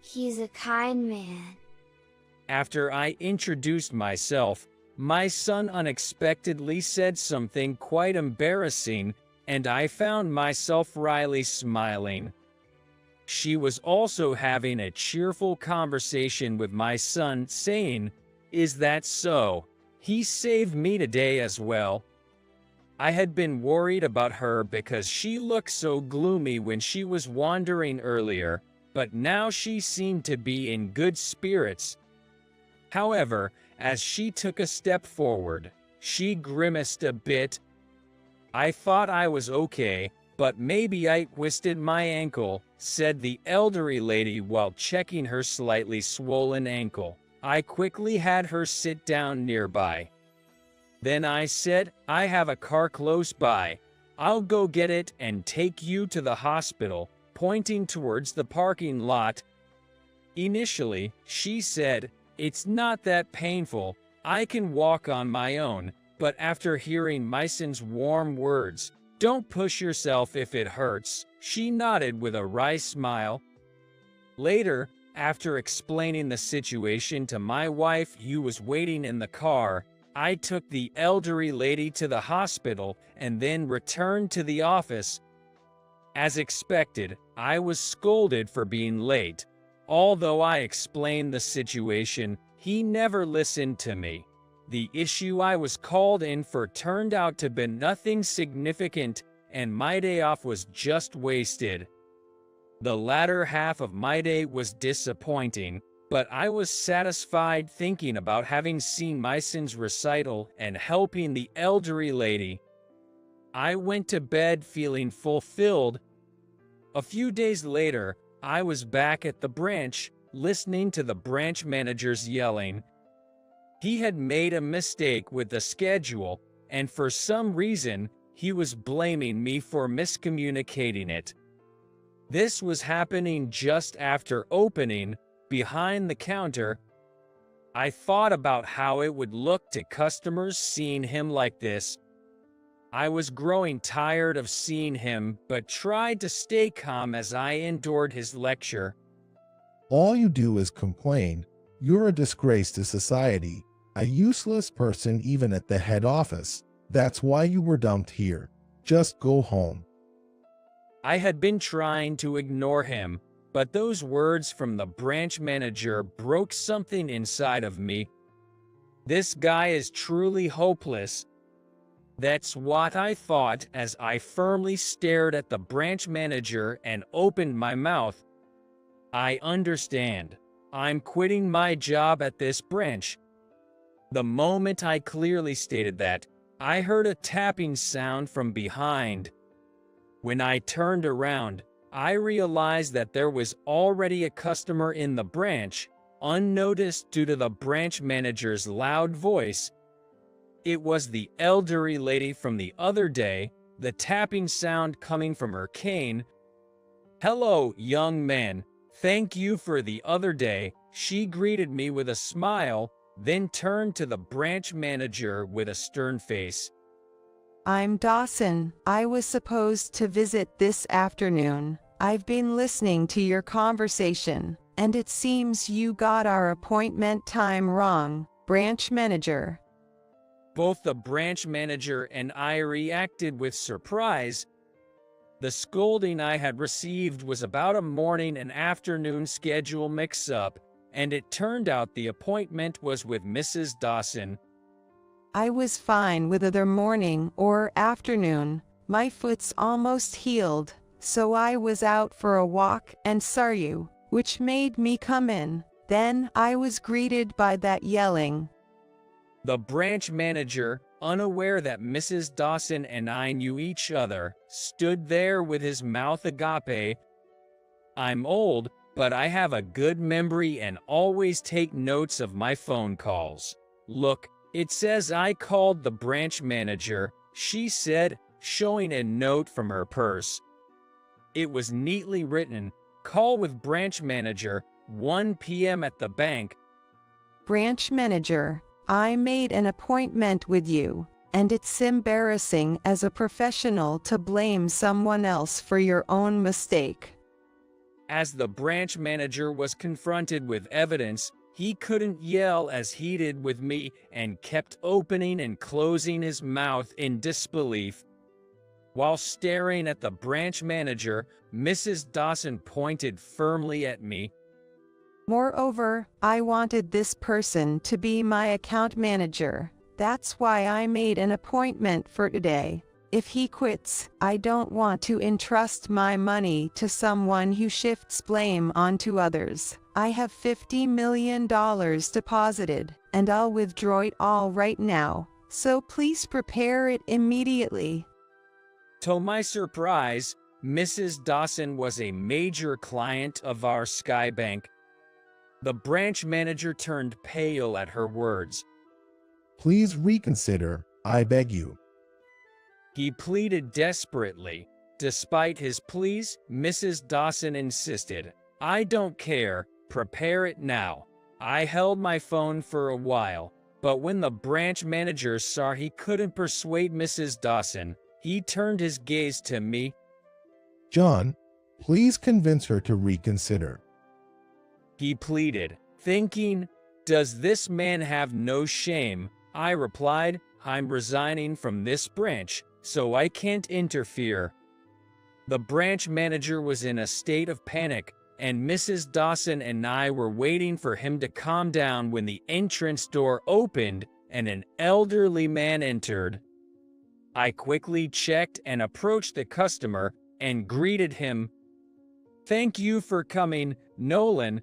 He's a kind man." After I introduced myself, my son unexpectedly said something quite embarrassing, and I found myself wryly smiling. She was also having a cheerful conversation with my son, saying, "Is that so? He saved me today as well." I had been worried about her because she looked so gloomy when she was wandering earlier, but now she seemed to be in good spirits. However, as she took a step forward, she grimaced a bit. "I thought I was okay, but maybe I twisted my ankle," said the elderly lady while checking her slightly swollen ankle. I quickly had her sit down nearby. Then I said, "I have a car close by. I'll go get it and take you to the hospital," pointing towards the parking lot. Initially, she said, "It's not that painful. I can walk on my own," but after hearing my son's warm words, "Don't push yourself if it hurts," she nodded with a wry smile. Later, after explaining the situation to my wife who was waiting in the car, I took the elderly lady to the hospital and then returned to the office. As expected, I was scolded for being late. Although I explained the situation, he never listened to me. The issue I was called in for turned out to be nothing significant, and my day off was just wasted. The latter half of my day was disappointing, but I was satisfied thinking about having seen my son's recital and helping the elderly lady. I went to bed feeling fulfilled. A few days later, I was back at the branch, listening to the branch managers yelling. He had made a mistake with the schedule, and for some reason, he was blaming me for miscommunicating it. This was happening just after opening, behind the counter. I thought about how it would look to customers seeing him like this. I was growing tired of seeing him, but tried to stay calm as I endured his lecture. All you do is complain. You're a disgrace to society, a useless person even at the head office. That's why you were dumped here. Just go home. I had been trying to ignore him, but those words from the branch manager broke something inside of me. This guy is truly hopeless. That's what I thought as I firmly stared at the branch manager and opened my mouth. I understand. I'm quitting my job at this branch. The moment I clearly stated that, I heard a tapping sound from behind. When I turned around, I realized that there was already a customer in the branch, unnoticed due to the branch manager's loud voice. It was the elderly lady from the other day, the tapping sound coming from her cane. "Hello, young man. Thank you for the other day," she greeted me with a smile, then turned to the branch manager with a stern face. I'm Dawson. I was supposed to visit this afternoon. I've been listening to your conversation, and it seems you got our appointment time wrong, branch manager. Both the branch manager and I reacted with surprise. The scolding I had received was about a morning and afternoon schedule mix-up, and it turned out the appointment was with Mrs. Dawson. I was fine with either morning or afternoon. My foot's almost healed, so I was out for a walk and saw you, which made me come in. Then I was greeted by that yelling. The branch manager, unaware that Mrs. Dawson and I knew each other, stood there with his mouth agape. I'm old, but I have a good memory and always take notes of my phone calls. Look, it says I called the branch manager, she said, showing a note from her purse. It was neatly written, "Call with branch manager, 1 p.m. at the bank." Branch manager, I made an appointment with you, and it's embarrassing as a professional to blame someone else for your own mistake. As the branch manager was confronted with evidence, he couldn't yell as he did with me and kept opening and closing his mouth in disbelief. While staring at the branch manager, Mrs. Dawson pointed firmly at me. Moreover, I wanted this person to be my account manager. That's why I made an appointment for today. If he quits, I don't want to entrust my money to someone who shifts blame onto others. I have $50 million deposited, and I'll withdraw it all right now, so please prepare it immediately. To my surprise, Mrs. Dawson was a major client of our Sky Bank. The branch manager turned pale at her words. Please reconsider, I beg you. He pleaded desperately. Despite his pleas, Mrs. Dawson insisted. "I don't care. Prepare it now." I held my phone for a while, but when the branch manager saw he couldn't persuade Mrs. Dawson, he turned his gaze to me. John, please convince her to reconsider. He pleaded, thinking, "Does this man have no shame?" I replied, "I'm resigning from this branch, so I can't interfere." The branch manager was in a state of panic, and Mrs. Dawson and I were waiting for him to calm down when the entrance door opened and an elderly man entered. I quickly checked and approached the customer and greeted him. "Thank you for coming, Nolan."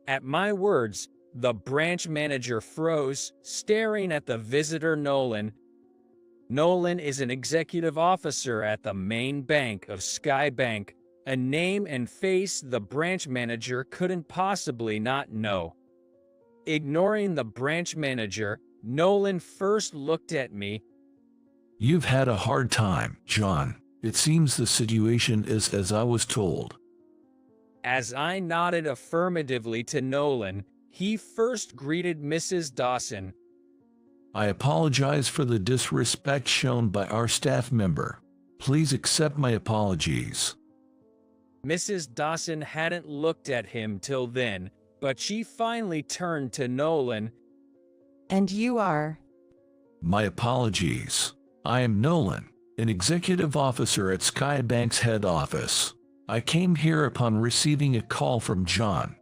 At my words, the branch manager froze, staring at the visitor Nolan. Nolan is an executive officer at the main bank of Sky Bank, a name and face the branch manager couldn't possibly not know. Ignoring the branch manager, Nolan first looked at me. "You've had a hard time, John. It seems the situation is as I was told." As I nodded affirmatively to Nolan, he first greeted Mrs. Dawson. "I apologize for the disrespect shown by our staff member. Please accept my apologies." Mrs. Dawson hadn't looked at him till then, but she finally turned to Nolan. "And you are?" "My apologies. I am Nolan, an executive officer at Skybank's head office. I came here upon receiving a call from John."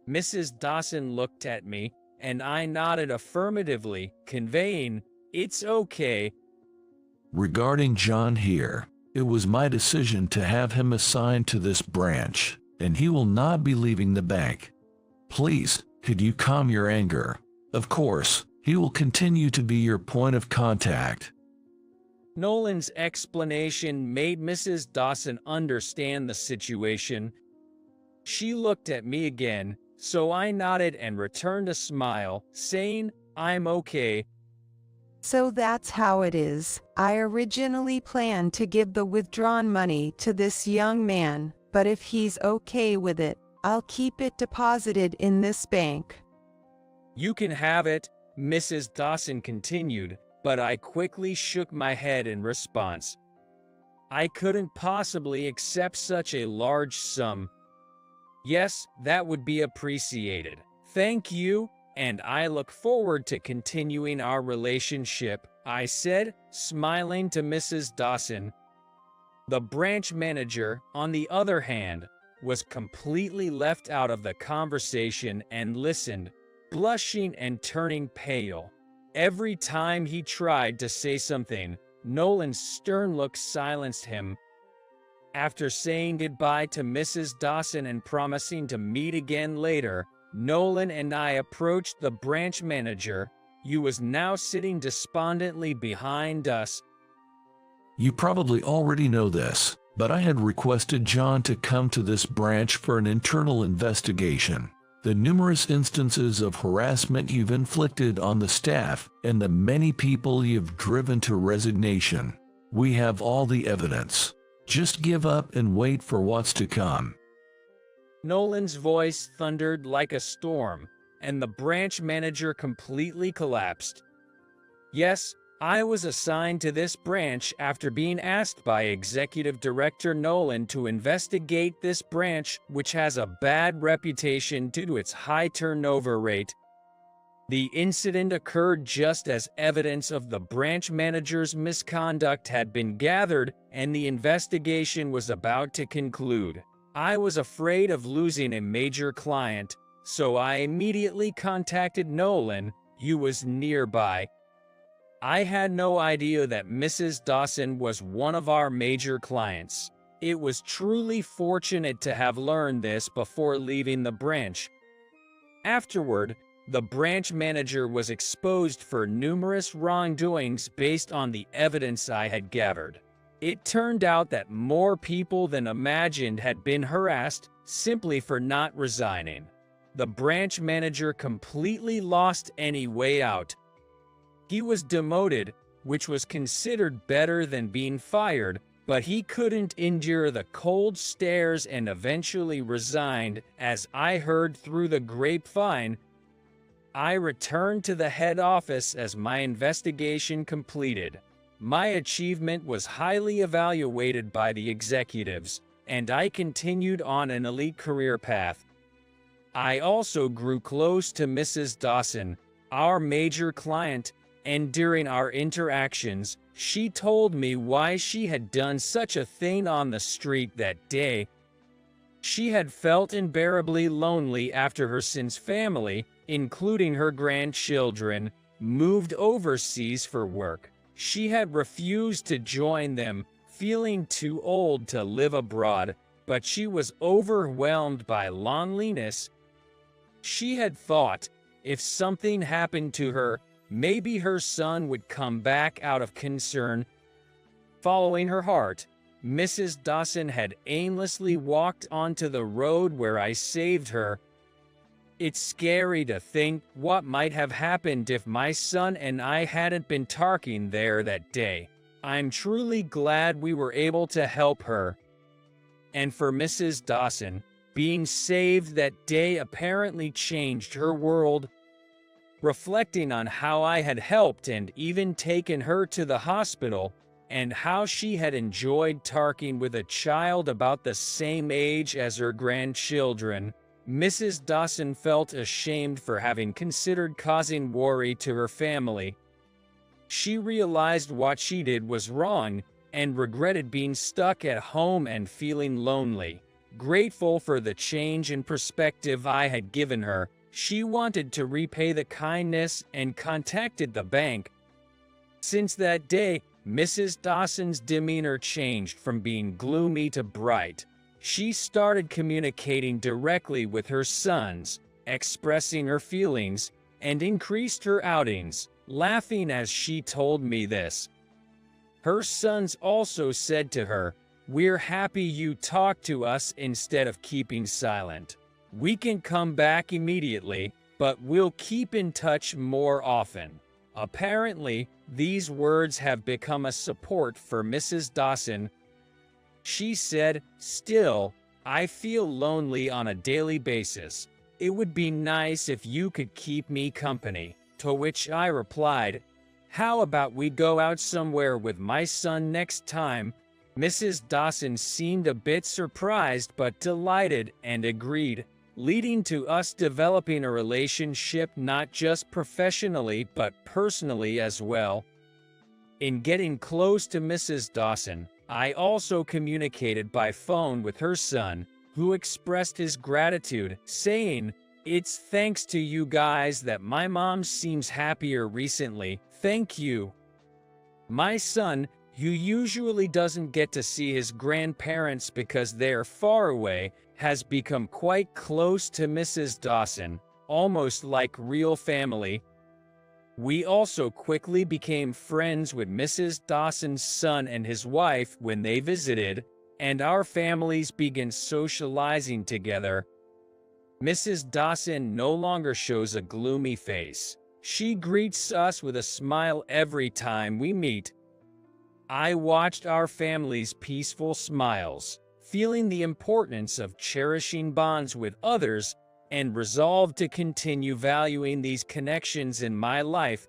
Mrs. Dawson looked at me, and I nodded affirmatively, conveying, "It's okay." "Regarding John here, it was my decision to have him assigned to this branch, and he will not be leaving the bank. Please, could you calm your anger? Of course, he will continue to be your point of contact." Nolan's explanation made Mrs. Dawson understand the situation. She looked at me again, so I nodded and returned a smile, saying, "I'm okay." "So that's how it is. I originally planned to give the withdrawn money to this young man, but if he's okay with it, I'll keep it deposited in this bank." "You can have it," Mrs. Dawson continued, but I quickly shook my head in response. I couldn't possibly accept such a large sum. "Yes, that would be appreciated. Thank you, and I look forward to continuing our relationship," I said, smiling to Mrs. Dawson. The branch manager, on the other hand, was completely left out of the conversation and listened, blushing and turning pale. Every time he tried to say something, Nolan's stern look silenced him. After saying goodbye to Mrs. Dawson and promising to meet again later, Nolan and I approached the branch manager, who was now sitting despondently behind us. "You probably already know this, but I had requested John to come to this branch for an internal investigation. The numerous instances of harassment you've inflicted on the staff and the many people you've driven to resignation. We have all the evidence. Just give up and wait for what's to come." Nolan's voice thundered like a storm, and the branch manager completely collapsed. Yes, I was assigned to this branch after being asked by Executive Director Nolan to investigate this branch, which has a bad reputation due to its high turnover rate. The incident occurred just as evidence of the branch manager's misconduct had been gathered and the investigation was about to conclude. I was afraid of losing a major client, so I immediately contacted Nolan, who was nearby. I had no idea that Mrs. Dawson was one of our major clients. It was truly fortunate to have learned this before leaving the branch. Afterward, the branch manager was exposed for numerous wrongdoings based on the evidence I had gathered. It turned out that more people than imagined had been harassed simply for not resigning. The branch manager completely lost any way out. He was demoted, which was considered better than being fired, but he couldn't endure the cold stares and eventually resigned, as I heard through the grapevine. I returned to the head office as my investigation completed. My achievement was highly evaluated by the executives, and I continued on an elite career path. I also grew close to Mrs. Dawson, our major client, and during our interactions, she told me why she had done such a thing on the street that day. She had felt unbearably lonely after her son's family, including her grandchildren, moved overseas for work. She had refused to join them, feeling too old to live abroad, but she was overwhelmed by loneliness. She had thought, if something happened to her, maybe her son would come back out of concern. Following her heart, Mrs. Dawson had aimlessly walked onto the road where I saved her. It's scary to think what might have happened if my son and I hadn't been talking there that day. I'm truly glad we were able to help her. And for Mrs. Dawson, being saved that day apparently changed her world. Reflecting on how I had helped and even taken her to the hospital, and how she had enjoyed talking with a child about the same age as her grandchildren, Mrs. Dawson felt ashamed for having considered causing worry to her family. She realized what she did was wrong and regretted being stuck at home and feeling lonely. Grateful for the change in perspective I had given her, she wanted to repay the kindness and contacted the bank. Since that day, Mrs. Dawson's demeanor changed from being gloomy to bright. She started communicating directly with her sons, expressing her feelings, and increased her outings, laughing as she told me this. Her sons also said to her, "We're happy you talked to us instead of keeping silent. We can come back immediately, but we'll keep in touch more often." Apparently, these words have become a support for Mrs. Dawson. She said, "Still, I feel lonely on a daily basis. It would be nice if you could keep me company." To which I replied, "How about we go out somewhere with my son next time?" Mrs. Dawson seemed a bit surprised but delighted and agreed, leading to us developing a relationship not just professionally but personally as well. In getting close to Mrs. Dawson, I also communicated by phone with her son, who expressed his gratitude, saying, "It's thanks to you guys that my mom seems happier recently, thank you." My son, who usually doesn't get to see his grandparents because they're far away, has become quite close to Mrs. Dawson, almost like real family. We also quickly became friends with Mrs. Dawson's son and his wife when they visited, and our families began socializing together. Mrs. Dawson no longer shows a gloomy face. She greets us with a smile every time we meet. I watched our family's peaceful smiles, feeling the importance of cherishing bonds with others, and resolved to continue valuing these connections in my life.